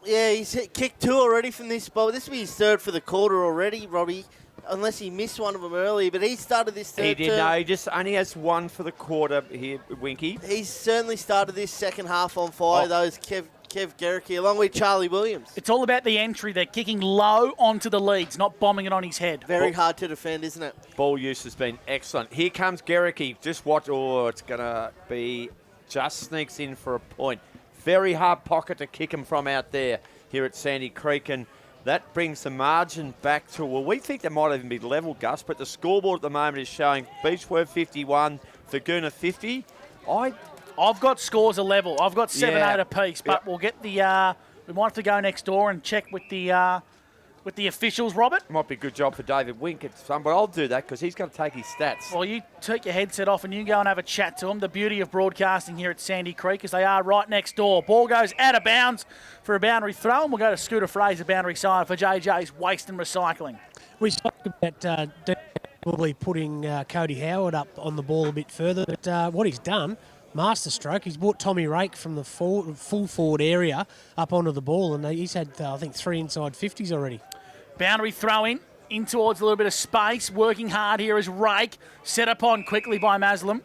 Yeah, he's kicked 2 already from this ball. This will be his 3rd for the quarter already, Robbie, unless he missed one of them early. But he started this 3rd. He did, no, he just only has 1 for the quarter here, Winky. He's certainly started this second half on fire, those Kev Gericke, along with Charlie Williams. It's all about the entry. They're kicking low onto the leads, not bombing it on his head. Very hard to defend, isn't it? Ball use has been excellent. Here comes Gericke. Just watch. Oh, it's going to be... Just sneaks in for a point. Very hard pocket to kick him from out there here at Sandy Creek. And that brings the margin back to... Well, we think that might even be level, Gus. But the scoreboard at the moment is showing Beechworth 51, Thurgoona 50. I've got scores a level. I've got 7-8 apiece, but we'll get the... we might have to go next door and check with the officials, Robert. Might be a good job for David Wink at some, but I'll do that because he's going to take his stats. Well, you take your headset off and you go and have a chat to him. The beauty of broadcasting here at Sandy Creek is they are right next door. Ball goes out of bounds for a boundary throw, and we'll go to Scooter Fraser, boundary side for JJ's Waste and Recycling. We spoke about probably putting Cody Howard up on the ball a bit further, but what he's done... masterstroke. He's brought Tommy Rake from the full forward area up onto the ball, and he's had, I think, 3 inside 50s already. Boundary throw in towards a little bit of space. Working hard here is Rake. Set upon quickly by Maslam.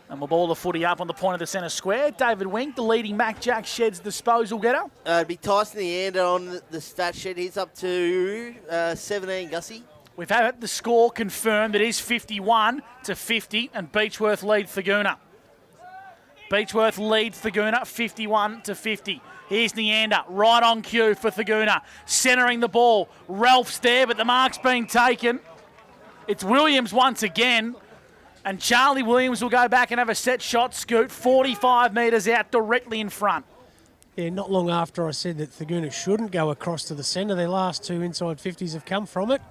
And we'll ball the footy up on the point of the centre square. David Wink, the leading Mac Jack Sheds disposal getter. It'd be Tyson the Ander on the stat shed. He's up to 17, Gussie. We've had the score confirmed. It is 51-50, and Beechworth lead Thurgoona. Beechworth leads Thurgoona 51-50. Here's Neander, right on cue for Thurgoona. Centering the ball. Ralph's there, but the mark's been taken. It's Williams once again. And Charlie Williams will go back and have a set shot scoot 45 metres out directly in front. Yeah, not long after I said that Thurgoona shouldn't go across to the centre. Their last 2 inside 50s have come from it.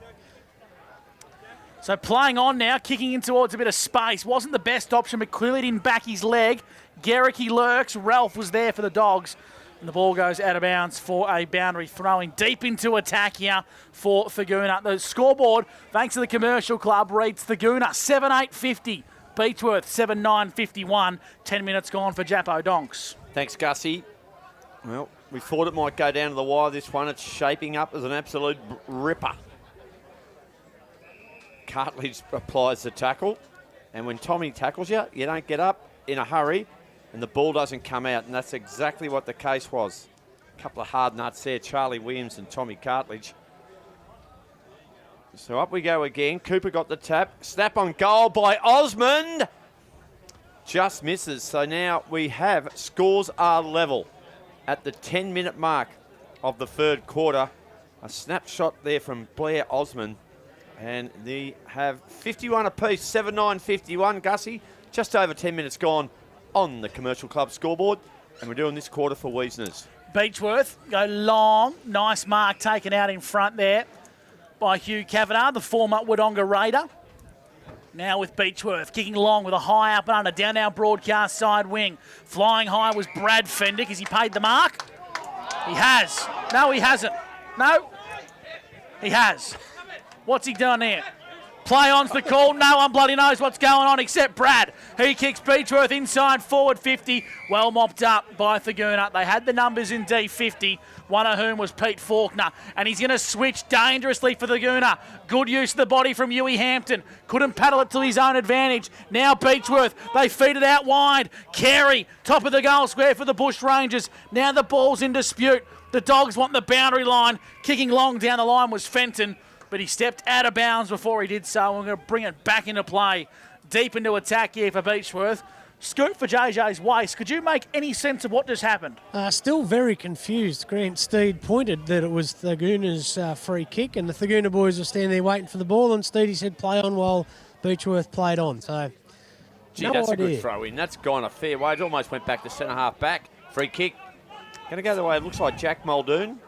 So playing on now, kicking in towards a bit of space. Wasn't the best option, but clearly didn't back his leg. Gericke lurks. Ralph was there for the Dogs. And the ball goes out of bounds for a boundary throwing deep into attack here for Thurgoona. The scoreboard, thanks to the Commercial Club, reads Thurgoona 7-8-50. Beechworth 7-9-51. 10 minutes gone for Jappo Donks. Thanks, Gussie. Well, we thought it might go down to the wire this one. It's shaping up as an absolute ripper. Cartledge applies the tackle, and when Tommy tackles you, you don't get up in a hurry, and the ball doesn't come out, and that's exactly what the case was. A couple of hard nuts there, Charlie Williams and Tommy Cartledge. So up we go again. Cooper got the tap. Snap on goal by Osmond. Just misses. So now we have scores are level at the 10-minute mark of the 3rd quarter. A snapshot there from Blair Osmond. And they have 51 apiece, 7-9-51, Gussie. Just over 10 minutes gone on the Commercial Club scoreboard. And we're doing this quarter for Wiesners. Beechworth go long. Nice mark taken out in front there by Hugh Kavanagh, the former Wodonga Raider. Now with Beechworth, kicking long with a high up and under, down our broadcast side wing. Flying high was Brad Fendick. Has he paid the mark? He has. No, he hasn't. No, he has. What's he done here? Play on's the call. No one bloody knows what's going on except Brad. He kicks Beechworth inside forward 50. Well mopped up by Thurgoona. They had the numbers in D50, one of whom was Pete Faulkner. And he's going to switch dangerously for Thurgoona. Good use of the body from Huey Hampton. Couldn't paddle it to his own advantage. Now Beechworth, they feed it out wide. Carey, top of the goal square for the Bushrangers. Now the ball's in dispute. The Dogs want the boundary line. Kicking long down the line was Fenton, but he stepped out of bounds before he did so. We're going to bring it back into play. Deep into attack here for Beechworth. Scoot for JJ's Waste. Could you make any sense of what just happened? Still very confused. Grant Steed pointed that it was Thurgoona's free kick, and the Thurgoona boys were standing there waiting for the ball, and Steedy said play on while Beechworth played on. So, gee, no that's idea. a good throw in. That's gone a fair way. It almost went back to centre half back. Free kick. Going to go the way it looks like Jack Muldoon.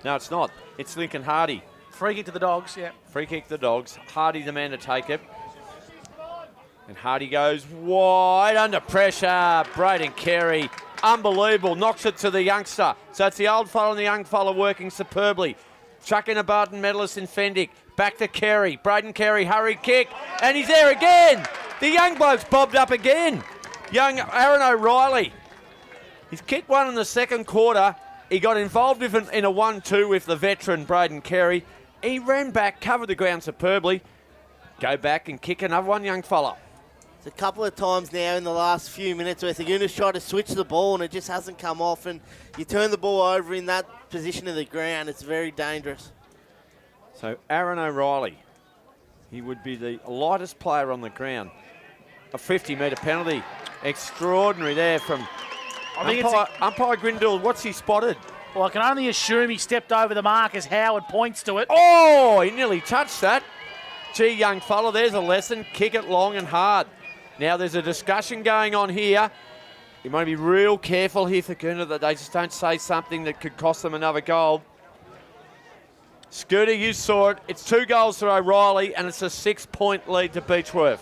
No, it's not. It's Lincoln Hardy. Free kick to the Dogs, yeah. Free kick to the Dogs. Hardy the man to take it. And Hardy goes wide under pressure. Braden Carey, unbelievable. Knocks it to the youngster. So it's the old fellow and the young fellow working superbly. Chucking a Barton medalist in Fendick. Back to Carey. Braden Carey, hurry kick. And he's there again. The young bloke's bobbed up again. young Aaron O'Reilly. He's kicked one in the second quarter. He got involved in a 1-2 with the veteran Braden Carey. He ran back, covered the ground superbly. Go back and kick another one, young fella. It's a couple of times now in the last few minutes where Thurgoona's tried to switch the ball and it just hasn't come off, and you turn the ball over in that position of the ground, it's very dangerous. So Aaron O'Reilly, he would be the lightest player on the ground. A 50-metre penalty. Extraordinary there from umpire Grindle. What's he spotted? Well, I can only assume he stepped over the mark as Howard points to it. Oh, he nearly touched that. Gee, young fella, there's a lesson. Kick it long and hard. Now there's a discussion going on here. You want to be real careful here, Thurgoona, that they just don't say something that could cost them another goal. Scooter, you saw it. It's 2 goals for O'Reilly, and it's a 6-point lead to Beechworth.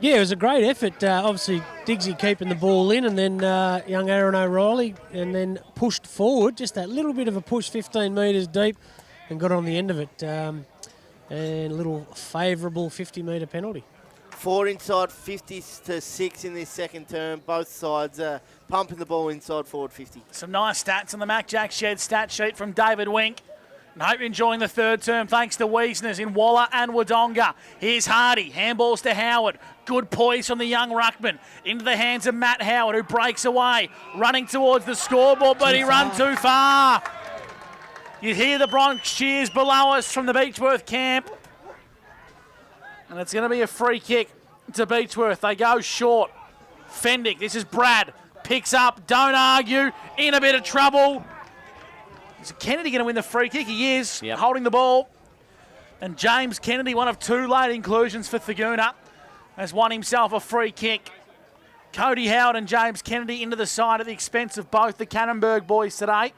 Yeah, it was a great effort. Obviously, Diggsy keeping the ball in, and then young Aaron O'Reilly, and then pushed forward, just that little bit of a push, 15 metres deep, and got on the end of it. And a little favourable 50-metre penalty. 4 inside 50 to 6 in this second term. Both sides pumping the ball inside forward 50. Some nice stats on the Mac Jack Shed stat sheet from David Wink. And I hope you're enjoying the third term thanks to Wiesners in Walla and Wodonga. Here's Hardy. Handballs to Howard. Good poise from the young ruckman. Into the hands of Matt Howard, who breaks away. Running towards the scoreboard, but he ran too far. You hear the Bronx cheers below us from the Beechworth camp. And it's going to be a free kick to Beechworth. They go short. Fendick, this is Brad. Picks up, don't argue. In a bit of trouble. Is Kennedy going to win the free kick? He is, holding the ball. And James Kennedy, one of 2 late inclusions for Thurgoona, has won himself a free kick. Cody Howard and James Kennedy into the side at the expense of both the Cannonburg boys today.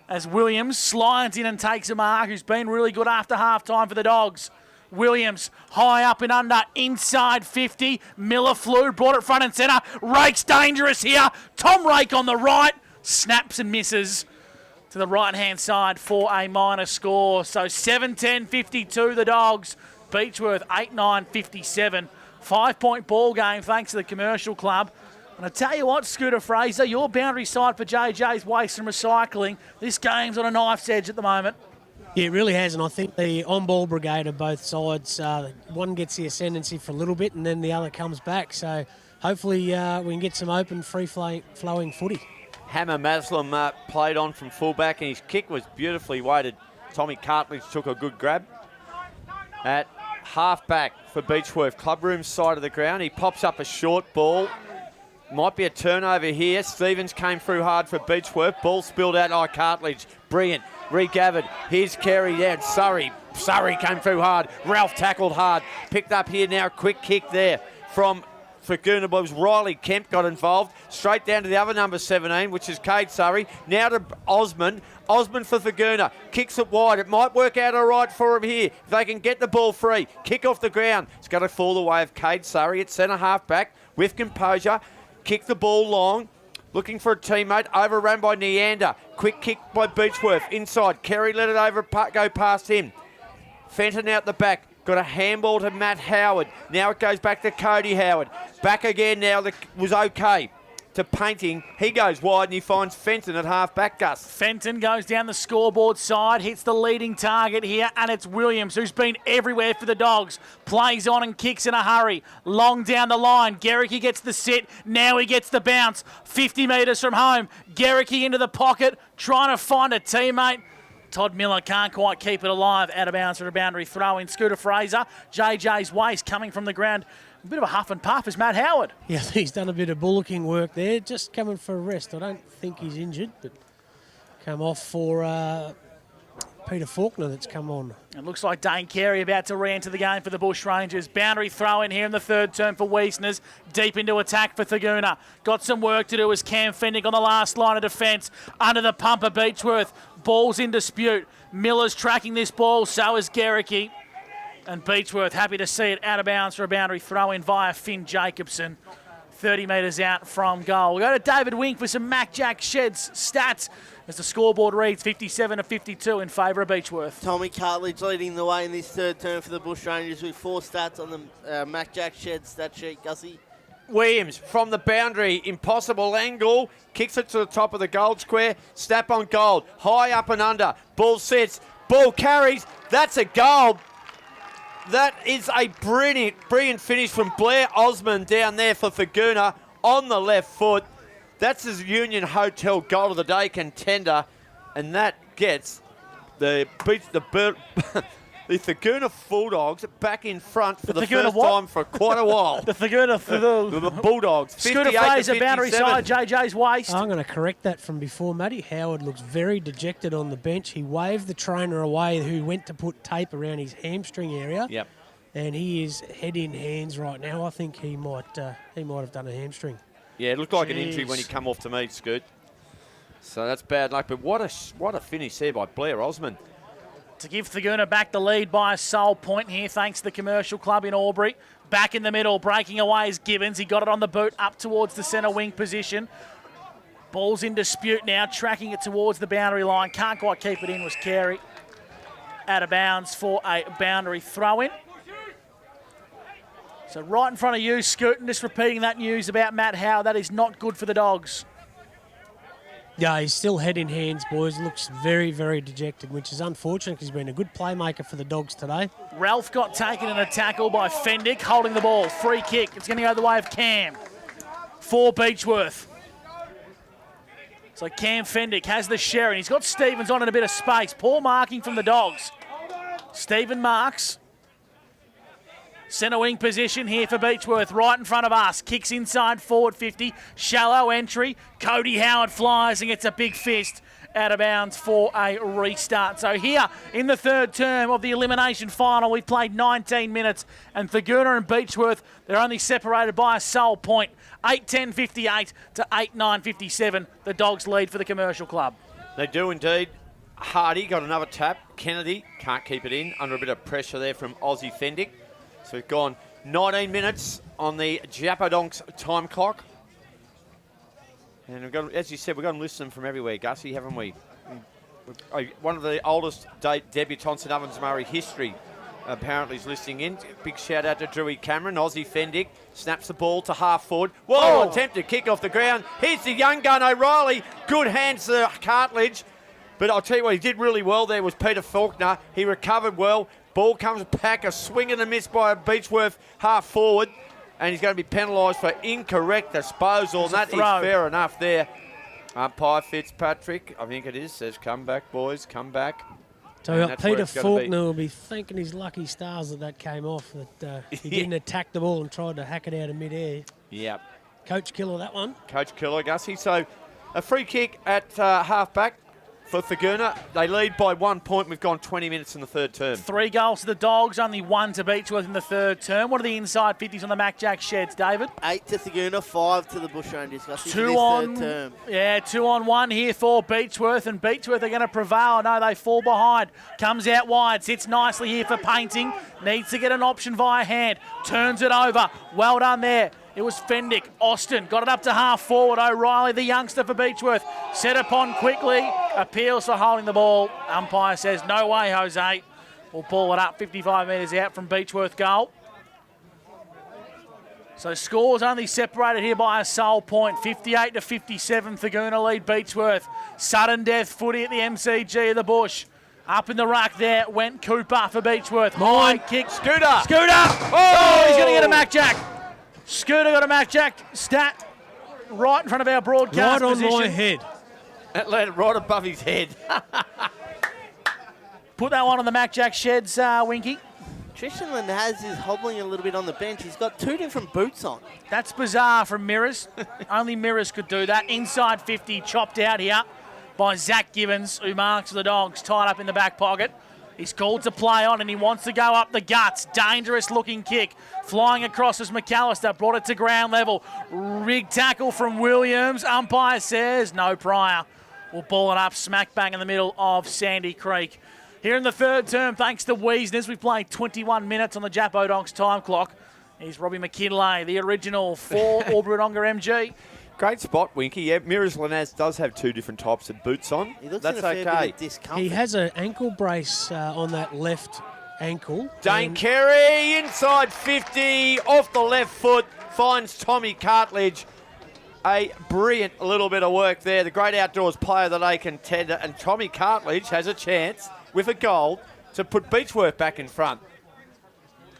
As Williams slides in and takes a mark, who's been really good after half-time for the Dogs. Williams, high up and under, inside 50. Miller flew, brought it front and centre. Rake's dangerous here. Tom Rake on the right, snaps and misses to the right-hand side for a minor score. So 7-10-52 the Dogs. Beechworth 8-9-57. 5-point ball game thanks to the Commercial Club. And I tell you what, Scooter Fraser, your boundary side for JJ's Waste and Recycling. This game's on a knife's edge at the moment. Yeah, it really has, and I think the on-ball brigade of both sides, one gets the ascendancy for a little bit and then the other comes back. So hopefully we can get some open, free-flowing footy. Hammer Maslam played on from fullback, and his kick was beautifully weighted. Tommy Cartledge took a good grab. At half-back for Beechworth, clubroom side of the ground, he pops up a short ball. Might be a turnover here. Stevens came through hard for Beechworth. Ball spilled out by Cartledge. Brilliant. Regathered. Here's Carey down. Surrey came through hard. Ralph tackled hard. Picked up here now. Quick kick there from Thurgoona Blues. Riley Kemp got involved. Straight down to the other number 17, which is Cade Surrey. Now to Osmond. Osmond for Thurgoona. Kicks it wide. It might work out all right for him here. If they can get the ball free. Kick off the ground. It's going to fall the way of Cade Surrey at centre half back with composure. Kick the ball long. Looking for a teammate. Overrun by Neander. Quick kick by Beechworth. Inside. Kerry let it over. Go past him. Fenton out the back. Got a handball to Matt Howard. Now it goes back to Cody Howard. Back again now. That was okay. To Painting. He goes wide and he finds Fenton at half-back, Gus. Fenton goes down the scoreboard side, hits the leading target here, and it's Williams, who's been everywhere for the Dogs. Plays on and kicks in a hurry. Long down the line. Garricky gets the sit. Now he gets the bounce. 50 metres from home. Garricky into the pocket, trying to find a teammate. Todd Miller can't quite keep it alive. Out of bounds for a boundary throw in. Scooter Fraser. JJ's Waste coming from the ground. A bit of a huff and puff is Matt Howard. Yeah, he's done a bit of bullocking work there. Just coming for a rest. I don't think he's injured, but come off for Peter Faulkner that's come on. It looks like Dane Carey about to re-enter the game for the Bushrangers. Boundary throw in here in the third term for Wiesners. Deep into attack for Thurgoona. Got some work to do as Cam Fendick on the last line of defence. Under the pumper, Beechworth. Ball's in dispute. Miller's tracking this ball, so is Garricky. And Beechworth happy to see it out of bounds for a boundary throw in via Finn Jacobson. 30 metres out from goal. We'll go to David Wink for some Mac Jack Sheds stats as the scoreboard reads 57-52 in favour of Beechworth. Tommy Cartledge leading the way in this third term for the Bushrangers with 4 stats on the Mac Jack Sheds stat sheet, Gussie. Williams from the boundary, impossible angle, kicks it to the top of the gold square, snap on goal, high up and under, ball sits, ball carries, that's a goal. That is a brilliant finish from Blair Osmond down there for Thurgoona on the left foot. That's his Union Hotel goal of the day contender, and that gets the Thurgoona Bulldogs back in front for the first time for quite a while. The Thurgoona Bulldogs. Scooter Fraser, boundary side, JJ's waist. I'm going to correct that from before. Matty Howard looks very dejected on the bench. He waved the trainer away who went to put tape around his hamstring area. Yep. And he is head in hands right now. I think he might have done a hamstring. Yeah, it looked like an injury when he come off to me, Scoot. So that's bad luck. But what a finish there by Blair Osmond. To give Thurgoona back the lead by a sole point here, thanks to the Commercial Club in Albury. Back in the middle, breaking away is Gibbons. He got it on the boot up towards the centre wing position. Ball's in dispute now, tracking it towards the boundary line. Can't quite keep it in, was Carey. Out of bounds for a boundary throw-in. So right in front of you, Scootin, just repeating that news about Matt Howe. That is not good for the Dogs. Yeah, he's still head in hands, boys. Looks very, very dejected, which is unfortunate because he's been a good playmaker for the Dogs today. Ralph got taken in a tackle by Fendick, holding the ball. Free kick. It's going to go the way of Cam for Beechworth. So Cam Fendick has the share, and he's got Stevens on in a bit of space. Poor marking from the Dogs. Stephen marks. Centre wing position here for Beechworth, right in front of us. Kicks inside forward 50. Shallow entry. Cody Howard flies and gets a big fist out of bounds for a restart. So here in the third term of the elimination final, we've played 19 minutes, and Thurgoona and Beechworth, they're only separated by a sole point. 8-10-58 to 8-9-57. The Dogs lead for the Commercial Club. They do indeed. Hardy got another tap. Kennedy can't keep it in, under a bit of pressure there from Aussie Fendick. So we've gone 19 minutes on the Japodonks time clock. And we've got, as you said, we've got to listen from everywhere, Gussie, haven't we? One of the oldest debutants in Ovens Murray history apparently is listening in. Big shout out to Drewy Cameron. Aussie Fendick snaps the ball to half forward. Whoa, attempted kick off the ground. Here's the young gun O'Reilly. Good hands to Cartledge. But I'll tell you what, he did really well there was Peter Faulkner. He recovered well. Ball comes back, a swing and a miss by Beechworth half forward, and he's going to be penalised for incorrect disposal, and that is fair enough there. Umpire Fitzpatrick, I think it is, says come back, boys, come back. So Peter Faulkner will be thanking his lucky stars that came off, that he didn't attack the ball and tried to hack it out of mid-air. Yep. Coach Killer, that one. Coach Killer, Gussie. So a free kick at half-back for Thurgoona. They lead by 1 point. We've gone 20 minutes in the third term. 3 goals to the Dogs, only 1 to Beechworth in the third term. What are the inside 50s on the Mac Jack Sheds, David? 8 to Thurgoona, 5 to the Bushrangers. 2 on, third term. 2 on 1 here for Beechworth, and Beechworth are going to prevail. No, they fall behind. Comes out wide, sits nicely here for Painting. Needs to get an option via hand. Turns it over. Well done there. It was Fendick. Austin got it up to half forward. O'Reilly, the youngster for Beechworth, set upon quickly. Appeals for holding the ball. Umpire says, no way, Jose. We'll ball it up 55 metres out from Beechworth goal. So scores only separated here by a sole point. 58 to 57, Thurgoona lead Beechworth. Sudden death footy at the MCG of the Bush. Up in the ruck there went Cooper for Beechworth. High kick. Scooter! Oh, he's going to get a Mac Jack. Scooter got a Mac Jack stat right in front of our broadcast position. Right on my head. That landed right above his head. Put that one on the Mac Jack Sheds, Winky. Tristan Linhas is hobbling a little bit on the bench. He's got 2 different boots on. That's bizarre from Mirrors. Only Mirrors could do that. Inside 50, chopped out here by Zach Gibbons, who marks the Dogs, tied up in the back pocket. He's called to play on and he wants to go up the guts. Dangerous looking kick. Flying across as McAllister brought it to ground level. Big tackle from Williams. Umpire says no prior. We'll ball it up smack bang in the middle of Sandy Creek. Here in the third term, thanks to Wiesners, we've played 21 minutes on the Japodonks time clock. Here's Robbie McKinlay, the original for Albury-Wodonga MG. Great spot, Winky. Yeah, Mirrors Linhas does have 2 different types of boots on. He looks That's in a fair okay. bit of discomfort. He has an ankle brace on that left ankle. Dane Carey inside 50, off the left foot. finds Tommy Cartledge. A brilliant little bit of work there. The great outdoors player that they contender, and Tommy Cartledge has a chance with a goal to put Beechworth back in front.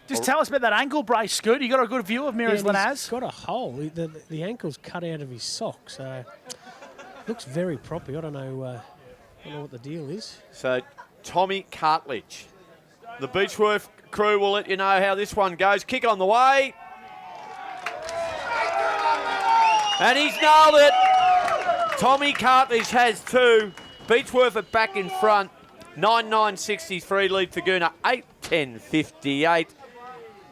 Just tell us about that ankle brace, Scoot. You got a good view of Miraz Lanaz? He's got a hole. The ankle's cut out of his sock, so looks very proper. I don't know what the deal is. So Tommy Cartledge. The Beechworth crew will let you know how this one goes. Kick on the way. And he's nailed it. Tommy Cartledge has 2. Beechworth are back in front. 9-9-63 lead Thurgoona, 8-10-58.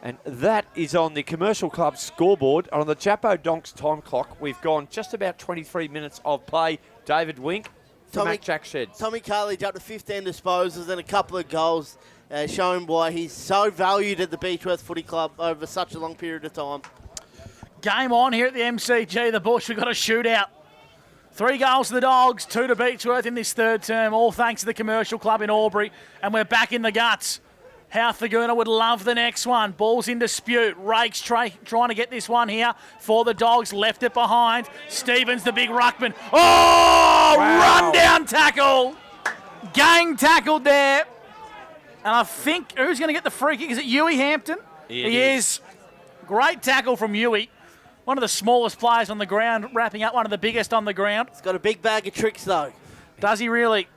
And that is on the Commercial Club scoreboard. And on the Japo Donks time clock, we've gone just about 23 minutes of play. David Wink for Mac Jack Sheds. Tommy Cartledge up to 15 disposals and a couple of goals, showing why he's so valued at the Beechworth Footy Club over such a long period of time. Game on here at the MCG, the Bush. We've got a shootout. 3 goals to the Dogs, 2 to Beechworth in this third term, all thanks to the Commercial Club in Albury. And we're back in the guts. How Thurgoona would love the next one. Ball's in dispute. Rakes trying to get this one here for the Dogs. Left it behind. Stevens, the big ruckman. Oh, wow. Run down tackle. Gang tackled there. And I think, who's going to get the free kick? Is it Huey Hampton? He is. Great tackle from Huey. One of the smallest players on the ground, wrapping up one of the biggest on the ground. He's got a big bag of tricks, though. Does he really?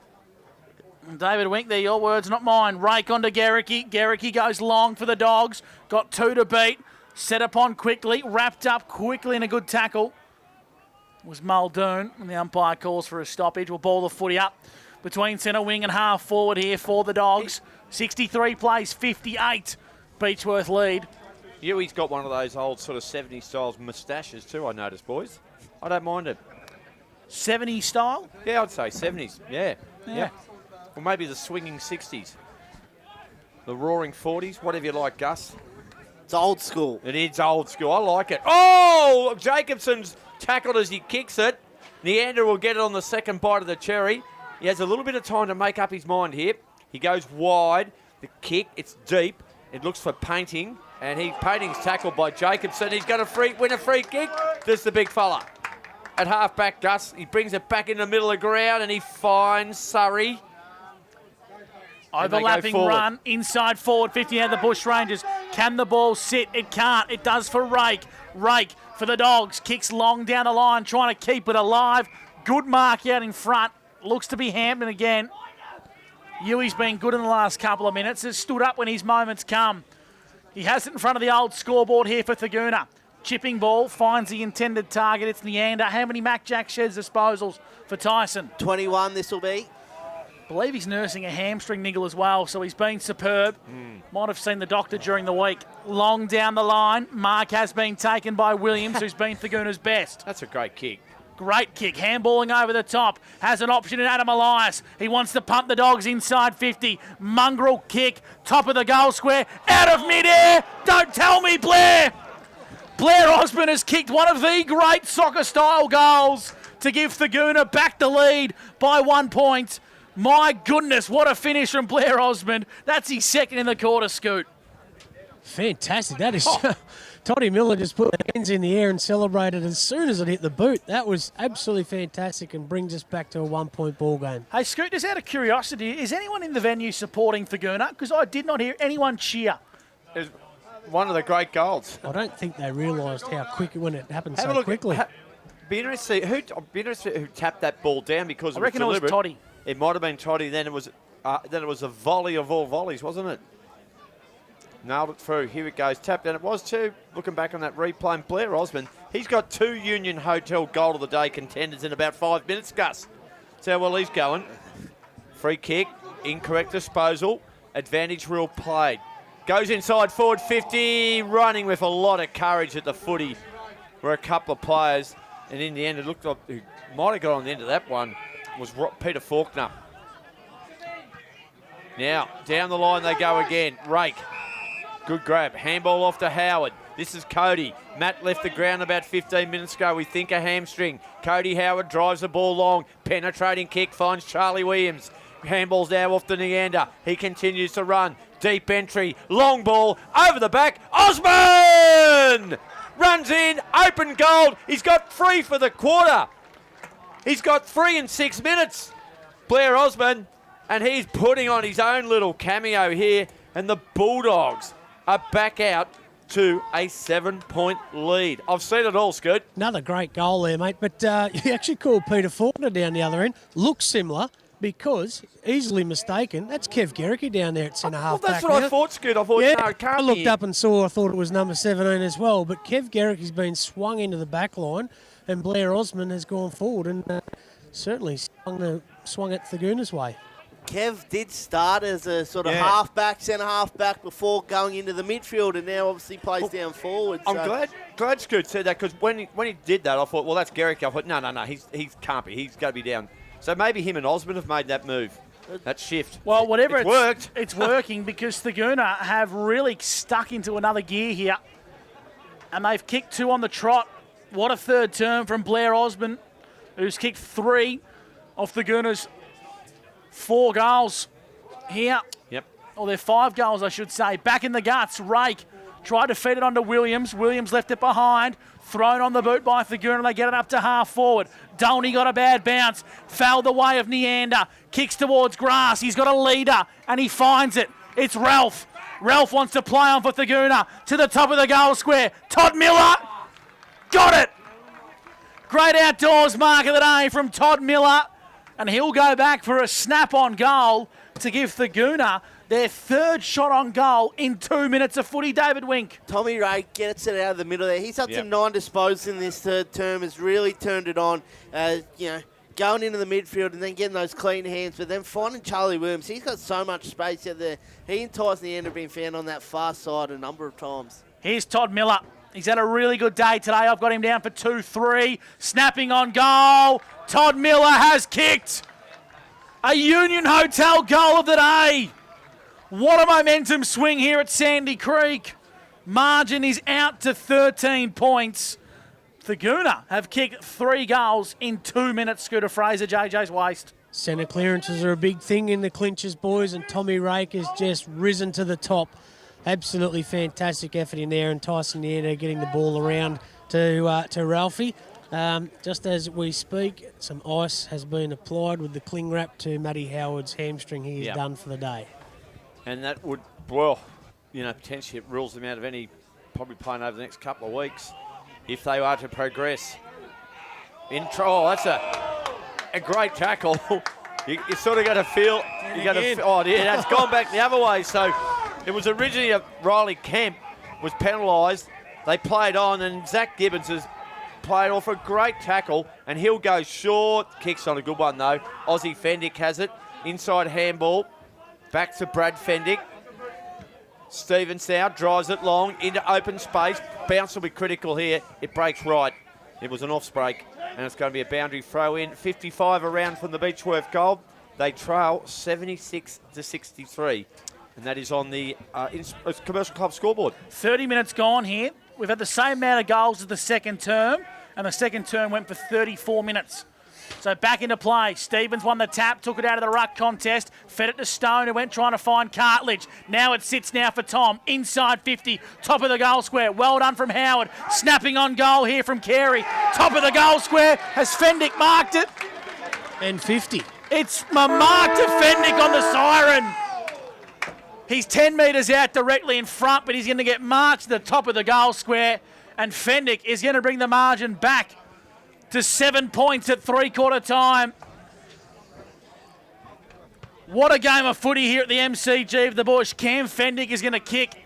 David Wink, they're your words, not mine. Rake onto Garricky. Garricky goes long for the Dogs. Got 2 to beat. Set upon quickly. Wrapped up quickly in a good tackle. It was Muldoon, and the umpire calls for a stoppage. We'll ball the footy up between centre wing and half forward here for the Dogs. 63 plays, 58. Beechworth lead. Huey's got one of those old sort of 70s styles moustaches too, I noticed, boys. I don't mind it. 70s style? Yeah, I'd say 70s. Yeah. Or maybe the swinging 60s. The roaring 40s, whatever you like, Gus. It's old school. It is old school. I like it. Oh, Jacobson's tackled as he kicks it. Neander will get it on the second bite of the cherry. He has a little bit of time to make up his mind here. He goes wide. The kick, it's deep. It looks for Painting. And Painting's tackled by Jacobson. He's going to win a free kick. There's the big fella. At half-back, Gus. He brings it back in the middle of the ground and he finds Surrey. Overlapping run, inside forward, 50 out of the Bushrangers. Can the ball sit? It can't. It does for Rake. Rake for the Dogs. Kicks long down the line, trying to keep it alive. Good mark out in front. Looks to be Hampton again. Huey's been good in the last couple of minutes. Has stood up when his moments come. He has it in front of the old scoreboard here for Thurgoona. Chipping ball, finds the intended target. It's Neander. How many Mac Jack Sheds disposals for Tyson? 21 this will be. Believe he's nursing a hamstring niggle as well, so he's been superb. Might have seen the doctor during the week. Long down the line. Mark has been taken by Williams, who's been Thurgoona's best. That's a great kick. Great kick, handballing over the top. Has an option in Adam Elias. He wants to pump the Dogs inside 50. Mongrel kick, top of the goal square, out of midair. Don't tell me, Blair. Blair Osborne has kicked one of the great soccer-style goals to give Thurgoona back the lead by 1 point. My goodness, what a finish from Blair Osmond. That's his second in the quarter, Scoot. Fantastic. That is... Toddy Miller just put the hands in the air and celebrated as soon as it hit the boot. That was absolutely fantastic and brings us back to a 1 point ball game. Hey, Scoot, just out of curiosity, is anyone in the venue supporting Thurgoona? Because I did not hear anyone cheer. It's one of the great goals. I don't think they realised how quick when it happened so quickly. Be interested who tapped that ball down because I reckon it was Toddy. It might have been Toddy. Then it was a volley of all volleys, wasn't it? Nailed it through. Here it goes. Tapped, and it was too. Looking back on that replay, and Blair Osmond, he's got 2 Union Hotel Goal of the Day contenders in about 5 minutes, Gus. That's how well he's going. Free kick, incorrect disposal, advantage rule played. Goes inside forward 50, running with a lot of courage at the footy. Were a couple of players, and in the end, it looked like who might have got on the end of that one was Peter Faulkner. Now, down the line they go again. Rake. Good grab. Handball off to Howard. This is Cody. Matt left the ground about 15 minutes ago. We think a hamstring. Cody Howard drives the ball long. Penetrating kick finds Charlie Williams. Handball's now off to Neander. He continues to run. Deep entry. Long ball over the back. Osman! runs in, open goal. He's got 3 for the quarter. He's got 3 in 6 minutes, Blair Osmond, and he's putting on his own little cameo here, and the Bulldogs are back out to a 7-point lead. I've seen it all, Scoot. Another great goal there, mate. But you actually called Peter Faulkner down the other end. Looks similar because, easily mistaken, that's Kev Gericke down there at centre-half Well, that's back what now. I thought, Scoot. I thought, Yeah, no, it can't I looked be. up and saw, I thought it was number 17 as well. But Kev Gericke's been swung into the back line, and Blair Osmond has gone forward and certainly swung it Thurgoona's way. Kev did start as a sort of half-back, centre-half-back before going into the midfield, and now obviously plays down forward. I'm glad Scoot said that, because when he did that, I thought, well, that's Gericke. I thought, no, he can't be. He's got to be down. So maybe him and Osmond have made that move, that shift. Well, whatever it's worked. It's working because Thurgoona have really stuck into another gear here, and they've kicked 2 on the trot. What a third term from Blair Osmond, who's kicked 3 off Thurgoona's 4 goals here. Yep. Or they're 5 goals, I should say. Back in the guts, Rake tried to feed it onto Williams. Williams left it behind. Thrown on the boot by Thurgoona. They get it up to half forward. Dolney got a bad bounce. Fouled the way of Neander. Kicks towards grass. He's got a leader, and he finds it. It's Ralph. Ralph wants to play on for Thurgoona. To the top of the goal square. Todd Miller. Got it. Great outdoors mark of the day from Todd Miller. And he'll go back for a snap-on goal to give Thurgoona their 3rd shot on goal in 2 minutes of footy, David Wink. Tommy Ray gets it out of the middle there. He's had some 9 disposals in this third term, has really turned it on, going into the midfield and then getting those clean hands, but then finding Charlie Williams. He's got so much space out there. He and Tyson Neander have been found on that far side a number of times. Here's Todd Miller. He's had a really good day today. I've got him down for 2-3. Snapping on goal. Todd Miller has kicked a Union Hotel goal of the day. What a momentum swing here at Sandy Creek. Margin is out to 13 points. Thurgoona have kicked 3 goals in 2 minutes. Scooter Fraser, JJ's waist. Centre clearances are a big thing in the clinches, boys, and Tommy Rake has just risen to the top. Absolutely fantastic effort in there, and Tyson Neander getting the ball around to Ralphie. Just as we speak, some ice has been applied with the cling wrap to Matty Howard's hamstring. He is done for the day. And that would, well, potentially it rules them out of any, probably playing over the next couple of weeks if they are to progress. That's a great tackle. you sort of got to feel, that's gone back the other way. So it was originally Riley Kemp was penalised. They played on, and Zach Gibbons has played off a great tackle, and he'll go short. Kicks on a good one, though. Aussie Fendick has it. Inside handball. Back to Brad Fendick. Stevens now drives it long into open space. Bounce will be critical here. It breaks right. It was an off-break, and it's going to be a boundary throw in. 55 around from the Beechworth goal. They trail 76-63, and that is on the Commercial Club scoreboard. 30 minutes gone here. We've had the same amount of goals as the second term, and the second term went for 34 minutes. So back into play. Stevens won the tap, took it out of the ruck contest, fed it to Stone, who went trying to find Cartledge. Now it sits now for Tom. Inside 50, top of the goal square. Well done from Howard. Snapping on goal here from Carey. Top of the goal square. Has Fendick marked it? And 50. It's a mark to Fendick on the siren. He's 10 metres out directly in front, but he's going to get marked to the top of the goal square. And Fendick is going to bring the margin back to 7 points at three-quarter time. What a game of footy here at the MCG of the Bush. Cam Fendick is going to kick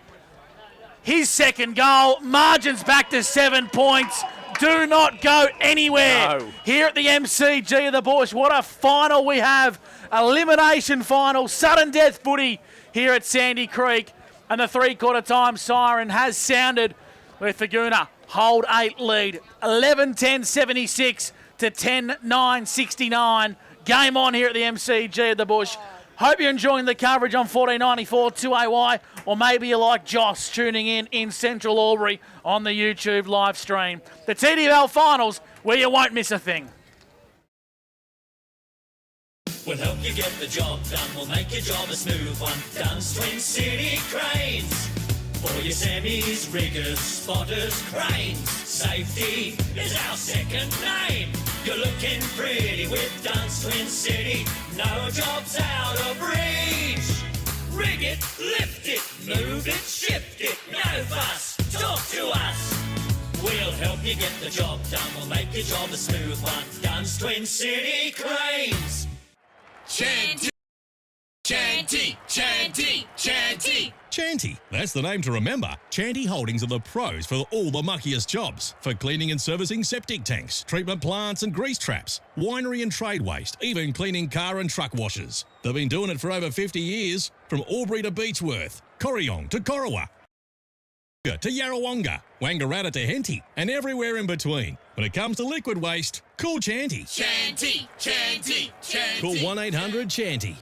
his second goal. Margin's back to 7 points. Do not go anywhere here at the MCG of the Bush. What a final we have. Elimination final, sudden death footy here at Sandy Creek. And the three-quarter time siren has sounded with Thurgoona hold 8 lead. 11-10-76 to 10-9-69. Game on here at the MCG of the Bush. Hope you're enjoying the coverage on 1494 2AY, or maybe you're like Joss tuning in Central Albury on the YouTube live stream. The TDFL Finals, where you won't miss a thing. We'll help you get the job done. We'll make your job a smooth one. Dunn's Twin City Cranes. For your semis, riggers, spotters, cranes, safety is our second name. You're looking pretty with Dunns Twin City, no jobs out of reach. Rig it, lift it, move it, shift it, no fuss, talk to us. We'll help you get the job done, we'll make your job a smooth one. Dunns Twin City Cranes. Chanty, Chanty, Chanty, Chanty. Chanty, that's the name to remember. Chanty Holdings are the pros for all the muckiest jobs. For cleaning and servicing septic tanks, treatment plants and grease traps, winery and trade waste, even cleaning car and truck washers. They've been doing it for over 50 years, from Albury to Beechworth, Corryong to Corowa, to Yarrawonga, Wangaratta to Henty, and everywhere in between. When it comes to liquid waste, call Chanty. Chanty, Chanty, Chanty. Call 1-800-CHANTY.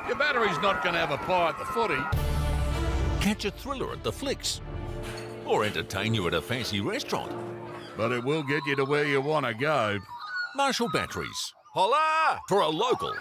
Your battery's not going to have a pie at the footy. Catch a thriller at the flicks. Or entertain you at a fancy restaurant. But it will get you to where you want to go. Marshall Batteries. Holla! For a local.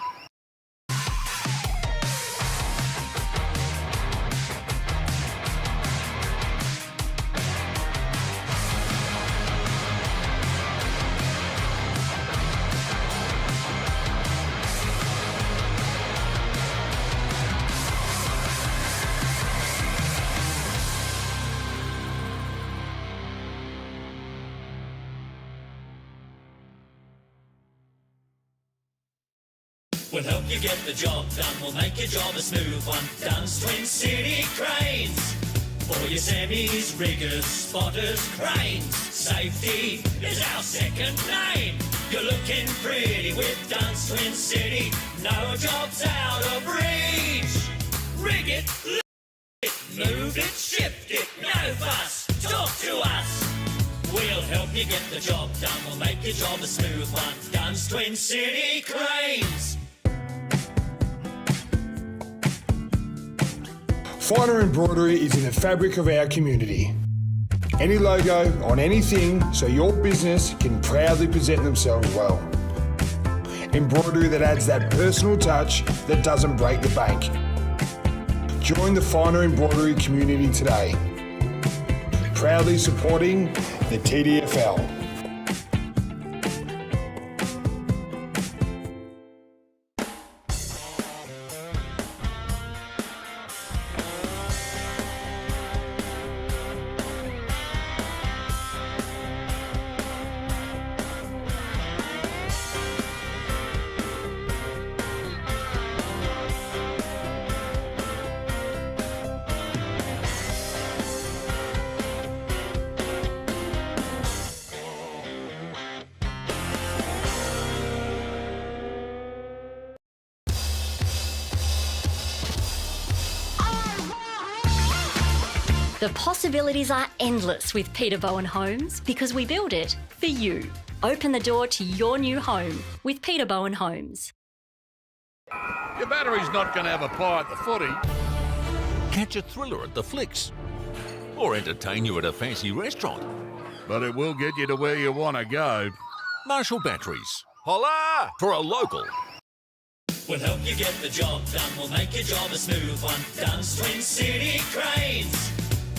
We'll help you get the job done, we'll make your job a smooth one. Dunns Twin City Cranes. For your semis, riggers, spotters, cranes, safety is our second name. You're looking pretty with Dunns Twin City, no jobs out of reach. Rig it, lift it, move it, shift it, no fuss, talk to us. We'll help you get the job done, we'll make your job a smooth one. Dunns Twin City Cranes. Finer embroidery is in the fabric of our community. Any logo on anything so your business can proudly present themselves well. Embroidery that adds that personal touch that doesn't break the bank. Join the Finer embroidery community today. Proudly supporting the TDFL. The possibilities are endless with Peter Bowen Homes because we build it for you. Open the door to your new home with Peter Bowen Homes. Your battery's not going to have a pie at the footy. Catch a thriller at the flicks. Or entertain you at a fancy restaurant. But it will get you to where you want to go. Marshall Batteries. Holla! For a local. We'll help you get the job done, we'll make your job a smooth one. Dunns Twin City Cranes.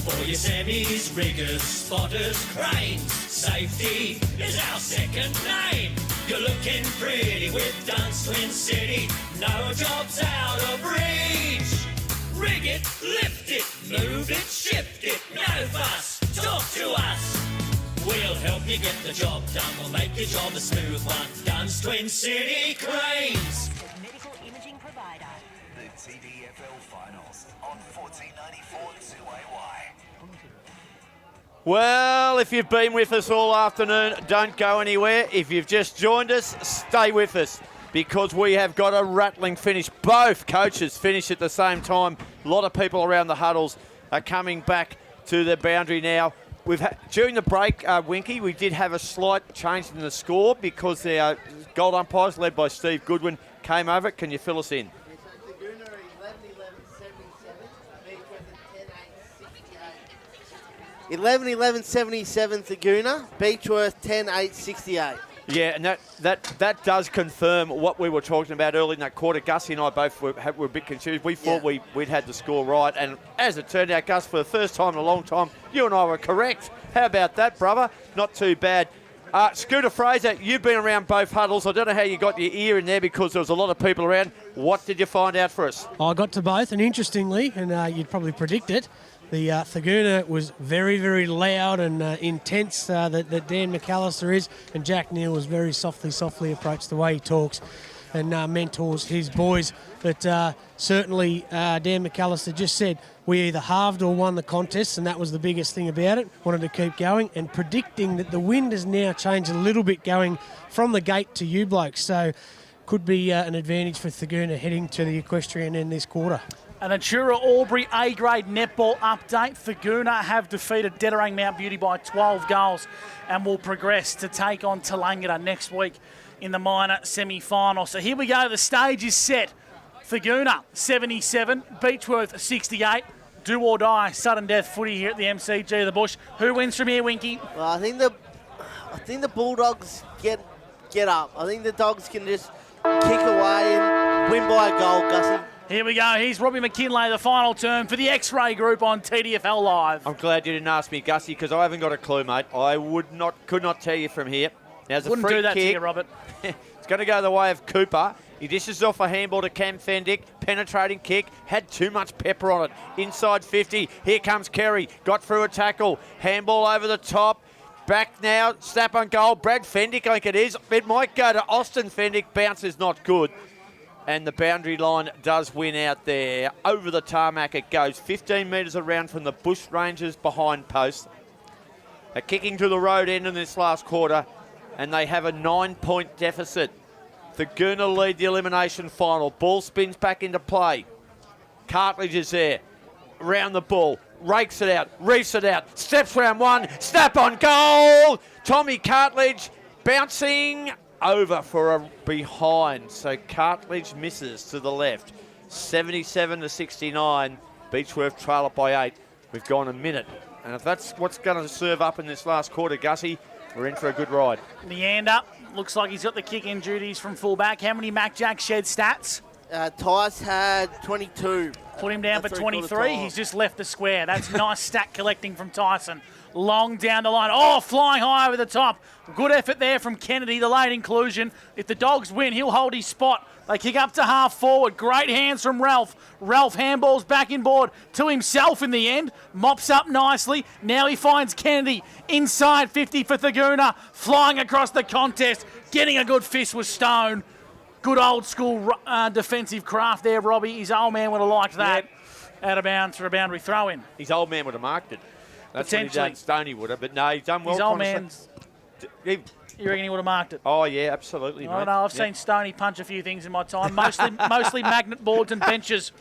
For your semis, riggers, spotters, cranes, safety is our second name. You're looking pretty with Dunns Twin City, no jobs out of reach. Rig it, lift it, move it, shift it, no fuss, talk to us. We'll help you get the job done, we'll make your job a smooth one. Dunns Twin City Cranes. Medical imaging provider. The TDFL Finals on 1494 2AY. Well, if you've been with us all afternoon, don't go anywhere. If you've just joined us, stay with us because we have got a rattling finish. Both coaches finish at the same time. A lot of people around the huddles are coming back to the boundary now. During the break, Winky, we did have a slight change in the score because our gold umpires, led by Steve Goodwin, came over it. Can you fill us in? Thurgoona are 11-11-77, Beechworth 10-8-68. 11-11-77 Thurgoona, Beechworth 10-8-68. Yeah, and that does confirm what we were talking about earlier in that quarter. Gussie and I both were a bit confused. We thought we'd had the score right, and as it turned out, Gus, for the first time in a long time, you and I were correct. How about that, brother? Not too bad. Scooter Fraser, you've been around both huddles. I don't know how you got your ear in there because there was a lot of people around. What did you find out for us? I got to both, and interestingly, and you'd probably predict it, the Thurgoona was very, very loud and intense that Dan McAllister is, and Jack Neal was very softly approached the way he talks and mentors his boys. But certainly Dan McAllister just said we either halved or won the contest, and that was the biggest thing about it. Wanted to keep going, and predicting that the wind has now changed a little bit going from the gate to you blokes. So could be an advantage for Thurgoona heading to the equestrian end this quarter. An Atura Albury A-grade netball update. Thurgoona have defeated Dedarang Mount Beauty by 12 goals and will progress to take on Tallangatta next week in the minor semi-final. So here we go. The stage is set. Thurgoona 77, Beechworth 68. Do or die, sudden death footy here at the MCG of the Bush. Who wins from here, Winky? Well, I think the Bulldogs get up. I think the Dogs can just kick away and win by a goal, Gussie. Here we go. Here's Robbie McKinlay, the final term for the X-Ray Group on TDFL Live. I'm glad you didn't ask me, Gussie, because I haven't got a clue, mate. I could not tell you from here. Now, there's a Wouldn't free do that kick. to you, Robert. It's going to go the way of Cooper. He dishes off a handball to Cam Fendick. Penetrating kick. Had too much pepper on it. Inside 50. Here comes Kerry. Got through a tackle. Handball over the top. Back now. Snap on goal. Brad Fendick, I think it is. It might go to Austin Fendick. Bounce is not good. And the boundary line does win out there. Over the tarmac it goes. 15 metres around from the Bushrangers behind post. They're kicking to the road end in this last quarter. And they have a 9-point deficit. Thurgoona lead the elimination final. Ball spins back into play. Cartledge is there. Round the ball. Rakes it out. Reefs it out. Steps round one. Snap on goal. Tommy Cartledge bouncing over for a behind. So Cartledge misses to the left. 77-69. Beechworth trail up by 8. We've gone a minute. And if that's what's going to serve up in this last quarter, Gussie, we're in for a good ride. Neander looks like he's got the kick-in duties from fullback. How many Mac Jack shed stats? Tice had 22. Put him down for 23. He's just left the square. That's nice stat collecting from Tyson. Long down the line. Oh, flying high over the top. Good effort there from Kennedy, the late inclusion. If the Dogs win, he'll hold his spot. They kick up to half forward. Great hands from Ralph. Ralph handballs back inboard to himself in the end. Mops up nicely. Now he finds Kennedy inside 50 for Thurgoona. Flying across the contest. Getting a good fist with Stone. Good old school defensive craft there, Robbie. His old man would have liked that. Yep. Out of bounds for a boundary throw in. His old man would have marked it. That's what he's done. Stoney would have, but no, he's done well. His old man's... You reckon he would have marked it? Oh, yeah, absolutely, mate. I don't know. I've seen Stoney punch a few things in my time, mostly magnet boards and benches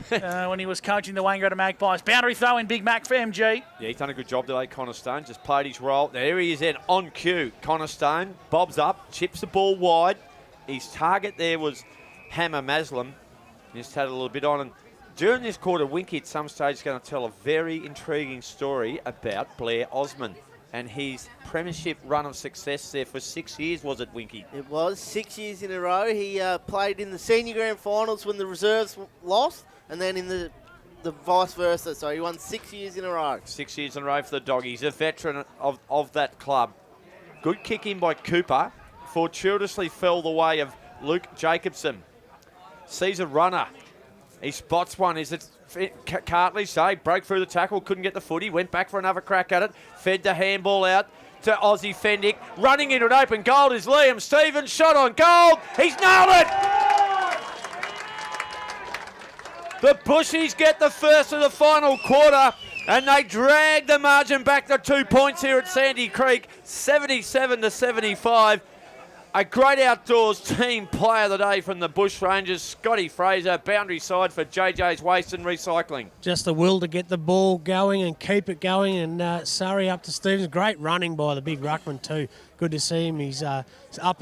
when he was coaching the Wangaratta Magpies. Boundary throw in, Big Mac for MG. Yeah, he's done a good job today, Connor Stone. Just played his role. There he is then, on cue. Connor Stone bobs up, chips the ball wide. His target there was Hammer Maslam. He just had a little bit on. And during this quarter, Winky at some stage is going to tell a very intriguing story about Blair Osman and his premiership run of success there for 6 years, was it, Winky? It was 6 years in a row. He played in the senior grand finals when the reserves lost, and then in the vice versa. So he won 6 years in a row. 6 years in a row for the Doggies. A veteran of that club. Good kick in by Cooper. Fortuitously fell the way of Luke Jacobson. Sees a runner. He spots one. Is it Cartledge? So he broke through the tackle, couldn't get the footy, went back for another crack at it, fed the handball out to Aussie Fendick. Running into an open goal is Liam Stevens. Shot on goal. He's nailed it! The Bushies get the first of the final quarter, and they drag the margin back to 2 points here at Sandy Creek, 77-75. A great outdoors team player of the day from the Bushrangers, Scotty Fraser, boundary side for JJ's Waste and Recycling. Just the will to get the ball going and keep it going, and Surrey up to Stevens. Great running by the big ruckman too. Good to see him. He's up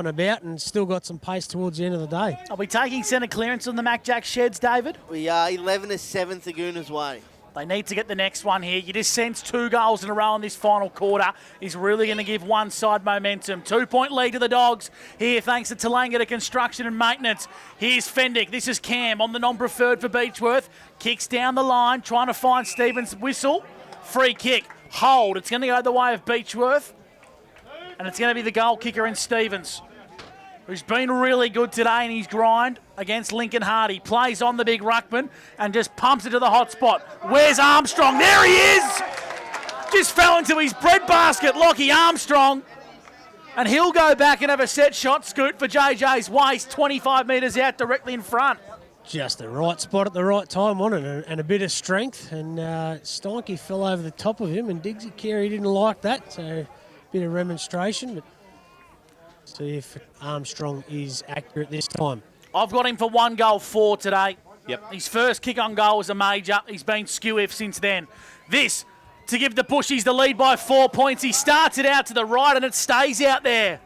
and about and still got some pace towards the end of the day. Are we taking centre clearance on the Mac Jack sheds, David? We are 11-7 Thurgoona's way. They need to get the next one here. You just sense 2 goals in a row in this final quarter is really going to give one side momentum. 2-point lead to the Dogs here thanks to Tallangatta Construction and Maintenance. Here's Fendick. This is Cam on the non-preferred for Beechworth. Kicks down the line, trying to find Stevens' whistle. Free kick. Hold. It's going to go the way of Beechworth. And it's going to be the goal kicker in Stevens, who's been really good today in his grind against Lincoln Hardy. Plays on the big ruckman and just pumps it to the hot spot. Where's Armstrong? There he is! Just fell into his breadbasket, Lockie Armstrong. And he'll go back and have a set shot scoot for JJ's waist, 25 metres out directly in front. Just the right spot at the right time, wasn't it? And a bit of strength. And Steinke fell over the top of him, and Diggsy Carey didn't like that. So a bit of remonstration, but see if Armstrong is accurate this time. I've got him for 1 goal 4 today. Yep. His first kick on goal was a major. He's been skew-if since then. This to give the Bushies the lead by 4 points. He starts it out to the right and it stays out there.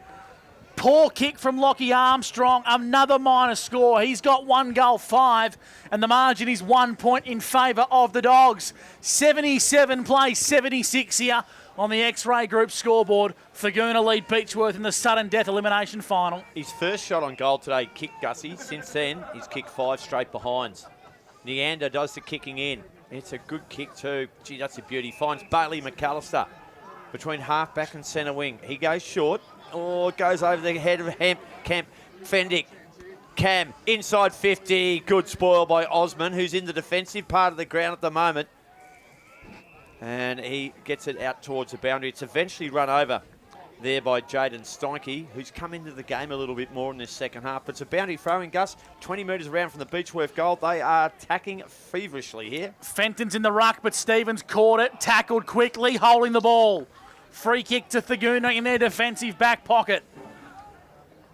Poor kick from Lockie Armstrong. Another minor score. He's got 1 goal 5 and the margin is 1 point in favour of the Dogs. 77 plays 76 here on the X-Ray Group scoreboard. Thurgoona lead Beechworth in the sudden death elimination final. His first shot on goal today kicked Gussie. Since then, he's kicked 5 straight behinds. Neander does the kicking in. It's a good kick too. Gee, that's a beauty. Finds Bailey McAllister between half-back and centre wing. He goes short. Oh, it goes over the head of Camp Fendick. Cam, inside 50. Good spoil by Osman, who's in the defensive part of the ground at the moment. And he gets it out towards the boundary. It's eventually run over there by Jaden Steinke, who's come into the game a little bit more in this second half. But it's a boundary throwing, Gus. 20 metres around from the Beechworth goal. They are attacking feverishly here. Fenton's in the ruck, but Stevens caught it, tackled quickly, holding the ball. Free kick to Thurgoona in their defensive back pocket.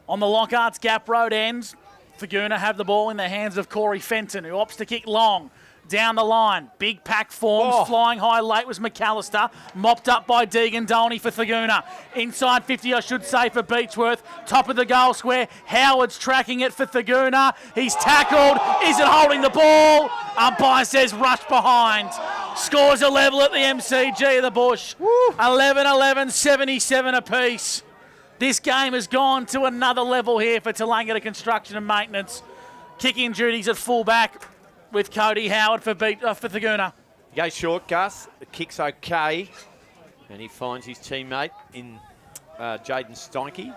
On the Lockhart's Gap Road ends, Thurgoona have the ball in the hands of Corey Fenton, who opts to kick long. Down the line, big pack forms, flying high late was McAllister, mopped up by Deegan Dolney for Thurgoona. Inside 50, I should say, for Beechworth. Top of the goal square, Howard's tracking it for Thurgoona. He's tackled, isn't holding the ball. Umpire says rush behind. Scores a level at the MCG of the Bush. 11-11, 77 apiece. This game has gone to another level here for Tallangatta Construction and Maintenance. Kicking duties at full-back with Cody Howard for Thurgoona. He goes short, Gus. The kick's okay. And he finds his teammate in Jaden Steinke.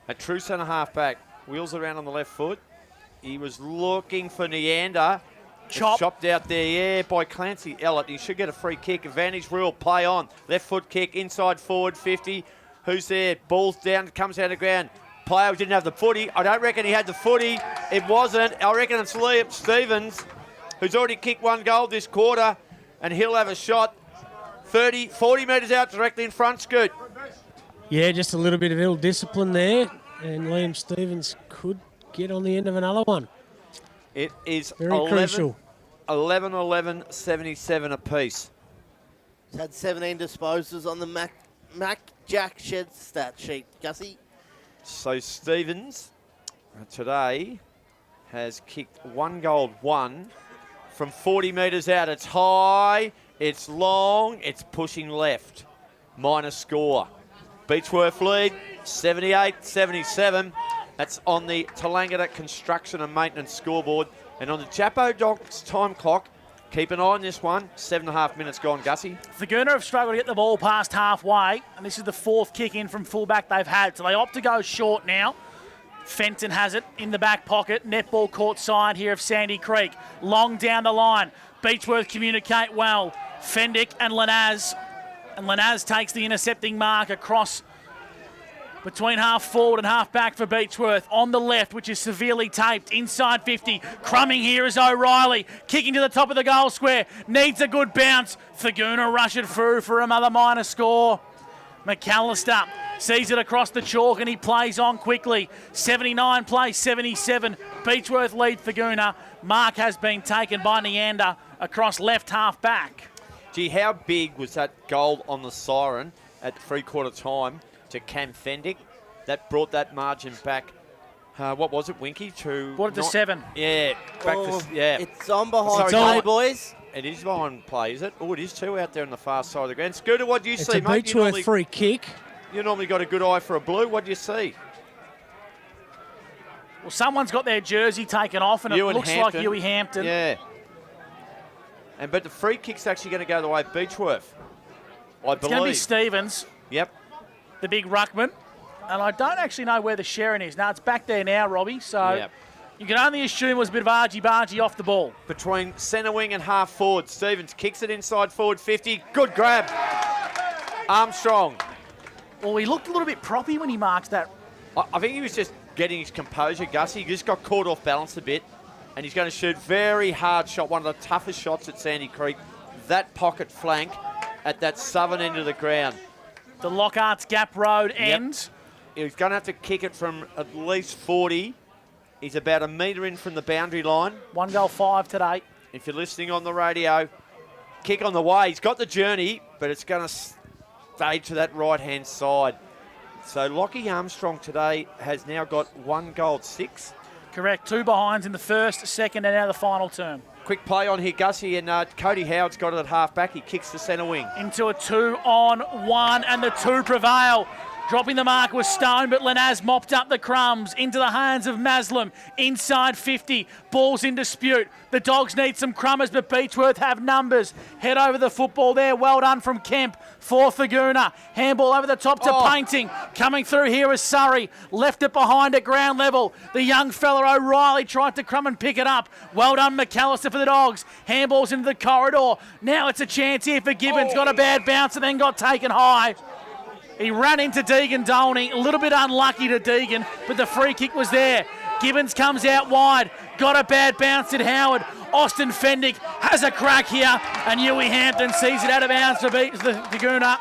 A true centre half-back. Wheels around on the left foot. He was looking for Neander. Chopped out there, yeah, by Clancy Ellett. He should get a free kick. Advantage rule, play on. Left foot kick, inside forward, 50. Who's there? Ball's down, comes out of the ground. Player who didn't have the footy. I don't reckon he had the footy. It wasn't. I reckon it's Liam Stevens, who's already kicked 1 goal this quarter, and he'll have a shot 40 metres out directly in front, Scoot. Yeah, just a little bit of ill discipline there, and Liam Stevens could get on the end of another one. It is very crucial. 11-11, 77 apiece. He's had 17 disposals on the Mac Jack Shed stat sheet, Gussie. So Stevens today has kicked 1 goal 1 from 40 metres out. It's high, it's long, it's pushing left. Minor score. Beechworth lead, 78-77. That's on the Tallangatta Construction and Maintenance scoreboard. And on the Chapo Dogs time clock, keep an eye on this one. 7.5 minutes gone, Gussie. Thurgoona have struggled to get the ball past halfway, and this is the 4th kick in from fullback they've had. So they opt to go short now. Fenton has it in the back pocket. Netball court side here of Sandy Creek. Long down the line. Beechworth communicate well. Fendick and Lanaz. And Lanaz takes the intercepting mark across between half forward and half back for Beechworth. On the left, which is severely taped. Inside 50. Crumbing here is O'Reilly. Kicking to the top of the goal square. Needs a good bounce. Thurgoona rush it through for another minor score. McAllister sees it across the chalk and he plays on quickly. 79 plays 77. Beechworth lead Thurgoona. Mark has been taken by Neander across left half back. Gee, how big was that goal on the siren at 3/4 time to Cam Fendick? That brought that margin back What was it, Winky? Brought it to 7. Yeah, back to, yeah. It's on behind Sorry, play, boys. It is behind play, is it? Oh, it is too out there on the far side of the ground. Scooter, what do you It's see, a mate? Beechworth free kick. You normally got a good eye for a blue. What do you see? Well, someone's got their jersey taken off, and it looks like Huey Hampton. Yeah. But the free kick's actually going to go the way of Beechworth, I believe. It's going to be Stevens. Yep. The big ruckman. And I don't actually know where the Sharon is. Now, it's back there now, Robbie. So you can only assume it was a bit of argy-bargy off the ball. Between centre wing and half forward. Stevens kicks it inside forward 50. Good grab. Armstrong. Well, he looked a little bit proppy when he marked that. I think he was just getting his composure, Gussie. He just got caught off balance a bit. And he's going to shoot very hard shot, one of the toughest shots at Sandy Creek. That pocket flank at that southern end of the ground. The Lockhart's Gap Road end. He's going to have to kick it from at least 40. He's about a metre in from the boundary line. 1 goal 5 today. If you're listening on the radio, kick on the way. He's got the journey, but it's going to stay to that right-hand side. So Lockie Armstrong today has now got 1 goal 6. Correct. 2 behinds in the first, second, and now the final term. Quick play on here, Gussie, and Cody Howard's got it at half-back. He kicks the centre wing. Into a 2-on-1, and the 2 prevail. Dropping the mark was Stone, but Lenaz mopped up the crumbs into the hands of Maslam. Inside 50, ball's in dispute. The Dogs need some crummers, but Beechworth have numbers. Head over the football there. Well done from Kemp for Thurgoona. Handball over the top to Painting. Coming through here is Surrey. Left it behind at ground level. The young fella O'Reilly tried to crumb and pick it up. Well done McAllister for the Dogs. Handballs into the corridor. Now it's a chance here for Gibbons. Got a bad bounce and then got taken high. He ran into Deegan Dolney. A little bit unlucky to Deegan, but the free kick was there. Gibbons comes out wide. Got a bad bounce at Howard. Austin Fendick has a crack here, and Huey Hampton sees it out of bounds for Thurgoona.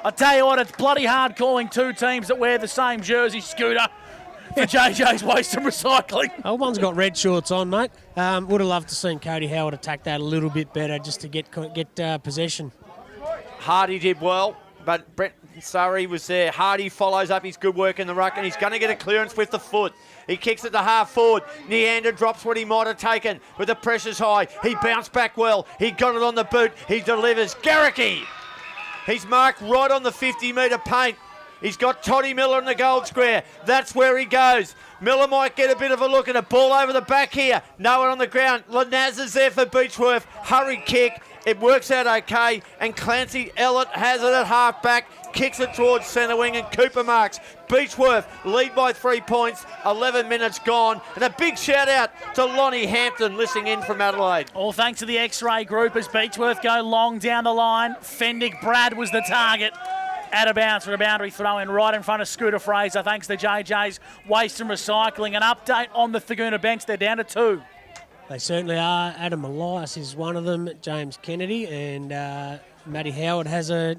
I tell you what, it's bloody hard calling 2 teams that wear the same jersey, Scooter, for JJ's Waste and Recycling. Oh, one's got red shorts on, mate. Would have loved to seen Cody Howard attack that a little bit better just to get possession. Hardy did well, but Brett Surrey was there. Hardy follows up his good work in the ruck, and he's going to get a clearance with the foot. He kicks it to half forward. Neander drops what he might have taken, but the pressure's high. He bounced back well. He got it on the boot. He delivers. Garricky! He's marked right on the 50-metre paint. He's got Toddy Miller in the goal square. That's where he goes. Miller might get a bit of a look at a ball over the back here. No one on the ground. Lenaz is there for Beechworth. Hurry kick. It works out okay. And Clancy Ellett has it at half back. Kicks it towards centre wing and Cooper marks. Beechworth lead by 3 points. 11 minutes gone. And a big shout out to Lonnie Hampton listening in from Adelaide. All thanks to the X-ray group as Beechworth go long down the line. Fendick Brad was the target. Out of bounds for a boundary throw in right in front of Scooter Fraser thanks to JJ's Waste and Recycling. An update on the Thurgoona bench. They're down to 2. They certainly are. Adam Elias is one of them. James Kennedy and Matty Howard has a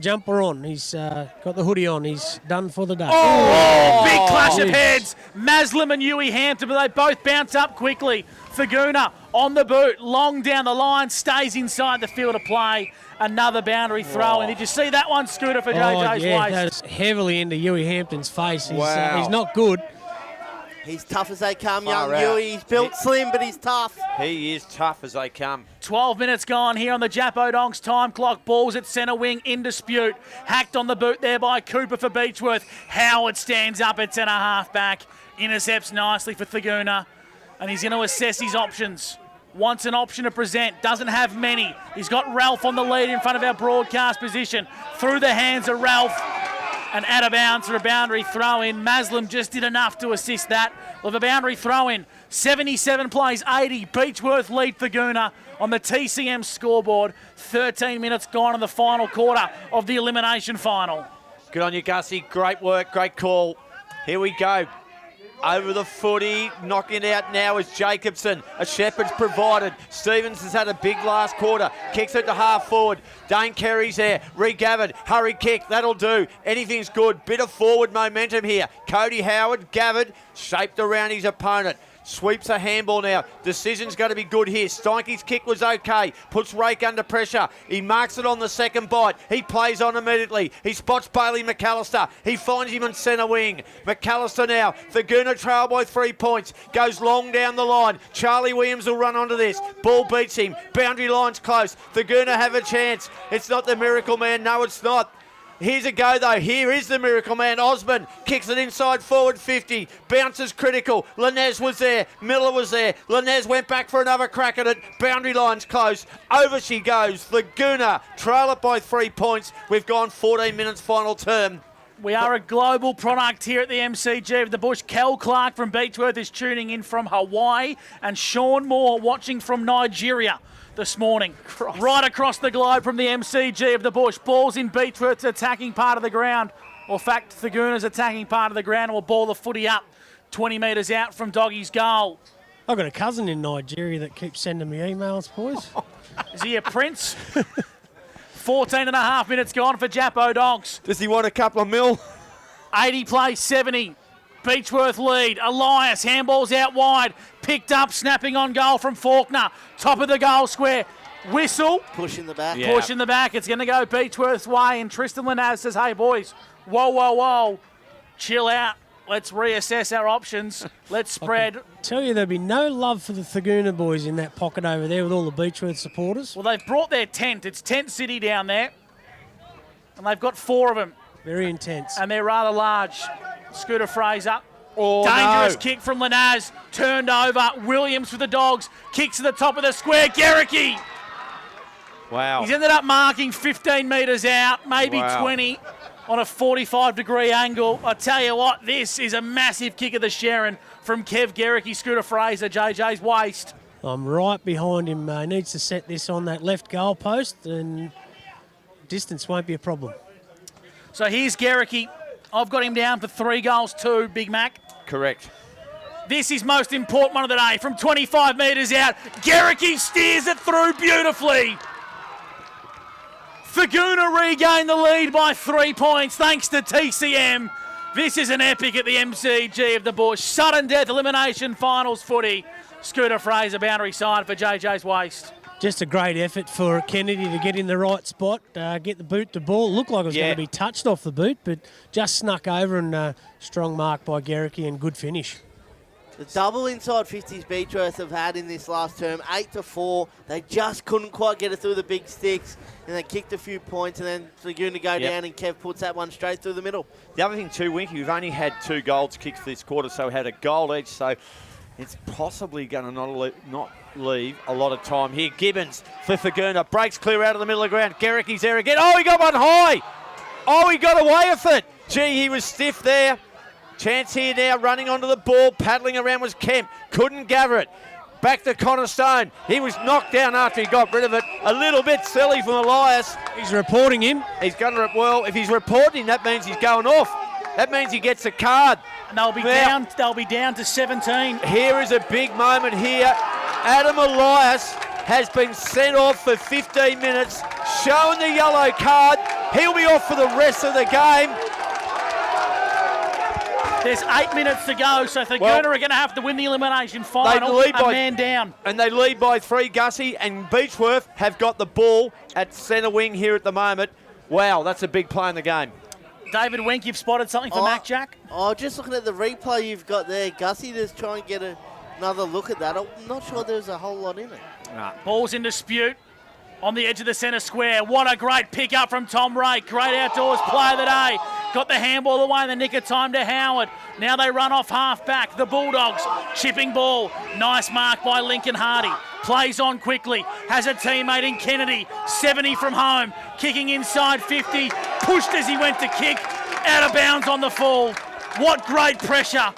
jumper on. He's got the hoodie on. He's done for the day. Big clash of heads. Maslam and Huey Hampton, but they both bounce up quickly. Thurgoona on the boot, long down the line, stays inside the field of play. Another boundary throw. And did you see that one, Scooter, for JJ's Waste? That's heavily into Huey Hampton's face. He's not good. He's tough as they come, young Huey. He's built slim, but he's tough. He is tough as they come. 12 minutes gone here on the Japo Donks time clock. Balls at centre wing in dispute. Hacked on the boot there by Cooper for Beechworth. Howard stands up at centre half back. Intercepts nicely for Thurgoona. And he's going to assess his options. Wants an option to present. Doesn't have many. He's got Ralph on the lead in front of our broadcast position. Through the hands of Ralph. And out of bounds for a boundary throw-in. Maslam just did enough to assist that with a boundary throw-in. 77 plays 80. Beechworth lead Thurgoona on the TCM scoreboard. 13 minutes gone in the final quarter of the elimination final. Good on you, Gussie. Great work, great call. Here we go. Over the footy, knocking it out now is Jacobson. A Shepherd's provided. Stevens has had a big last quarter. Kicks it to half forward. Dane Carey's there. Regathered. Hurry kick. That'll do. Anything's good. Bit of forward momentum here. Cody Howard gathered, shaped around his opponent. Sweeps a handball now. Decision's going to be good here. Steinke's kick was okay. Puts Rake under pressure. He marks it on the second bite. He plays on immediately. He spots Bailey McAllister. He finds him on centre wing. McAllister now. Thurgoona trail by 3 points. Goes long down the line. Charlie Williams will run onto this. Ball beats him. Boundary line's close. Thurgoona have a chance. It's not the Miracle Man. No, it's not. Here's a go, though. Here is the Miracle Man. Osman kicks it inside forward 50. Bounces critical. Lanez was there. Miller was there. Lanez went back for another crack at it. Boundary line's close. Over she goes. Thurgoona trail it by 3 points. We've gone 14 minutes final term. We are a global product here at the MCG of the Bush. Kel Clark from Beechworth is tuning in from Hawaii, and Sean Moore watching from Nigeria this morning. Right across the globe from the MCG of the Bush. Ball's in Beechworth's attacking part of the ground. Or in fact, Thurgoona's attacking part of the ground, and will ball the footy up 20 metres out from Doggy's goal. I've got a cousin in Nigeria that keeps sending me emails, boys. Is he a prince? 14 and a half minutes gone for Jappo Dogs. Does he want a couple of mil? 80 plays 70. Beechworth lead. Elias, handballs out wide. Picked up, snapping on goal from Faulkner. Top of the goal square. Whistle. Push in the back. Yeah. Push in the back. It's going to go Beechworth's way. And Tristan Lanaz says, hey, boys, whoa, whoa, whoa. Chill out. Let's reassess our options. Let's spread. Tell you, there'll be no love for the Thurgoona boys in that pocket over there with all the Beechworth supporters. Well, they've brought their tent. It's Tent City down there. And they've got 4 of them. Very intense. And they're rather large. Scooter Fraser. Oh, Dangerous no. kick from Lanaz. Turned over. Williams for the Dogs. Kicks to the top of the square. Garricky. Wow. He's ended up marking 15 metres out, maybe Wow. 20 on a 45-degree angle. I tell you what, this is a massive kick of the Sharon from Kev Garricky, Scooter Fraser, JJ's waist. I'm right behind him. He needs to set this on that left goal post, and distance won't be a problem. So here's Garricky. I've got him down for 3 goals, 2, Big Mac. Correct. This is most important one of the day. From 25 metres out, Garricky steers it through beautifully. Thurgoona regain the lead by 3 points thanks to TCM. This is an epic at the MCG of the Bush. Sudden death elimination finals footy. Scooter Fraser boundary side for JJ's waist. Just a great effort for Kennedy to get in the right spot, get the boot to ball. Looked like it was going to be touched off the boot, but just snuck over, and strong mark by Garricky and good finish. The double inside 50s Beechworth have had in this last term, 8-4. They just couldn't quite get it through the big sticks, and they kicked a few points, and then Thurgoona go down, and Kev puts that one straight through the middle. The other thing too, Winky, we've only had 2 goals kicked this quarter, so we had a goal each, so it's possibly going to not leave a lot of time here. Gibbons for Thurgoona, breaks clear out of the middle of the ground. Garricky's there again. Oh, he got one high. Oh, he got away with it. Gee, he was stiff there. Chance here now, running onto the ball, paddling around was Kemp. Couldn't gather it. Back to Connor Stone. He was knocked down after he got rid of it. A little bit silly from Elias. He's reporting him. He's going to, well, if he's reporting, that means he's going off. That means he gets a card. And they'll be down. They'll be down to 17. Here is a big moment here. Adam Elias has been sent off for 15 minutes, showing the yellow card. He'll be off for the rest of the game. There's 8 minutes to go, so Thurgoona are going to have to win the elimination final. A man down. And they lead by 3, Gussie, and Beechworth have got the ball at centre wing here at the moment. Wow, that's a big play in the game. David Wink, you've spotted something for Mac Jack? Oh, just looking at the replay you've got there, Gussie, just try and get another look at that. I'm not sure there's a whole lot in it. Nah. Ball's in dispute on the edge of the centre square. What a great pick up from Tom Ray. Great outdoors play of the day. Got the handball away in the nick of time to Howard. Now they run off half back. The Bulldogs chipping ball. Nice mark by Lincoln Hardy. Plays on quickly. Has a teammate in Kennedy. 70 from home. Kicking inside 50. Pushed as he went to kick. Out of bounds on the fall. What great pressure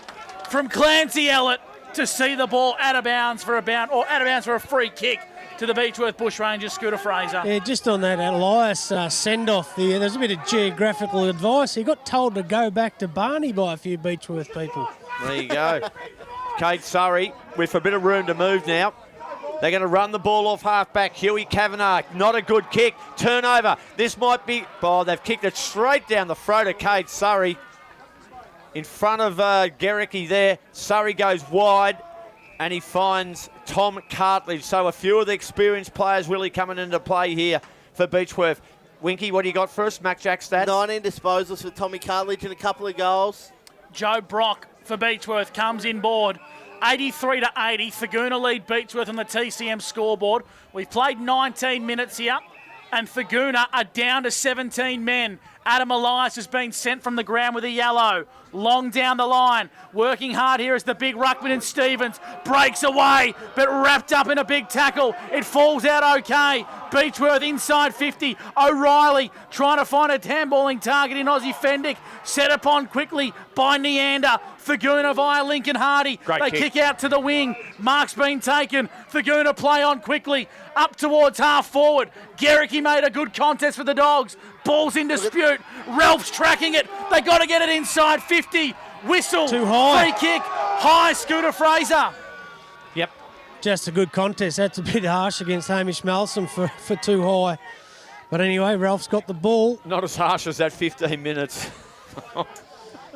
from Clancy Ellett to see the ball out of bounds for a free kick to the Beechworth Bushrangers, Scooter Fraser. Yeah, just on that Elias send-off there, there's a bit of geographical advice. He got told to go back to Barney by a few Beechworth people. There you go. Kate Surrey with a bit of room to move now. They're going to run the ball off half-back. Huey Kavanagh, not a good kick. Turnover. This might be... Oh, they've kicked it straight down the throat of Kate Surrey. in front of Gericke there. Surrey goes wide, and he finds Tom Cartledge. So a few of the experienced players really coming into play here for Beechworth. Winky, what do you got for us? Mac Jack stats? 19 disposals for Tommy Cartledge and a couple of goals. Joe Brock for Beechworth comes in board. 83 to 80. Thurgoona lead Beechworth on the TCM scoreboard. We've played 19 minutes here, and Thurgoona are down to 17 men. Adam Elias has been sent from the ground with a yellow. Long down the line. Working hard here is the big ruckman in Stevens. Breaks away, but wrapped up in a big tackle. It falls out okay. Beechworth inside 50. O'Reilly trying to find a handballing target in Aussie Fendick. Set upon quickly by Neander. Thurgoona via Lincoln Hardy. They kick out to the wing. Mark's been taken. Thurgoona play on quickly. Up towards half forward. Gericke made a good contest for the Dogs. Ball's in dispute. Ralph's tracking it. They got to get it inside 50. Whistle. Too high. Free kick. High, Scooter Fraser. Yep. Just a good contest. That's a bit harsh against Hamish Malsom for too high. But anyway, Ralph's got the ball. Not as harsh as that 15 minutes.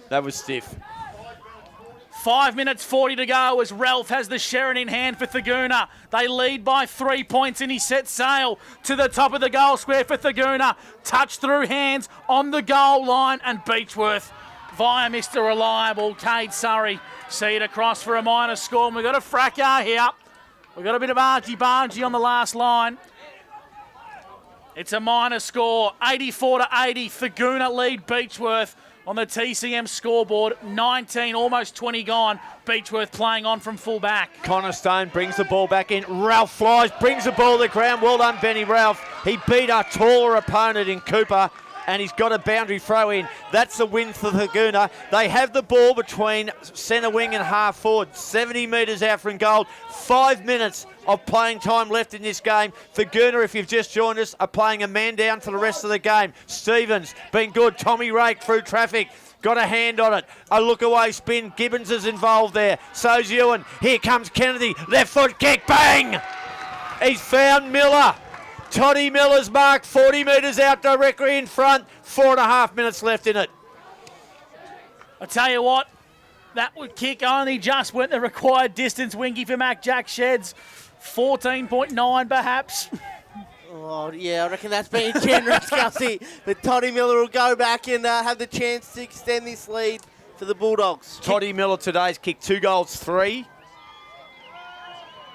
That was stiff. 5 minutes 40 to go as Ralph has the Sherrin in hand for Thurgoona. They lead by 3 points and he sets sail to the top of the goal square for Thurgoona. Touch through hands on the goal line, and Beechworth via Mr. Reliable, Cade Surrey, see it across for a minor score. And we've got a fracas here. We've got a bit of argy-bargy on the last line. It's a minor score, 84 to 80. Thurgoona lead Beechworth on the TCM scoreboard. 19, almost 20 gone. Beechworth playing on from full back. Connor Stone brings the ball back in. Ralph flies, brings the ball to the ground. Well done, Benny Ralph. He beat a taller opponent in Cooper, and he's got a boundary throw in. That's the win for Thurgoona. They have the ball between centre wing and half forward, 70 metres out from goal. 5 minutes of playing time left in this game. Thurgoona, if you've just joined us, are playing a man down for the rest of the game. Stevens been good. Tommy Rake through traffic. Got a hand on it. A look away spin. Gibbons is involved there. So's Ewan. Here comes Kennedy. Left foot kick. Bang! He's found Miller. Toddy Miller's mark, 40 metres out directly in front. 4.5 minutes left in it. I tell you what, that would kick only just went the required distance. Winky for Mac Jack Sheds. 14.9 perhaps. Oh, yeah, I reckon that's being generous, Gussie. But Toddy Miller will go back and have the chance to extend this lead for the Bulldogs. Toddy Miller today's kicked 2 goals, 3.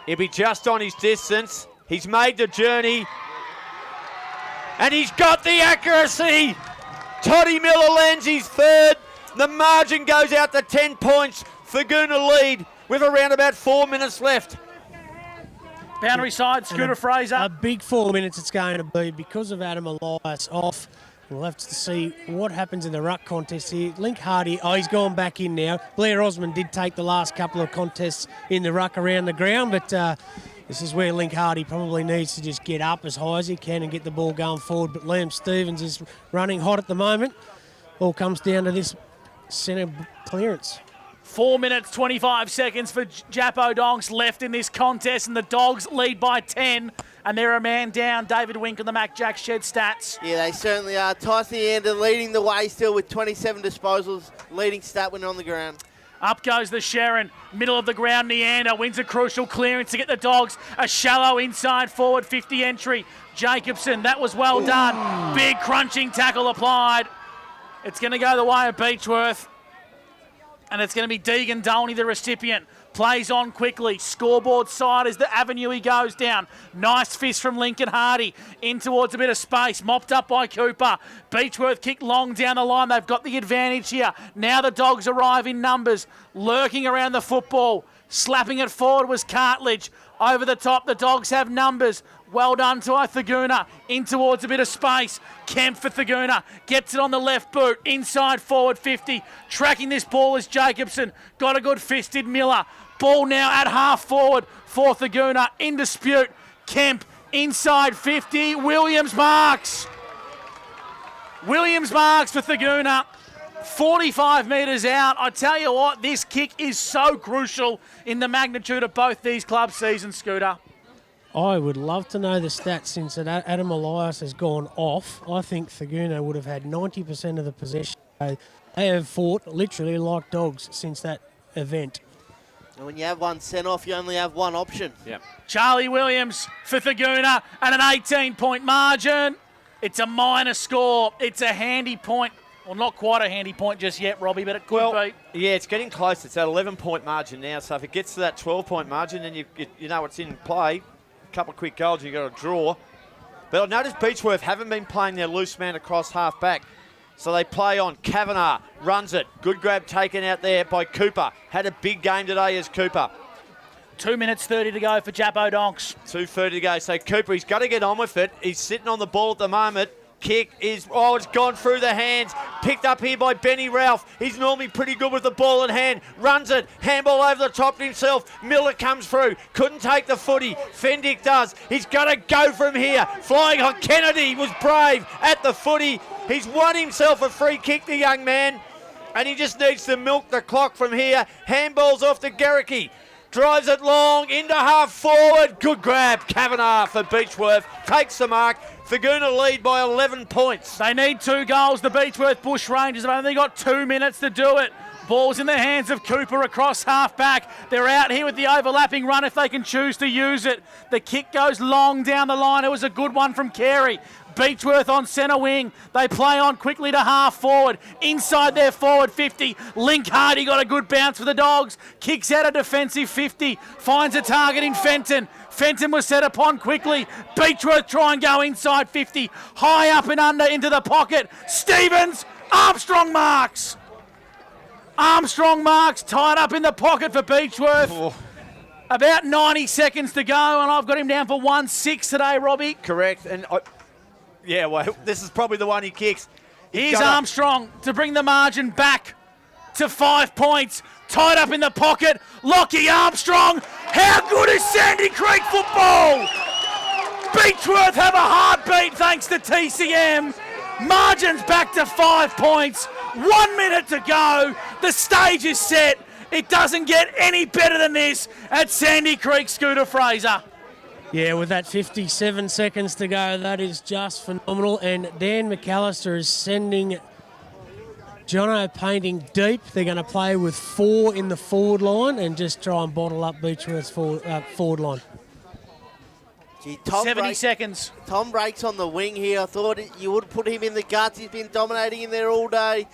He'll be just on his distance. He's made the journey. And he's got the accuracy. Toddy Miller lands his third. The margin goes out to 10 points. Thurgoona lead with around about 4 minutes left. Boundary side, Scooter Fraser. A big 4 minutes it's going to be because of Adam Elias off. We'll have to see what happens in the ruck contest here. Link Hardy, he's gone back in now. Blair Osmond did take the last couple of contests in the ruck around the ground, but this is where Link Hardy probably needs to just get up as high as he can and get the ball going forward. But Liam Stevens is running hot at the moment. All comes down to this centre clearance. 4 minutes, 25 seconds for Jappo Donks left in this contest, and the Dogs lead by 10, and they're a man down. David Wink on the Mac Jack Shed stats. Yeah, they certainly are. Tyson Ander leading the way still with 27 disposals, leading stat when on the ground. Up goes the Sherrin, middle of the ground, Neander wins a crucial clearance to get the Dogs a shallow inside forward 50 entry. Jacobson, that was well done. Big crunching tackle applied. It's going to go the way of Beechworth. And it's going to be Deegan Dolney, the recipient. Plays on quickly. Scoreboard side as the avenue he goes down. Nice fist from Lincoln Hardy. In towards a bit of space. Mopped up by Cooper. Beechworth kicked long down the line. They've got the advantage here. Now the Dogs arrive in numbers. Lurking around the football. Slapping it forward was Cartledge. Over the top, the Dogs have numbers. Well done to Thurgoona. In towards a bit of space. Kemp for Thurgoona. Gets it on the left boot. Inside forward 50. Tracking this ball is Jacobson. Got a good fisted Miller. Ball now at half forward for Thurgoona. In dispute. Kemp inside 50. Williams marks. Williams marks for Thurgoona. 45 metres out. I tell you what, this kick is so crucial in the magnitude of both these club seasons, Scooter. I would love to know the stats since Adam Elias has gone off. I think Thurgoona would have had 90% of the possession. They have fought literally like dogs since that event. And when you have one sent off, you only have one option. Yep. Charlie Williams for Thurgoona and an 18-point margin. It's a minor score. It's a handy point. Well, not quite a handy point just yet, Robbie, but it could be. Yeah, it's getting close. It's at 11-point margin now. So if it gets to that 12-point margin, then you know what's in play. A couple of quick goals, you've got a draw. But I noticed Beechworth haven't been playing their loose man across half back. So they play on. Kavanagh runs it. Good grab taken out there by Cooper. Had a big game today as Cooper. 2 minutes 30 to go for Jappo Donks. 2:30 to go. So Cooper, he's got to get on with it. He's sitting on the ball at the moment. Kick is, it's gone through the hands. Picked up here by Benny Ralph. He's normally pretty good with the ball in hand. Runs it. Handball over the top to himself. Miller comes through. Couldn't take the footy. Fendick does. He's got to go from here. Flying on Kennedy was brave at the footy. He's won himself a free kick, the young man. And he just needs to milk the clock from here. Handball's off to Garricky. Drives it long into half forward. Good grab. Kavanagh for Beechworth. Takes the mark. Thurgoona lead by 11 points. They need 2 goals. The Beechworth Bushrangers have only got 2 minutes to do it. Ball's in the hands of Cooper across half back. They're out here with the overlapping run if they can choose to use it. The kick goes long down the line. It was a good one from Carey. Beechworth on centre wing. They play on quickly to half forward. Inside their forward 50. Link Hardy got a good bounce for the Dogs. Kicks out a defensive 50. Finds a target in Fenton. Fenton was set upon quickly. Beechworth try and go inside 50. High up and under into the pocket. Stevens. Armstrong marks. Armstrong marks. Tied up in the pocket for Beechworth. Oh. About 90 seconds to go, and I've got him down for 1-6 today, Robbie. Correct. And this is probably the one he kicks. Here's Armstrong to bring the margin back to 5 points. Tied up in the pocket. Lockie Armstrong. How good is Sandy Creek football? Beechworth have a heartbeat thanks to TCM. Margin's back to 5 points. 1 minute to go. The stage is set. It doesn't get any better than this at Sandy Creek, Scooter Fraser. Yeah, with that 57 seconds to go, that is just phenomenal. And Dan McAllister is sending Jono Painting deep. They're going to play with 4 in the forward line and just try and bottle up Beechworth's forward line. Gee, 70 seconds. Tom Rake's on the wing here. I thought you would put him in the guts. He's been dominating in there all day.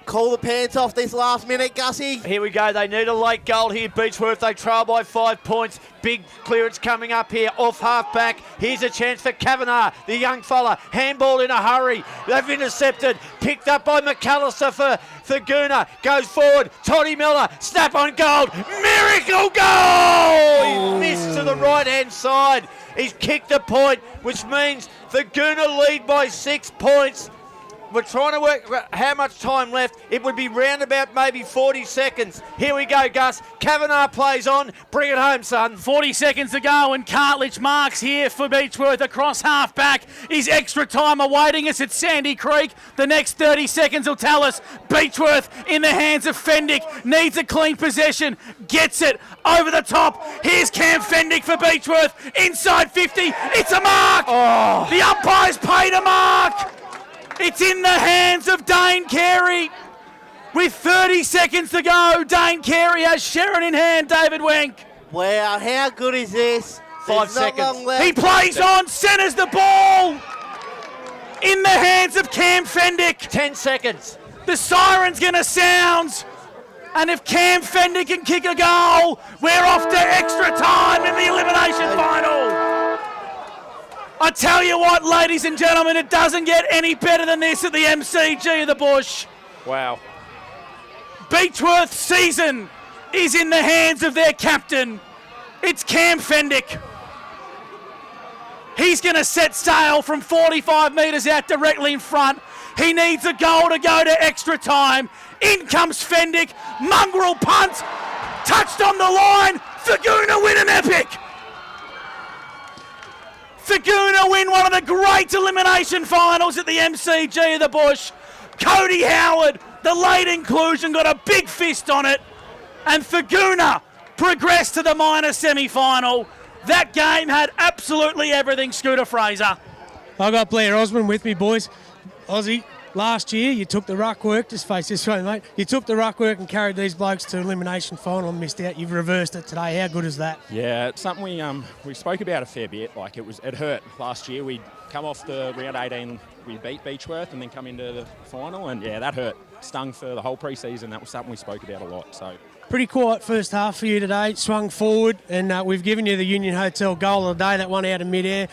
Call the pants off this last minute, Gussie. Here we go. They need a late goal here, Beechworth. They trail by 5 points. Big clearance coming up here off half back. Here's a chance for Kavanagh, the young fella. Handball in a hurry. They've intercepted. Picked up by McAllister for Thurgoona. Goes forward. Toddy Miller. Snap on goal. Miracle goal! He missed to the right-hand side. He's kicked a point, which means Thurgoona lead by 6 points. We're trying to work how much time left. It would be round about maybe 40 seconds. Here we go, Gus. Kavanagh plays on. Bring it home, son. 40 seconds to go, and Cartledge marks here for Beechworth across half back. Is extra time awaiting us at Sandy Creek? The next 30 seconds will tell us. Beechworth in the hands of Fendick. Needs a clean possession. Gets it over the top. Here's Cam Fendick for Beechworth. Inside 50. It's a mark. Oh. The umpire's paid a mark. It's in the hands of Dane Carey. With 30 seconds to go, Dane Carey has Sharon in hand, David Wenk. Wow, how good is this? 5 There's not seconds. long left. He plays on, centres the ball. In the hands of Cam Fendick. 10 seconds. The siren's going to sound. And if Cam Fendick can kick a goal, we're off to extra time in the elimination final. I tell you what, ladies and gentlemen, it doesn't get any better than this at the MCG of the Bush. Wow. Beechworth's season is in the hands of their captain. It's Cam Fendick. He's going to set sail from 45 metres out directly in front. He needs a goal to go to extra time. In comes Fendick. Mongrel punt. Touched on the line. Thurgoona win an epic. Thurgoona win one of the great elimination finals at the MCG of the Bush. Cody Howard, the late inclusion, got a big fist on it. And Thurgoona progressed to the minor semi-final. That game had absolutely everything, Scooter Fraser. I got Blair Osmond with me, boys. Aussie, last year you took the ruck work, just face this way, mate. You took the ruck work and carried these blokes to elimination final and missed out. You've reversed it today. How good is that? Yeah, it's something we spoke about a fair bit. Like it hurt last year. We'd come off the round 18, we beat Beechworth and then come into the final, and yeah, that hurt. Stung for the whole pre-season. That was something we spoke about a lot. So. Pretty quiet first half for you today. Swung forward, and we've given you the Union Hotel goal of the day, that one out of mid-air.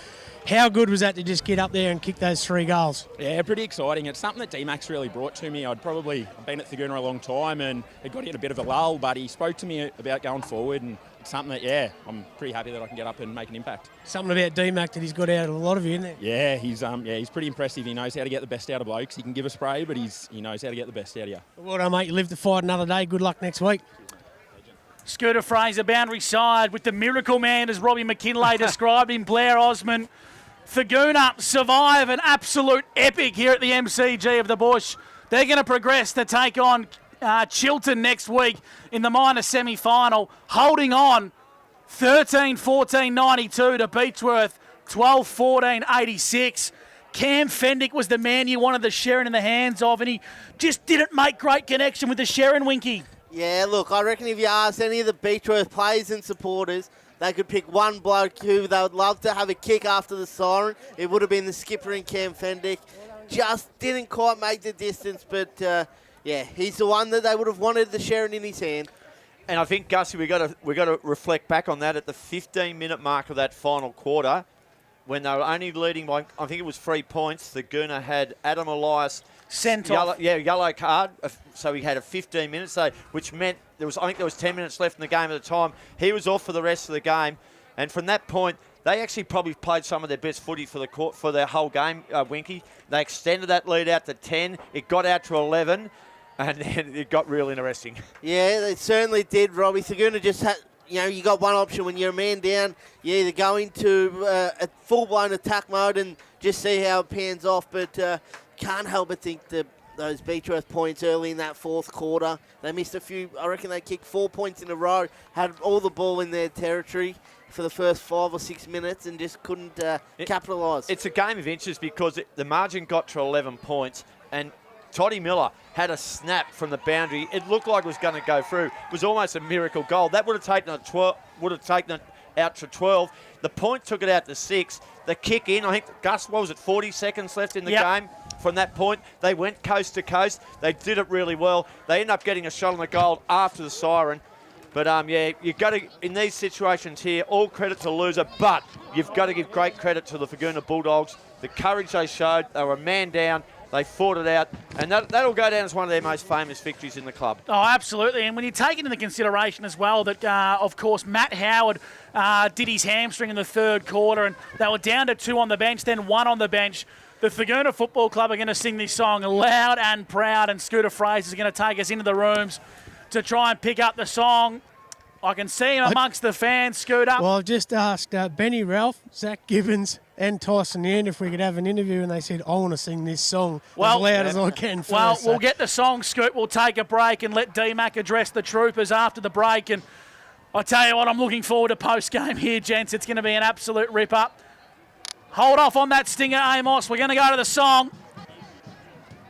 How good was that to just get up there and kick those 3 goals? Yeah, pretty exciting. It's something that D-Max really brought to me. I've been at Thurgoona a long time, and it got in a bit of a lull, but he spoke to me about going forward, and it's something that, yeah, I'm pretty happy that I can get up and make an impact. Something about D-Mac that he's got out of a lot of you, isn't there? Yeah, he's pretty impressive. He knows how to get the best out of blokes. He can give a spray, but he knows how to get the best out of you. Well done, mate. You live to fight another day. Good luck next week. Scooter Fraser, boundary side with the miracle man, as Robbie McKinlay described him, Blair Osmond. Thurgoona survive an absolute epic here at the MCG of the Bush. They're going to progress to take on Chiltern next week in the minor semi-final, holding on 13-14-92 to Beechworth, 12-14-86. Cam Fendick was the man you wanted the Sherrin in the hands of, and he just didn't make great connection with the Sherrin, Winky. Yeah, look, I reckon if you asked any of the Beechworth players and supporters, they could pick one bloke who they would love to have a kick after the siren. It would have been the skipper in Cam Fendick. Just didn't quite make the distance, but yeah, he's the one that they would have wanted the Sherrin in his hand. And I think, Gussie, we got to reflect back on that at the 15-minute mark of that final quarter, when they were only leading by, I think it was 3 points. Thurgoona had Adam Elias sent off. Yellow card. So he had a 15 minutes, which meant I think there was 10 minutes left in the game at the time. He was off for the rest of the game, and from that point, they actually probably played some of their best footy for their whole game. Winky, they extended that lead out to 10. It got out to 11. And then it got real interesting. Yeah, they certainly did, Robbie. Thurgoona just had, you got one option when you're a man down. You either go into a full-blown attack mode and just see how it pans off, but can't help but think those Beechworth points early in that fourth quarter. They missed a few. I reckon they kicked 4 points in a row, had all the ball in their territory for the first 5 or 6 minutes and just couldn't capitalise. It's a game of inches because the margin got to 11 points, and Toddy Miller had a snap from the boundary. It looked like it was going to go through. It was almost a miracle goal. That would have taken it out to 12. The point took it out to 6. The kick in, I think, Gus, 40 seconds left in the game? From that point, they went coast to coast. They did it really well. They ended up getting a shot on the goal after the siren. But, you've got to, in these situations here, all credit to the loser, but you've got to give great credit to the Thurgoona Bulldogs. The courage they showed, they were a man down. They fought it out, and that'll go down as one of their most famous victories in the club. Oh, absolutely. And when you take into consideration as well that, of course, Matt Howard did his hamstring in the third quarter, and they were down to 2 on the bench, then 1 on the bench. The Thurgoona Football Club are going to sing this song loud and proud, and Scooter Fraser is going to take us into the rooms to try and pick up the song. I can see him amongst the fans, Scooter. Well, I've just asked Benny Ralph, Zach Gibbons and Tyson Yan if we could have an interview, and they said, I want to sing this song as loud as I can first. Well, we'll get the song, Scoot. We'll take a break and let D-Mac address the troopers after the break. And I tell you what, I'm looking forward to post-game here, gents. It's going to be an absolute rip-up. Hold off on that stinger, Amos. We're going to go to the song,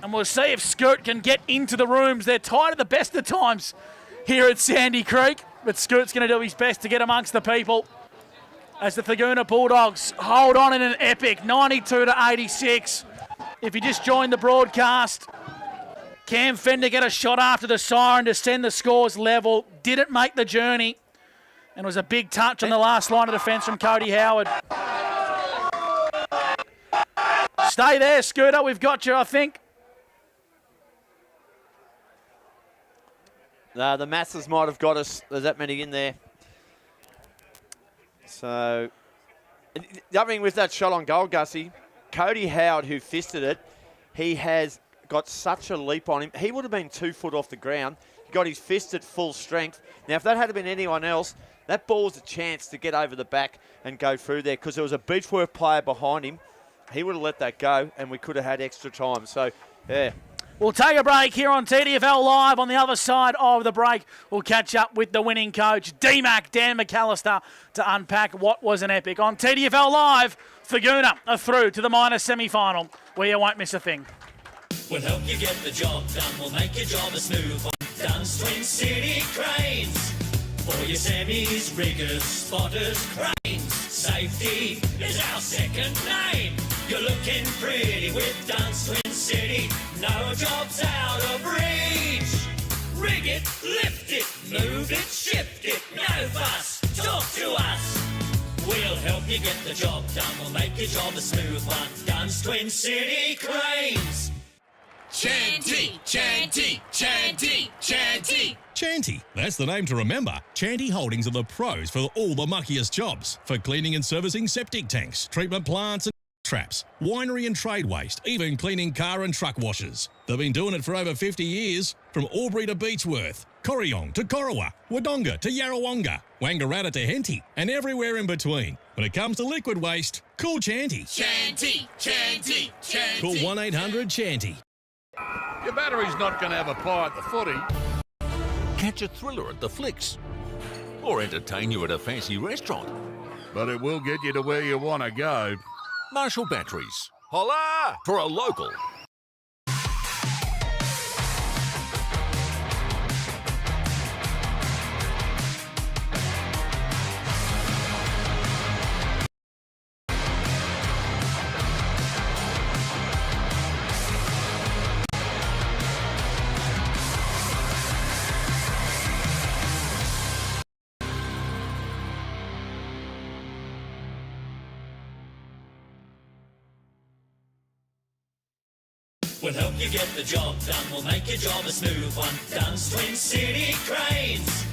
and we'll see if Scoot can get into the rooms. They're tired of the best of times here at Sandy Creek, but Scoot's going to do his best to get amongst the people as the Thurgoona Bulldogs hold on in an epic 92-86. If you just joined the broadcast, Cam Fender got a shot after the siren to send the scores level. Didn't make the journey, and it was a big touch on the last line of defence from Cody Howard. Stay there, Scooter. We've got you, I think. No, the masses might have got us. There's that many in there. So, the other thing with that shot on goal, Gussie, Cody Howard, who fisted it, he has got such a leap on him. He would have been 2 foot off the ground. He got his fist at full strength. Now, if that had been anyone else, that ball's a chance to get over the back and go through there because there was a Beechworth player behind him. He would have let that go, and we could have had extra time. So, yeah. We'll take a break here on TDFL Live. On the other side of the break, we'll catch up with the winning coach, D-Mac, Dan McAllister, to unpack what was an epic. On TDFL Live, Thurgoona are through to the minor semi-final, where you won't miss a thing. We'll help you get the job done. We'll make your job a smooth one. Dunn's Twin City Cranes. For your semis, riggers, spotters, cranes. Safety is our second name. You're looking pretty with Dunn's Twin City. No job's out of reach. Rig it, lift it, move it, shift it. No fuss, talk to us. We'll help you get the job done. We'll make your job a smooth one. Dunn's Twin City Cranes. Chanty, Chanty, Chanty, Chanty. Chanty, that's the name to remember. Chanty Holdings are the pros for all the muckiest jobs. For cleaning and servicing septic tanks, treatment plants and traps, winery and trade waste, even cleaning car and truck washers. They've been doing it for over 50 years, from Albury to Beechworth, Corryong to Corowa, Wodonga to Yarrawonga, Wangaratta to Henty, and everywhere in between. When it comes to liquid waste, call Chanty. Chanty, Chanty, Chanty. Call 1-800-CHANTY. Your battery's not going to have a pie at the footy. Catch a thriller at the flicks. Or entertain you at a fancy restaurant. But it will get you to where you want to go. Marshall Batteries. Holla! For a local. We'll help you get the job done. We'll make your job a smooth one. Dunn's Twin City Cranes.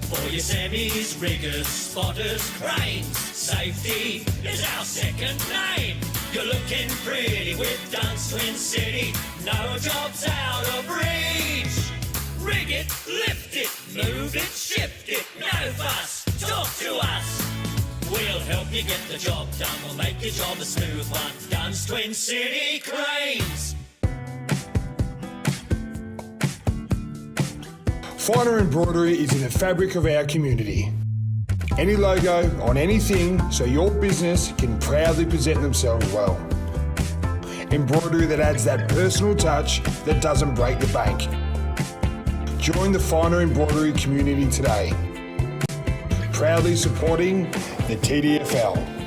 For your semis, riggers, spotters, cranes. Safety is our second name. You're looking pretty with Dunn's Twin City. No job's out of reach. Rig it, lift it, move it, shift it. No fuss, talk to us. We'll help you get the job done. We'll make your job a smooth one. Dunn's Twin City Cranes. Finer embroidery is in the fabric of our community. Any logo on anything so your business can proudly present themselves well. Embroidery that adds that personal touch that doesn't break the bank. Join the Finer embroidery community today. Proudly supporting the TDFL.